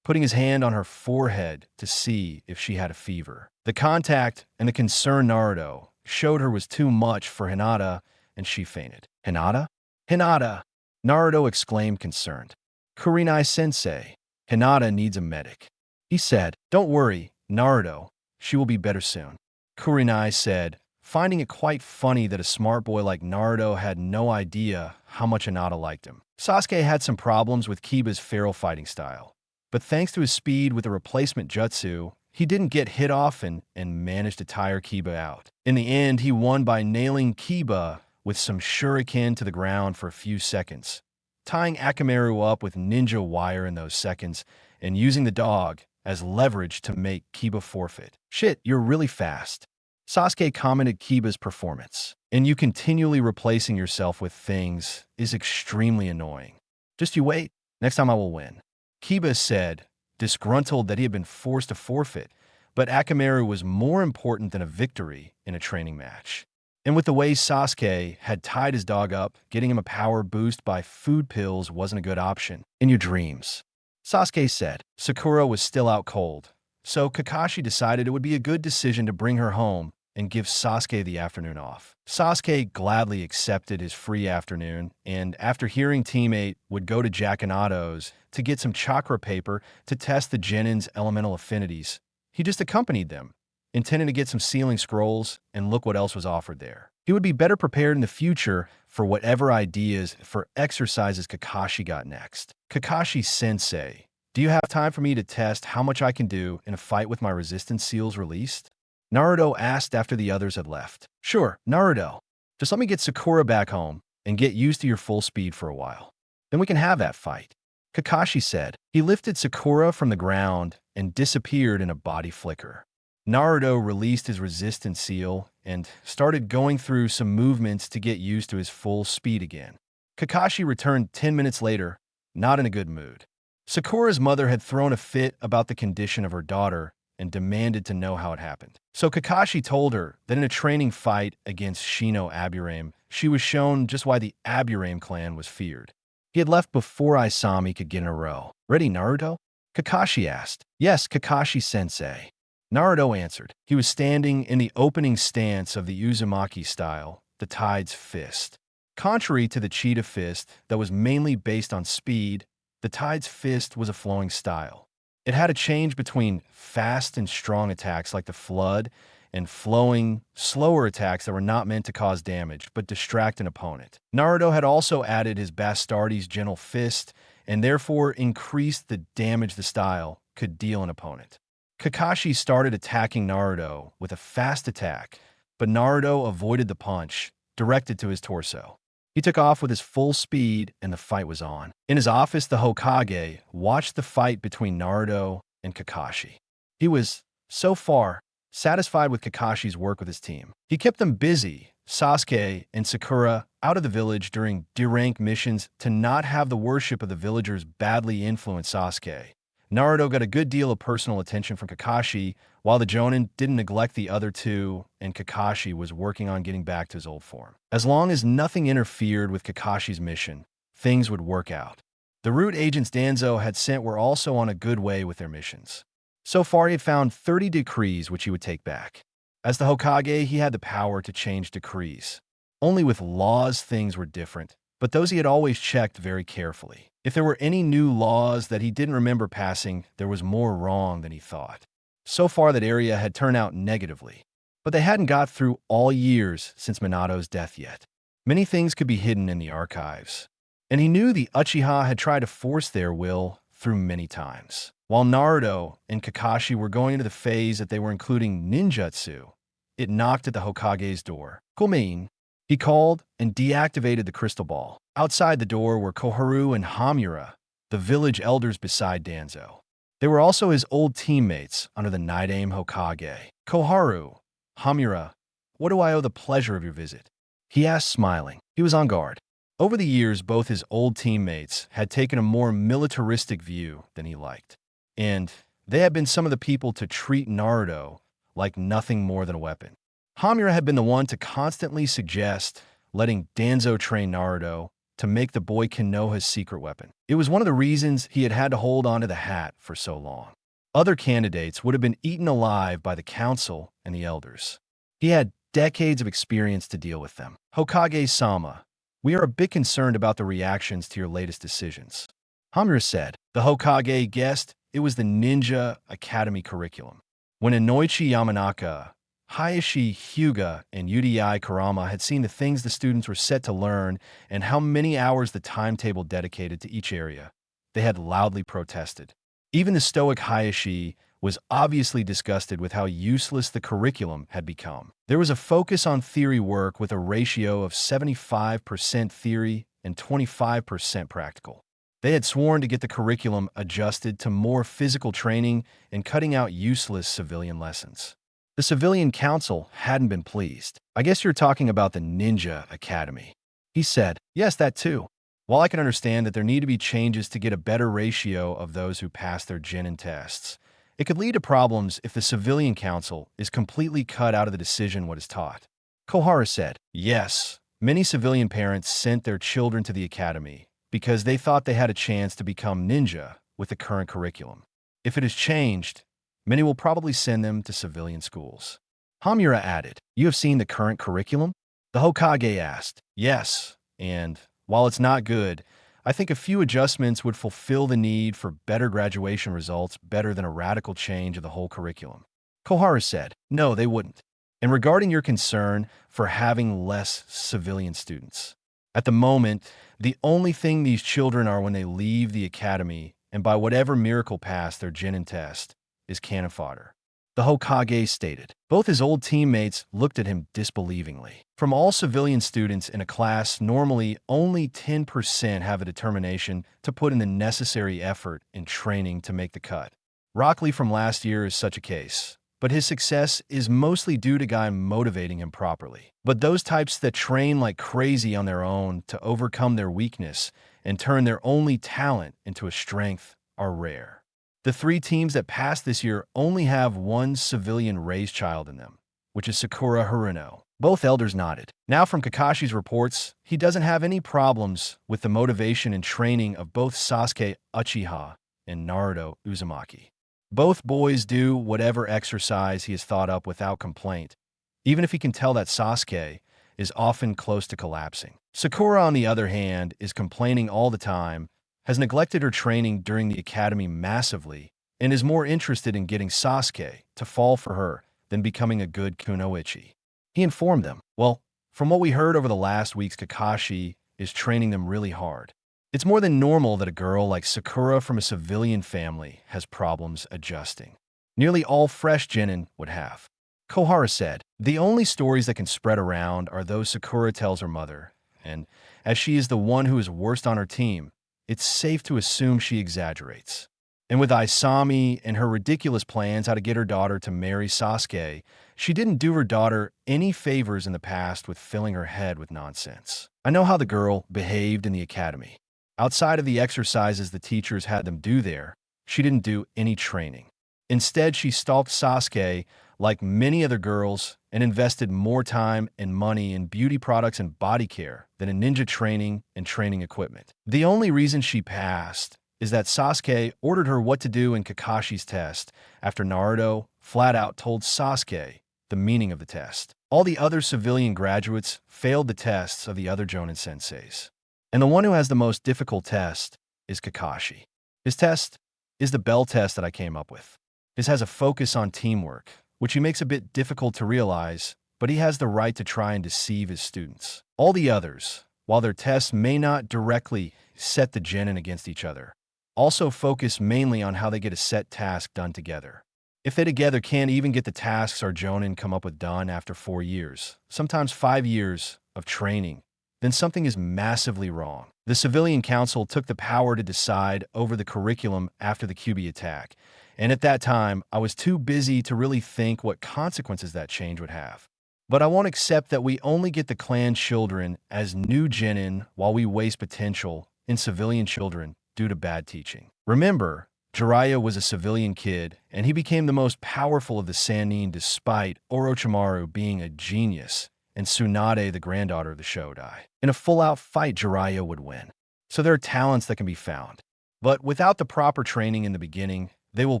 putting his hand on her forehead to see if she had a fever. The contact and the concern Naruto showed her was too much for Hinata, and she fainted. Hinata? Hinata! Naruto exclaimed, concerned. Kurenai-sensei, Hinata needs a medic. He said, don't worry, Naruto, she will be better soon. Kurenai said, finding it quite funny that a smart boy like Naruto had no idea how much Hinata liked him. Sasuke had some problems with Kiba's feral fighting style, but thanks to his speed with the replacement jutsu, he didn't get hit often and managed to tire Kiba out. In the end, he won by nailing Kiba with some shuriken to the ground for a few seconds, tying Akamaru up with ninja wire in those seconds and using the dog as leverage to make Kiba forfeit. "Shit, you're really fast." Sasuke commented Kiba's performance, "And you continually replacing yourself with things is extremely annoying. Just you wait, next time I will win." Kiba said, disgruntled that he had been forced to forfeit, but Akamaru was more important than a victory in a training match. And with the way Sasuke had tied his dog up, getting him a power boost by food pills wasn't a good option. "In your dreams," Sasuke said. Sakura was still out cold, so Kakashi decided it would be a good decision to bring her home and give Sasuke the afternoon off. Sasuke gladly accepted his free afternoon, and after hearing teammate would go to Jakanato's to get some chakra paper to test the Genin's elemental affinities, he just accompanied them, intending to get some sealing scrolls and look what else was offered there. He would be better prepared in the future for whatever ideas for exercises Kakashi got next. "Kakashi-sensei, do you have time for me to test how much I can do in a fight with my resistance seals released?" Naruto asked after the others had left. "Sure, Naruto. Just let me get Sakura back home and get used to your full speed for a while. Then we can have that fight," Kakashi said. He lifted Sakura from the ground and disappeared in a body flicker. Naruto released his resistance seal and started going through some movements to get used to his full speed again. Kakashi returned 10 minutes later, not in a good mood. Sakura's mother had thrown a fit about the condition of her daughter and demanded to know how it happened. So Kakashi told her that in a training fight against Shino Aburame, she was shown just why the Aburame clan was feared. He had left before Isami could get in a row. "Ready, Naruto?" Kakashi asked. "Yes, Kakashi-sensei." Naruto answered. He was standing in the opening stance of the Uzumaki style, the Tide's Fist. Contrary to the Cheetah Fist that was mainly based on speed, the Tide's Fist was a flowing style. It had a change between fast and strong attacks like the Flood and flowing, slower attacks that were not meant to cause damage but distract an opponent. Naruto had also added his Bastardi's Gentle Fist and therefore increased the damage the style could deal an opponent. Kakashi started attacking Naruto with a fast attack, but Naruto avoided the punch, directed to his torso. He took off with his full speed, and the fight was on. In his office, the Hokage watched the fight between Naruto and Kakashi. He was, so far, satisfied with Kakashi's work with his team. He kept them busy, Sasuke and Sakura, out of the village during D-rank missions to not have the worship of the villagers badly influence Sasuke. Naruto got a good deal of personal attention from Kakashi, while the Jonin didn't neglect the other two, and Kakashi was working on getting back to his old form. As long as nothing interfered with Kakashi's mission, things would work out. The root agents Danzo had sent were also on a good way with their missions. So far, he had found 30 decrees which he would take back. As the Hokage, he had the power to change decrees. Only with laws, things were different, but those he had always checked very carefully. If there were any new laws that he didn't remember passing, there was more wrong than he thought. So far, that area had turned out negatively, but they hadn't got through all years since Minato's death yet. Many things could be hidden in the archives, and he knew the Uchiha had tried to force their will through many times. While Naruto and Kakashi were going into the phase that they were including ninjutsu, it knocked at the Hokage's door. "Komein," he called and deactivated the crystal ball. Outside the door were Koharu and Hamura, the village elders beside Danzo. They were also his old teammates under the Nidaime Hokage. "Koharu, Hamura, what do I owe the pleasure of your visit?" he asked, smiling. He was on guard. Over the years, both his old teammates had taken a more militaristic view than he liked, and they had been some of the people to treat Naruto like nothing more than a weapon. Hamura had been the one to constantly suggest letting Danzo train Naruto to make the boy Konoha's secret weapon. It was one of the reasons he had had to hold onto the hat for so long. Other candidates would have been eaten alive by the council and the elders. He had decades of experience to deal with them. "Hokage-sama, we are a bit concerned about the reactions to your latest decisions," Hamura said. The Hokage guessed it was the Ninja Academy curriculum. When Inoichi Yamanaka, Hayashi Hyuga and UDI Karama had seen the things the students were set to learn and how many hours the timetable dedicated to each area. They had loudly protested. Even the stoic Hayashi was obviously disgusted with how useless the curriculum had become. There was a focus on theory work with a ratio of 75% theory and 25% practical. They had sworn to get the curriculum adjusted to more physical training and cutting out useless civilian lessons. The civilian council hadn't been pleased. "I guess you're talking about the Ninja Academy," he said. "Yes, that too. While I can understand that there need to be changes to get a better ratio of those who pass their Genin tests, it could lead to problems if the civilian council is completely cut out of the decision what is taught." Kohara said, "Yes, many civilian parents sent their children to the academy because they thought they had a chance to become ninja with the current curriculum. If it is changed, many will probably send them to civilian schools." Hamura added, "You have seen the current curriculum?" The Hokage asked, "Yes, and while it's not good, I think a few adjustments would fulfill the need for better graduation results better than a radical change of the whole curriculum." Kohara said, "No, they wouldn't. And regarding your concern for having less civilian students, at the moment, the only thing these children are when they leave the academy and by whatever miracle pass their Genin test is cannon fodder," the Hokage stated. Both his old teammates looked at him disbelievingly. From all civilian students in a class, normally only 10% have a determination to put in the necessary effort in training to make the cut. Rockley from last year is such a case, but his success is mostly due to Guy motivating him properly. But those types that train like crazy on their own to overcome their weakness and turn their only talent into a strength are rare. The 3 teams that passed this year only have one civilian-raised child in them, which is Sakura Haruno. Both elders nodded. Now from Kakashi's reports, he doesn't have any problems with the motivation and training of both Sasuke Uchiha and Naruto Uzumaki. Both boys do whatever exercise he has thought up without complaint, even if he can tell that Sasuke is often close to collapsing. Sakura, on the other hand, is complaining all the time, has neglected her training during the academy massively, and is more interested in getting Sasuke to fall for her than becoming a good kunoichi. He informed them, "Well, from what we heard over the last weeks, Kakashi is training them really hard. It's more than normal that a girl like Sakura from a civilian family has problems adjusting. Nearly all fresh genin would have." Kohara said, "The only stories that can spread around are those Sakura tells her mother, and as she is the one who is worst on her team, it's safe to assume she exaggerates. And with Isami and her ridiculous plans how to get her daughter to marry Sasuke, she didn't do her daughter any favors in the past with filling her head with nonsense. I know how the girl behaved in the academy. Outside of the exercises the teachers had them do there, she didn't do any training. Instead, she stalked Sasuke like many other girls and invested more time and money in beauty products and body care than in ninja training and training equipment. The only reason she passed is that Sasuke ordered her what to do in Kakashi's test after Naruto flat out told Sasuke the meaning of the test. All the other civilian graduates failed the tests of the other Jonin senseis. And the one who has the most difficult test is Kakashi. His test is the bell test that I came up with. This has a focus on teamwork, which he makes a bit difficult to realize, but he has the right to try and deceive his students. All the others, while their tests may not directly set the genin against each other, also focus mainly on how they get a set task done together. If they together can't even get the tasks our jonin come up with done after 4 years, sometimes 5 years of training, then something is massively wrong. The civilian council took the power to decide over the curriculum after the QB attack, and at that time, I was too busy to really think what consequences that change would have. But I won't accept that we only get the clan children as new genin while we waste potential in civilian children due to bad teaching. Remember, Jiraiya was a civilian kid, and he became the most powerful of the Sannin despite Orochimaru being a genius and Tsunade, the granddaughter of the Shodai. In a full-out fight, Jiraiya would win. So there are talents that can be found. But without the proper training in the beginning, they will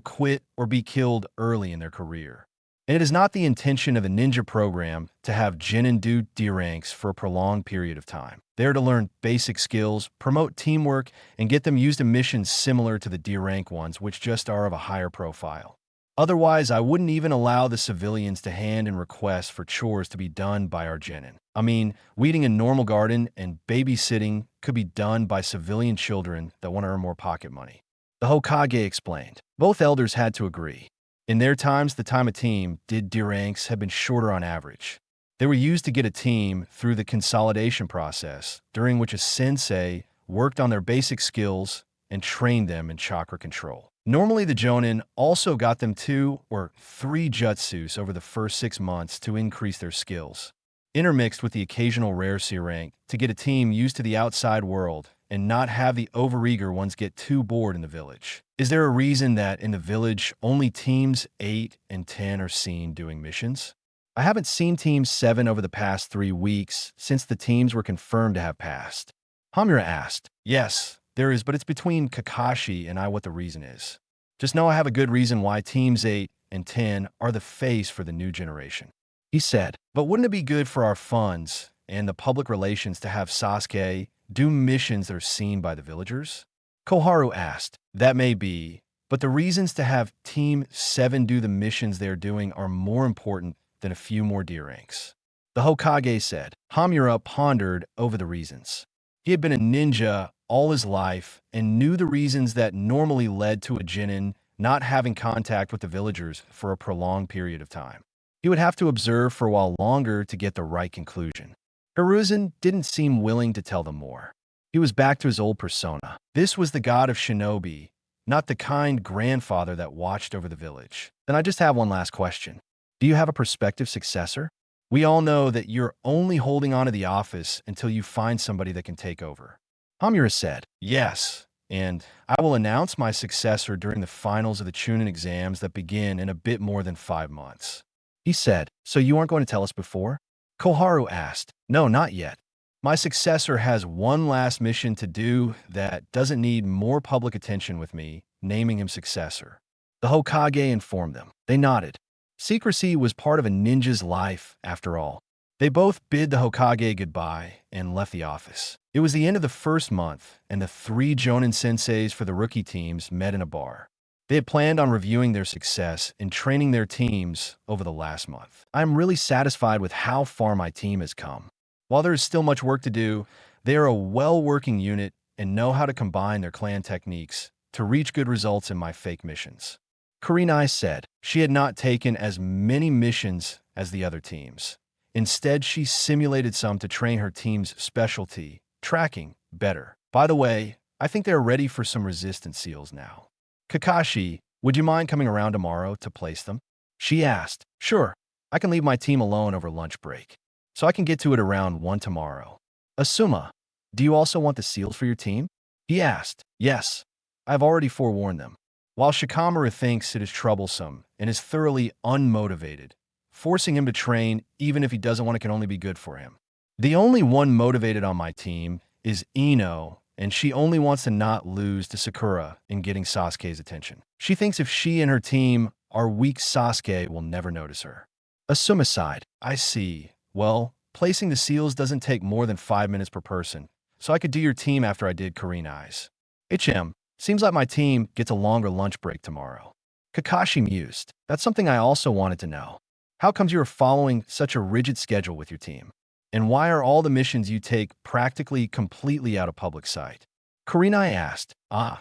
quit or be killed early in their career. And it is not the intention of a ninja program to have genin do D ranks for a prolonged period of time. They are to learn basic skills, promote teamwork, and get them used in missions similar to the D rank ones, which just are of a higher profile. Otherwise, I wouldn't even allow the civilians to hand in requests for chores to be done by our genin. I mean, weeding a normal garden and babysitting could be done by civilian children that want to earn more pocket money. The Hokage explained. Both elders had to agree. In their times, the time a team did D ranks had been shorter on average. They were used to get a team through the consolidation process, during which a sensei worked on their basic skills and trained them in chakra control. Normally, the Jonin also got them 2 or 3 jutsus over the first 6 months to increase their skills, intermixed with the occasional rare C rank to get a team used to the outside world and not have the overeager ones get too bored in the village. Is there a reason that in the village only teams 8 and 10 are seen doing missions? I haven't seen Team 7 over the past 3 weeks since the teams were confirmed to have passed. Hamura asked. Yes, there is, but it's between Kakashi and I what the reason is. Just know I have a good reason why Teams 8 and 10 are the face for the new generation. He said, but wouldn't it be good for our funds and the public relations to have Sasuke do missions that are seen by the villagers? Koharu asked. That may be, but the reasons to have Team 7 do the missions they are doing are more important than a few more D ranks. The Hokage said. Hamura pondered over the reasons. He had been a ninja all his life and knew the reasons that normally led to a genin not having contact with the villagers for a prolonged period of time. He would have to observe for a while longer to get the right conclusion. Hiruzen didn't seem willing to tell them more. He was back to his old persona. This was the god of shinobi, not the kind grandfather that watched over the village. Then I just have one last question. Do you have a prospective successor? We all know that you're only holding on to the office until you find somebody that can take over. Hamura said, yes, and I will announce my successor during the finals of the Chunin exams that begin in a bit more than 5 months. He said, so you aren't going to tell us before? Koharu asked, no, not yet. My successor has one last mission to do that doesn't need more public attention with me, naming him successor. The Hokage informed them. They nodded. Secrecy was part of a ninja's life, after all. They both bid the Hokage goodbye and left the office. It was the end of the first month, and the 3 Jonin senseis for the rookie teams met in a bar. They had planned on reviewing their success and training their teams over the last month. I am really satisfied with how far my team has come. While there is still much work to do, they are a well-working unit and know how to combine their clan techniques to reach good results in my fake missions. Kurenai said she had not taken as many missions as the other teams. Instead, she simulated some to train her team's specialty, tracking, better. By the way, I think they are ready for some resistance seals now. Kakashi, would you mind coming around tomorrow to place them? She asked. Sure, I can leave my team alone over lunch break, so I can get to it around 1 tomorrow. Asuma, do you also want the seals for your team? He asked. Yes, I've already forewarned them. While Shikamaru thinks it is troublesome and is thoroughly unmotivated, forcing him to train even if he doesn't want it can only be good for him. The only one motivated on my team is Ino, and she only wants to not lose to Sakura in getting Sasuke's attention. She thinks if she and her team are weak, Sasuke will never notice her. Asuma sighed. I see. Well, placing the seals doesn't take more than 5 minutes per person, so I could do your team after I did Kurenai's. HM, seems like my team gets a longer lunch break tomorrow. Kakashi mused. That's something I also wanted to know. How comes you are following such a rigid schedule with your team? And why are all the missions you take practically completely out of public sight? Kurenai asked. I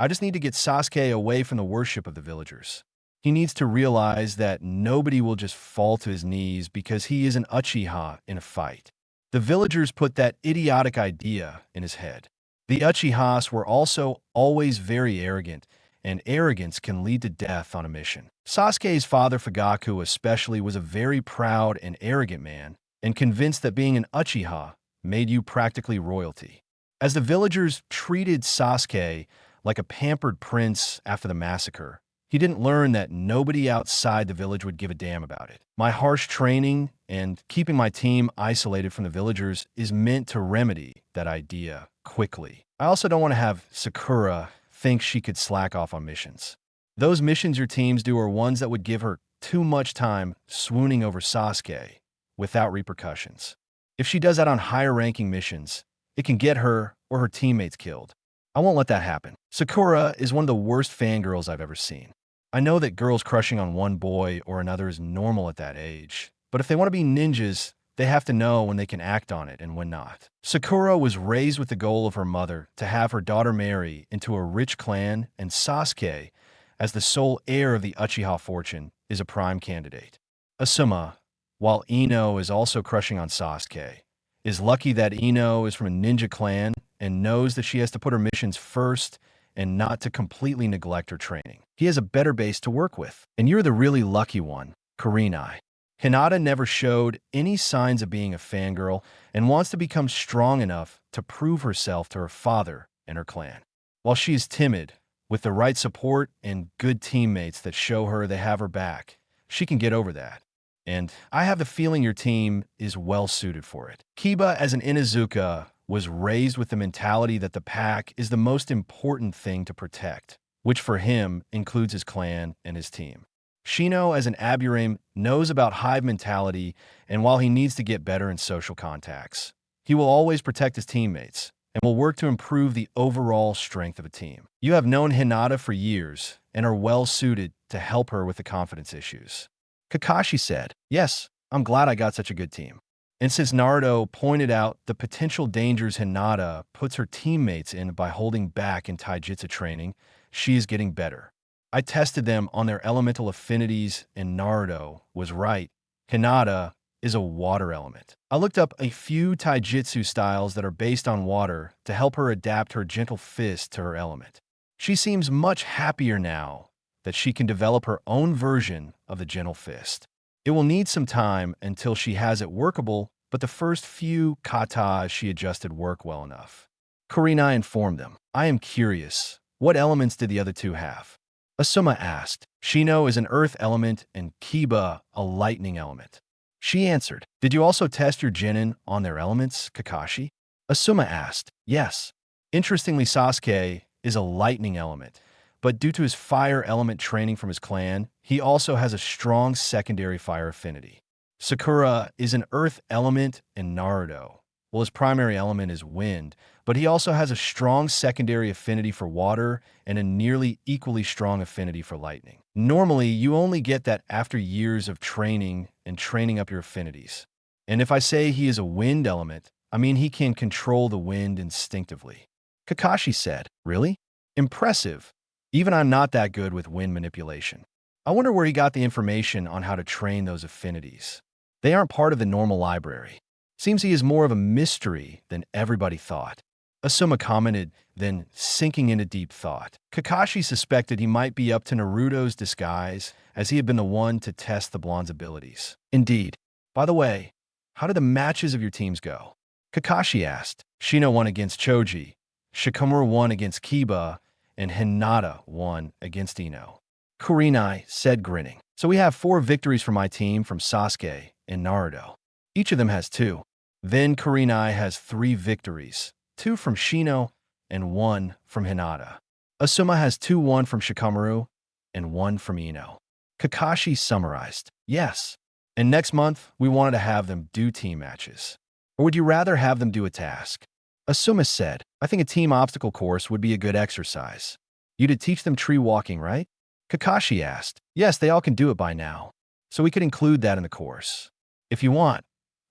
just need to get Sasuke away from the worship of the villagers. He needs to realize that nobody will just fall to his knees because he is an Uchiha in a fight. The villagers put that idiotic idea in his head. The Uchihas were also always very arrogant, and arrogance can lead to death on a mission. Sasuke's father Fugaku especially was a very proud and arrogant man, and convinced that being an Uchiha made you practically royalty. As the villagers treated Sasuke like a pampered prince after the massacre, he didn't learn that nobody outside the village would give a damn about it. My harsh training and keeping my team isolated from the villagers is meant to remedy that idea quickly. I also don't want to have Sakura think she could slack off on missions. Those missions your teams do are ones that would give her too much time swooning over Sasuke without repercussions. If she does that on higher-ranking missions, it can get her or her teammates killed. I won't let that happen. Sakura is one of the worst fangirls I've ever seen. I know that girls crushing on one boy or another is normal at that age, but if they want to be ninjas, they have to know when they can act on it and when not. Sakura was raised with the goal of her mother to have her daughter marry into a rich clan, and Sasuke, as the sole heir of the Uchiha fortune, is a prime candidate. Asuma, while Ino is also crushing on Sasuke, is lucky that Ino is from a ninja clan and knows that she has to put her missions first and not to completely neglect her training. He has a better base to work with. And you're the really lucky one, Kurenai. Hinata never showed any signs of being a fangirl and wants to become strong enough to prove herself to her father and her clan. While she is timid, with the right support and good teammates that show her they have her back, she can get over that. And I have the feeling your team is well suited for it. Kiba, as an Inuzuka, was raised with the mentality that the pack is the most important thing to protect, which for him includes his clan and his team. Shino, as an Aburame, knows about hive mentality, and while he needs to get better in social contacts, he will always protect his teammates and will work to improve the overall strength of a team. You have known Hinata for years and are well suited to help her with the confidence issues. Kakashi said, "Yes, I'm glad I got such a good team." And since Naruto pointed out the potential dangers Hinata puts her teammates in by holding back in taijutsu training, she is getting better. I tested them on their elemental affinities, and Naruto was right. Hinata is a water element. I looked up a few taijutsu styles that are based on water to help her adapt her gentle fist to her element. She seems much happier now that she can develop her own version of the gentle fist. It will need some time until she has it workable, but the first few katas she adjusted work well enough. Kurenai informed them, "I am curious, what elements did the other two have?" Asuma asked. "Shino is an earth element and Kiba a lightning element." She answered, "Did you also test your genin on their elements, Kakashi?" Asuma asked, "Yes." Interestingly, Sasuke is a lightning element, but due to his fire element training from his clan, he also has a strong secondary fire affinity. Sakura is an earth element, and Naruto, well, his primary element is wind, but he also has a strong secondary affinity for water and a nearly equally strong affinity for lightning. Normally, you only get that after years of training and training up your affinities. And if I say he is a wind element, I mean he can control the wind instinctively. Kakashi said, "Really? Impressive. Even I'm not that good with wind manipulation. I wonder where he got the information on how to train those affinities. They aren't part of the normal library. Seems he is more of a mystery than everybody thought." Asuma commented, then sinking into deep thought. Kakashi suspected he might be up to Naruto's disguise, as he had been the one to test the blonde's abilities. "Indeed. By the way, how did the matches of your teams go?" Kakashi asked. "Shino won against Choji, Shikamaru won against Kiba, and Hinata won against Ino." Kurenai said, grinning. "So we have 4 victories for my team from Sasuke and Naruto. Each of them has 2. Then Kurenai has 3 victories, 2 from Shino and 1 from Hinata. Asuma has 2-1 from Shikamaru and 1 from Ino." Kakashi summarized, "Yes. And next month, we wanted to have them do team matches. Or would you rather have them do a task?" Asuma said, "I think a team obstacle course would be a good exercise. You did teach them tree walking, right?" Kakashi asked. "Yes, they all can do it by now. So we could include that in the course. If you want,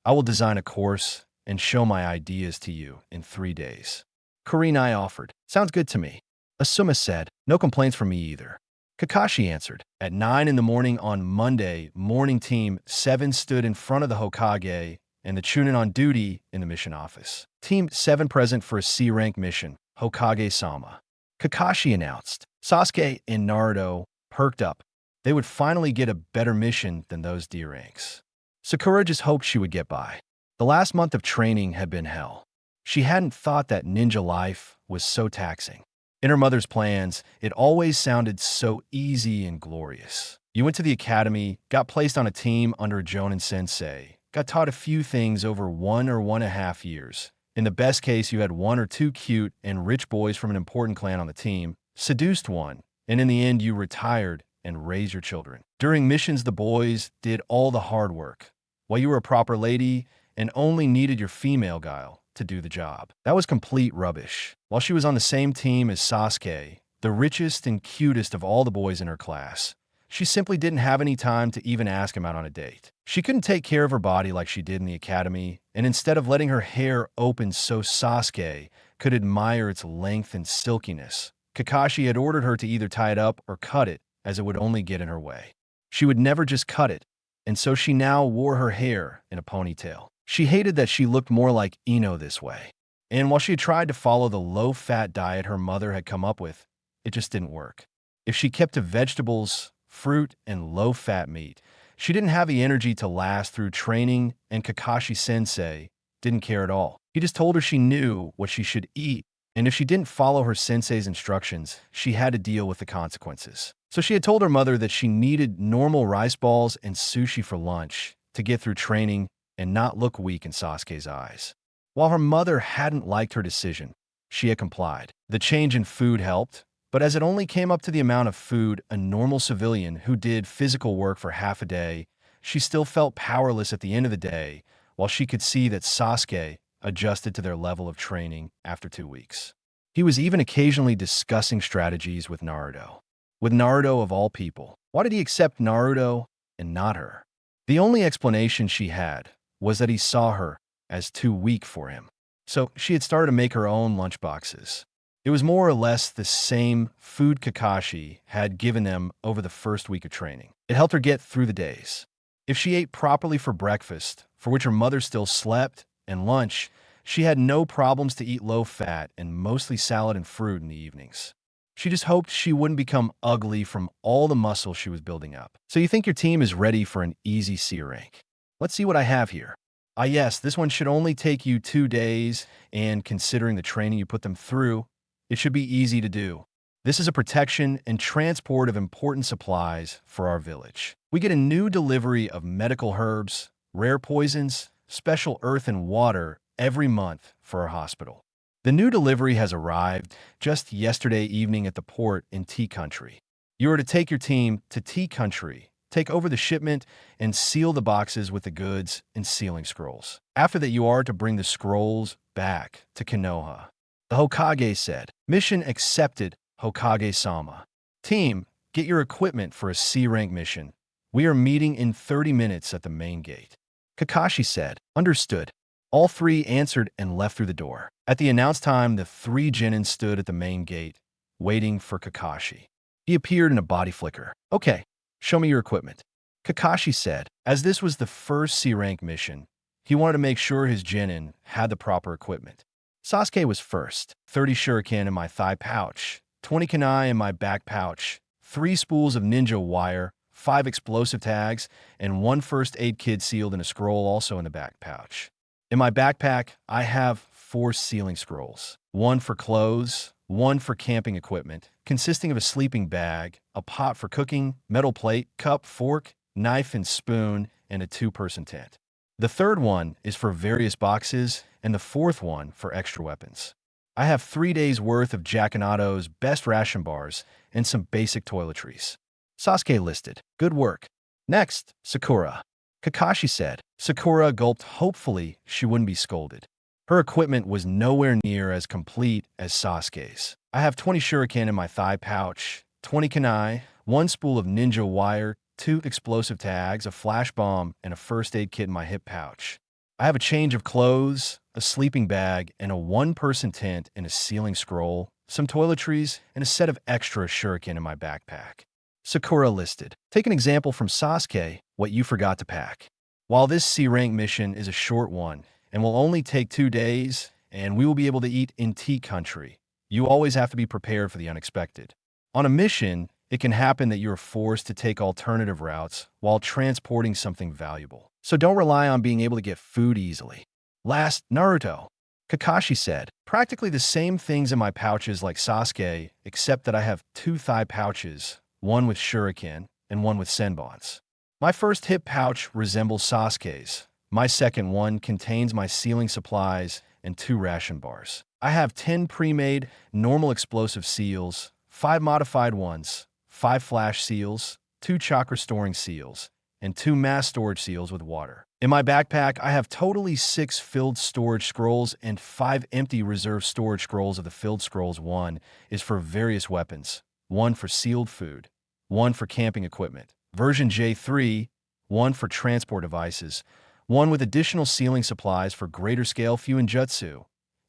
I will design a course and show my ideas to you in 3 days." Kurenai offered. "Sounds good to me." Asuma said, "No complaints from me either." Kakashi answered. At 9 in the morning on Monday, morning team 7 stood in front of the Hokage and the Chunin on duty in the mission office. Team 7 present for a C-rank mission, Hokage-sama. Kakashi announced. Sasuke and Naruto perked up. They would finally get a better mission than those D ranks. Sakura just hoped she would get by. The last month of training had been hell. She hadn't thought that ninja life was so taxing. In her mother's plans, it always sounded so easy and glorious. You went to the academy, got placed on a team under a Jonin sensei, got taught a few things over 1 or 1.5 years. In the best case, you had 1 or 2 cute and rich boys from an important clan on the team, seduced one, and in the end you retired and raised your children. During missions, the boys did all the hard work, while you were a proper lady and only needed your female guile to do the job. That was complete rubbish. While she was on the same team as Sasuke, the richest and cutest of all the boys in her class. She simply didn't have any time to even ask him out on a date. She couldn't take care of her body like she did in the academy, and instead of letting her hair open so Sasuke could admire its length and silkiness, Kakashi had ordered her to either tie it up or cut it, as it would only get in her way. She would never just cut it, and so she now wore her hair in a ponytail. She hated that she looked more like Ino this way. And while she had tried to follow the low-fat diet her mother had come up with, it just didn't work. If she kept to vegetables, fruit, and low-fat meat, she didn't have the energy to last through training, and Kakashi-sensei didn't care at all. He just told her she knew what she should eat, and if she didn't follow her sensei's instructions, she had to deal with the consequences. So she had told her mother that she needed normal rice balls and sushi for lunch to get through training and not look weak in Sasuke's eyes. While her mother hadn't liked her decision, she had complied. The change in food helped, but as it only came up to the amount of food a normal civilian who did physical work for half a day, she still felt powerless at the end of the day, while she could see that Sasuke adjusted to their level of training after 2 weeks. He was even occasionally discussing strategies with Naruto. With Naruto of all people. Why did he accept Naruto and not her? The only explanation she had was that he saw her as too weak for him. So she had started to make her own lunchboxes. It was more or less the same food Kakashi had given them over the first week of training. It helped her get through the days. If she ate properly for breakfast, for which her mother still slept, and lunch, she had no problems to eat low-fat and mostly salad and fruit in the evenings. She just hoped she wouldn't become ugly from all the muscle she was building up. So you think your team is ready for an easy C rank? Let's see what I have here. Yes, this one should only take you 2 days, and considering the training you put them through, it should be easy to do. This is a protection and transport of important supplies for our village. We get a new delivery of medical herbs, rare poisons, special earth and water every month for our hospital. The new delivery has arrived just yesterday evening at the port in Tea Country. You are to take your team to Tea Country, take over the shipment, and seal the boxes with the goods and sealing scrolls. After that, you are to bring the scrolls back to Konoha. The Hokage said, "Mission accepted, Hokage-sama. Team, get your equipment for a C-rank mission. We are meeting in 30 minutes at the main gate." Kakashi said, "Understood." All three answered and left through the door. At the announced time, the 3 genin stood at the main gate, waiting for Kakashi. He appeared in a body flicker. "Okay, show me your equipment." Kakashi said, as this was the first C-rank mission, he wanted to make sure his genin had the proper equipment. Sasuke was first. 30 shuriken in my thigh pouch, 20 kunai in my back pouch, 3 spools of ninja wire, 5 explosive tags, and 1 first aid kit sealed in a scroll also in the back pouch. In my backpack, I have 4 sealing scrolls, 1 for clothes, 1 for camping equipment, consisting of a sleeping bag, a pot for cooking, metal plate, cup, fork, knife and spoon, and a 2-person tent. The third one is for various boxes, and the 4th one for extra weapons. I have 3 days' worth of Jackanado's best ration bars and some basic toiletries. Sasuke listed. Good work. Next, Sakura. Kakashi said. Sakura gulped. Hopefully, she wouldn't be scolded. Her equipment was nowhere near as complete as Sasuke's. I have 20 shuriken in my thigh pouch, 20 kunai, 1 spool of ninja wire, 2 explosive tags, a flash bomb, and a first aid kit in my hip pouch. I have a change of clothes, a sleeping bag, and a 1-person tent and a sealing scroll, some toiletries, and a set of extra shuriken in my backpack. Sakura listed. Take an example from Sasuke, what you forgot to pack. While this C-rank mission is a short one and will only take 2 days, and we will be able to eat in Tea Country, you always have to be prepared for the unexpected. On a mission, it can happen that you are forced to take alternative routes while transporting something valuable. So don't rely on being able to get food easily. Last, Naruto. Kakashi said, practically the same things in my pouches like Sasuke, except that I have 2 thigh pouches, 1 with shuriken and 1 with senbons. My first hip pouch resembles Sasuke's. My second one contains my sealing supplies and 2 ration bars. I have 10 pre-made normal explosive seals, 5 modified ones, 5 flash seals, 2 chakra storing seals, and 2 mass storage seals with water. In my backpack, I have totally 6 filled storage scrolls and 5 empty reserve storage scrolls. Of the filled scrolls, 1 is for various weapons, 1 for sealed food, 1 for camping equipment. Version J3, 1 for transport devices, 1 with additional sealing supplies for greater scale Fuinjutsu,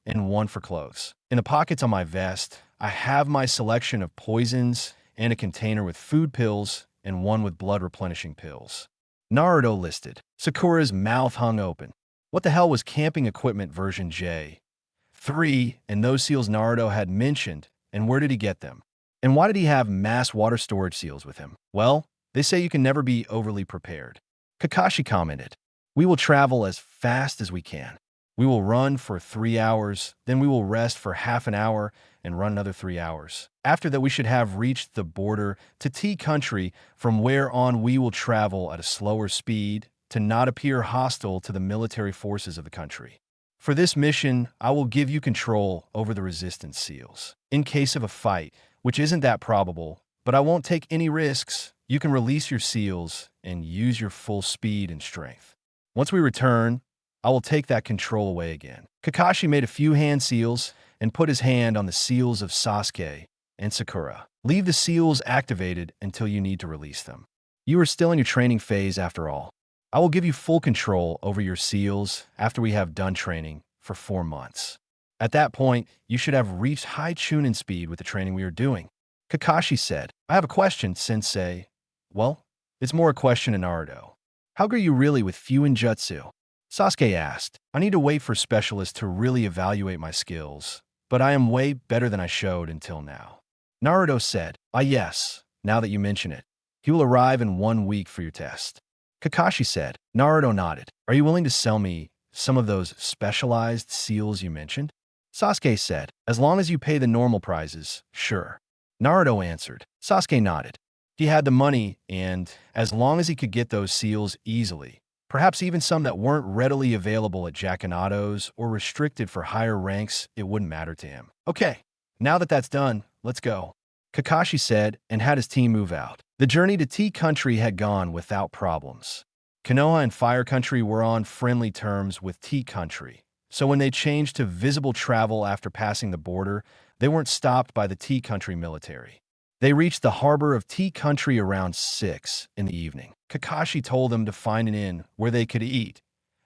and 1 for clothes. In the pockets on my vest, I have my selection of poisons and a container with food pills and 1 with blood replenishing pills. Naruto listed. Sakura's mouth hung open. What the hell was camping equipment version J3 and those seals Naruto had mentioned, and where did he get them? And why did he have mass water storage seals with him? Well, they say you can never be overly prepared. Kakashi commented, "We will travel as fast as we can. We will run for 3 hours, then we will rest for half an hour and run another 3 hours. After that, we should have reached the border to T country, from where on we will travel at a slower speed to not appear hostile to the military forces of the country. For this mission, I will give you control over the resistance seals. In case of a fight, which isn't that probable, but I won't take any risks, you can release your seals and use your full speed and strength. Once we return, I will take that control away again." Kakashi made a few hand seals and put his hand on the seals of Sasuke and Sakura. "Leave the seals activated until you need to release them. You are still in your training phase after all. I will give you full control over your seals after we have done training for 4 months. At that point, you should have reached high Chunin speed with the training we are doing." Kakashi said, "I have a question, Sensei." "Well, it's more a question to Naruto. How good are you really with Fuinjutsu?" Sasuke asked. "I need to wait for specialists to really evaluate my skills, but I am way better than I showed until now." Naruto said, "Ah yes, now that you mention it. He will arrive in 1 week for your test." Kakashi said. Naruto nodded. "Are you willing to sell me some of those specialized seals you mentioned?" Sasuke said, "As long as you pay the normal prices, sure." Naruto answered. Sasuke nodded. He had the money, and as long as he could get those seals easily, perhaps even some that weren't readily available at Jackanatos or restricted for higher ranks, it wouldn't matter to him. "Okay, now that that's done, let's go," Kakashi said and had his team move out. The journey to T Country had gone without problems. Konoha and Fire Country were on friendly terms with T Country, so when they changed to visible travel after passing the border, they weren't stopped by the T Country military. They reached the harbor of T Country around 6 in the evening. Kakashi told them to find an inn where they could eat.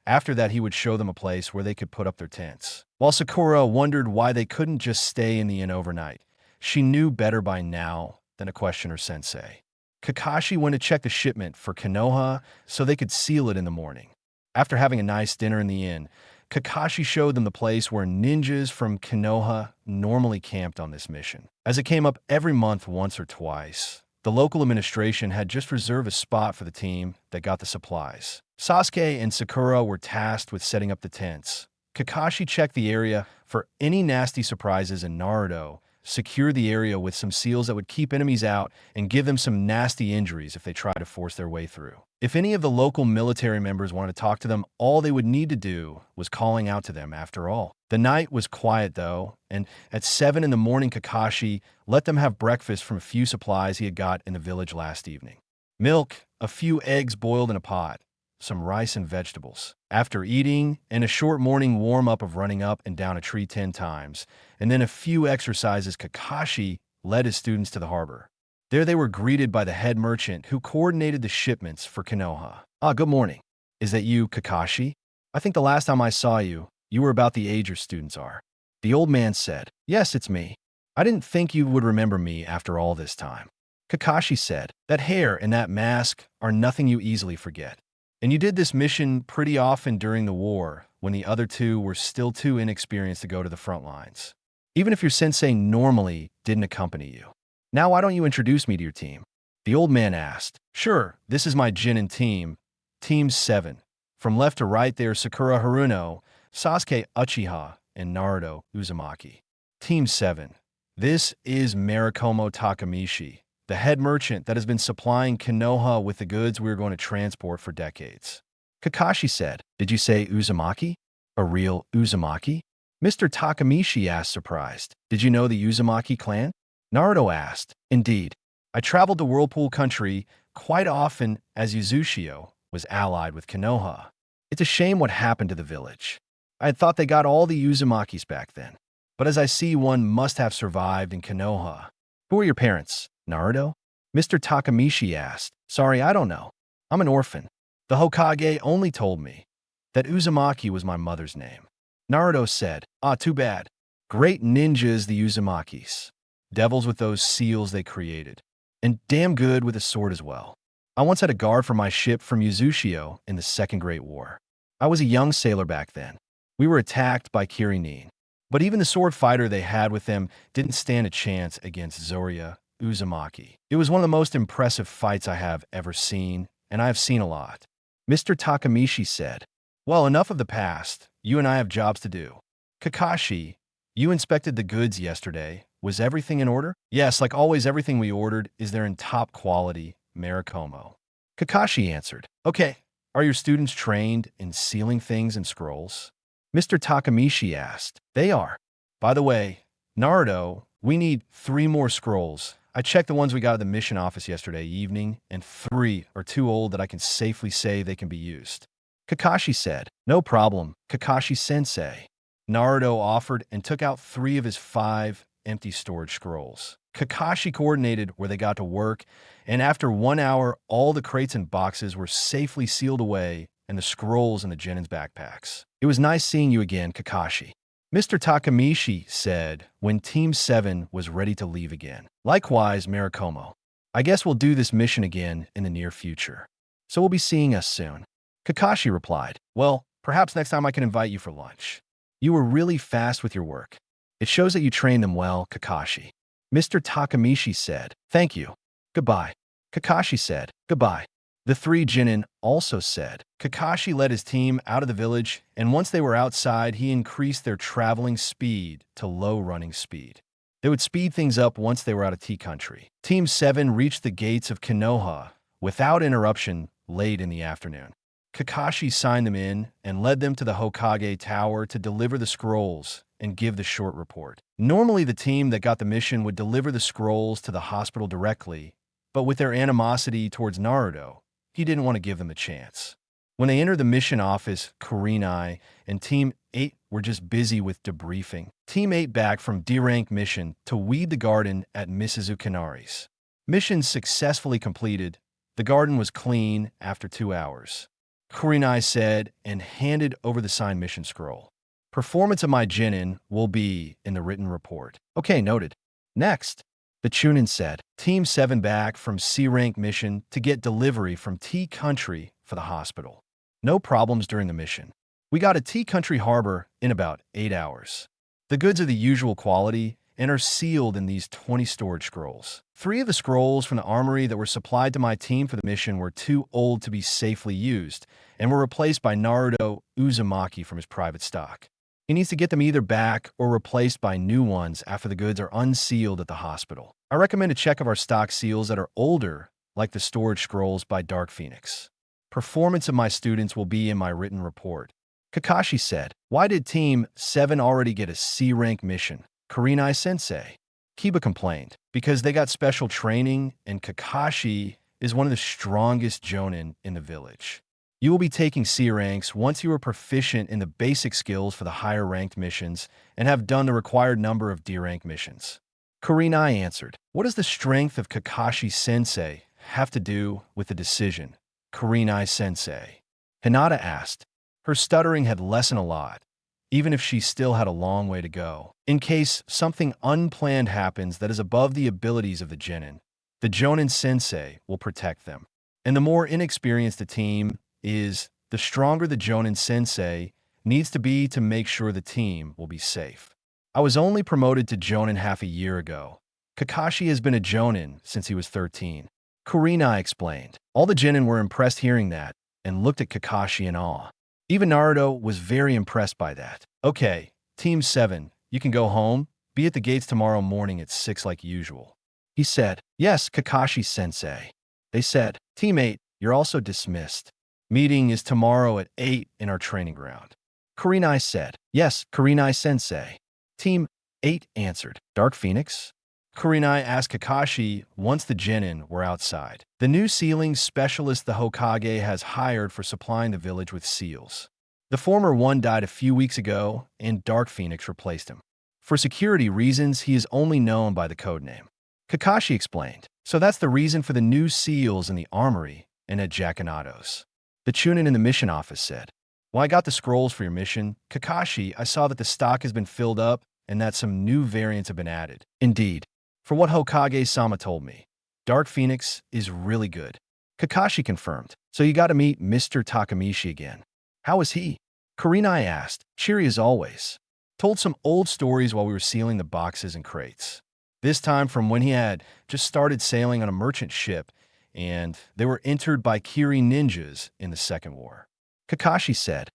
After that, he would show them a place where they could put up their tents. While Sakura wondered why they couldn't just stay in the inn overnight, she knew better by now than to question her sensei. Kakashi went to check the shipment for Konoha so they could seal it in the morning. After having a nice dinner in the inn, Kakashi showed them the place where ninjas from Konoha normally camped on this mission. As it came up every month once or twice, the local administration had just reserved a spot for the team that got the supplies. Sasuke and Sakura were tasked with setting up the tents. Kakashi checked the area for any nasty surprises, and Naruto secured the area with some seals that would keep enemies out and give them some nasty injuries if they tried to force their way through. If any of the local military members wanted to talk to them, all they would need to do was calling out to them after all. The night was quiet though, and at 7 in the morning, Kakashi let them have breakfast from a few supplies he had got in the village last evening. Milk, a few eggs boiled in a pot, some rice and vegetables. After eating, and a short morning warm-up of running up and down a tree 10 times, and then a few exercises, Kakashi led his students to the harbor. There they were greeted by the head merchant who coordinated the shipments for Konoha. "Ah, good morning. Is that you, Kakashi? I think the last time I saw you, you were about the age your students are." The old man said, "Yes, it's me. I didn't think you would remember me after all this time." Kakashi said, "That hair and that mask are nothing you easily forget. And you did this mission pretty often during the war, when the other two were still too inexperienced to go to the front lines. Even if your sensei normally didn't accompany you. Now why don't you introduce me to your team?" The old man asked. "Sure, this is my Jinin team, Team 7. From left to right there, Sakura Haruno, Sasuke Uchiha, and Naruto Uzumaki. Team 7. This is Marikomo Takamichi, the head merchant that has been supplying Konoha with the goods we are going to transport for decades." Kakashi said, "Did you say Uzumaki? A real Uzumaki?" Mr. Takamichi asked, surprised. "Did you know the Uzumaki clan?" Naruto asked. "Indeed. I traveled to Whirlpool Country quite often as Uzushio was allied with Konoha. It's a shame what happened to the village. I had thought they got all the Uzumakis back then. But as I see, one must have survived in Konoha. Who are your parents? Naruto? Mr. Takamichi asked. Sorry, I don't know. I'm an orphan. The Hokage only told me that Uzumaki was my mother's name. Naruto said, Ah, too bad. Great ninjas, the Uzumakis. Devils with those seals they created. And damn good with a sword as well. I once had a guard for my ship from Uzushio in the Second Great War. I was a young sailor back then. We were attacked by Kirinin. But even the sword fighter they had with them didn't stand a chance against Zorya Uzumaki. It was one of the most impressive fights I have ever seen, and I have seen a lot. Mr. Takamichi said, Well, enough of the past. You and I have jobs to do. Kakashi, you inspected the goods yesterday. Was everything in order? Yes, like always, everything we ordered is there in top quality, Marikomo. Kakashi answered, Okay, are your students trained in sealing things in scrolls? Mr. Takamichi asked. They are. By the way, Naruto, we need 3 more scrolls. I checked the ones we got at the mission office yesterday evening, and 3 are too old that I can safely say they can be used. Kakashi said, No problem, Kakashi-sensei. Naruto offered and took out 3 of his 5 empty storage scrolls. Kakashi coordinated where they got to work, and after 1 hour, all the crates and boxes were safely sealed away and the scrolls in the Genin's backpacks. It was nice seeing you again, Kakashi. Mr. Takamichi said when Team 7 was ready to leave again. Likewise, Marikomo. I guess we'll do this mission again in the near future. So we'll be seeing us soon. Kakashi replied, Well, perhaps next time I can invite you for lunch. You were really fast with your work. It shows that you trained them well, Kakashi. Mr. Takamichi said, Thank you. Goodbye. Kakashi said, Goodbye. The 3 Genin also said. Kakashi led his team out of the village, and once they were outside, he increased their traveling speed to low running speed. They would speed things up once they were out of Tea Country. Team 7 reached the gates of Konoha without interruption late in the afternoon. Kakashi signed them in and led them to the Hokage Tower to deliver the scrolls and give the short report. Normally, the team that got the mission would deliver the scrolls to the hospital directly, but with their animosity towards Naruto, he didn't want to give them a chance. When they entered the mission office, Kurenai and Team 8 were just busy with debriefing. Team 8 back from D-rank mission to weed the garden at Mrs. Ukanari's. Mission successfully completed. The garden was clean after 2 hours. Kurenai said and handed over the signed mission scroll. Performance of my Genin will be in the written report. Okay, noted. Next, the Chunin said, Team 7 back from C-rank mission to get delivery from Tea Country for the hospital. No problems during the mission. We got a Tea Country harbor in about 8 hours. The goods are the usual quality and are sealed in these 20 storage scrolls. 3 of the scrolls from the armory that were supplied to my team for the mission were too old to be safely used and were replaced by Naruto Uzumaki from his private stock. He needs to get them either back or replaced by new ones after the goods are unsealed at the hospital. I recommend a check of our stock seals that are older, like the storage scrolls by Dark Phoenix. Performance of my students will be in my written report. Kakashi said, Why did Team 7 already get a C-rank mission? Kurenai-sensei. Kiba complained, because they got special training and Kakashi is one of the strongest jonin in the village. You will be taking C ranks once you are proficient in the basic skills for the higher ranked missions and have done the required number of D rank missions. Kurenai answered, What does the strength of Kakashi-sensei have to do with the decision? Kurenai-sensei. Hinata asked. Her stuttering had lessened a lot, even if she still had a long way to go. In case something unplanned happens that is above the abilities of the Genin, the Jonin-sensei will protect them. And the more inexperienced the team is, the stronger the Jonin-sensei needs to be to make sure the team will be safe. I was only promoted to Jonin half a year ago. Kakashi has been a Jonin since he was 13. Kurenai explained. All the Genin were impressed hearing that and looked at Kakashi in awe. Even Naruto was very impressed by that. Okay, Team 7, you can go home. Be at the gates tomorrow morning at 6 like usual. He said, Yes, Kakashi-sensei. They said, Team 8, you're also dismissed. Meeting is tomorrow at 8 in our training ground. Kurenai said, Yes, Kurenai-sensei. Team 8 answered, Dark Phoenix? Kurenai asked Kakashi once the genin were outside. The new sealing specialist the Hokage has hired for supplying the village with seals. The former one died a few weeks ago, and Dark Phoenix replaced him. For security reasons, he is only known by the codename. Kakashi explained. So that's the reason for the new seals in the armory and at Jakanato's. The Chunin in the mission office said. When I got the scrolls for your mission, Kakashi, I saw that the stock has been filled up and that some new variants have been added. Indeed. For what Hokage-sama told me, Dark Phoenix is really good. Kakashi confirmed. So you got to meet Mr. Takamichi again. How is he? Kurenai asked, cheery as always. Told some old stories while we were sealing the boxes and crates. This time from when he had just started sailing on a merchant ship, and they were entered by Kiri ninjas in the Second War. Kakashi said,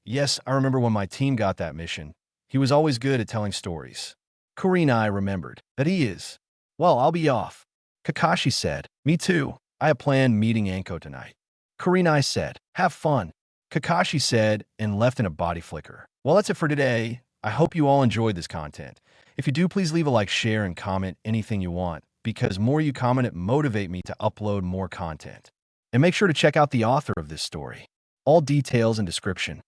yes, I remember when my team got that mission. He was always good at telling stories. Kurenai remembered that he is. Well, I'll be off. Kakashi said, me too. I have planned meeting Anko tonight. Kurenai said, have fun. Kakashi said and left in a body flicker. Well, that's it for today. I hope you all enjoyed this content. If you do, please leave a like, share, and comment anything you want, because more you comment, it motivate me to upload more content. And make sure to check out the author of this story. All details and description.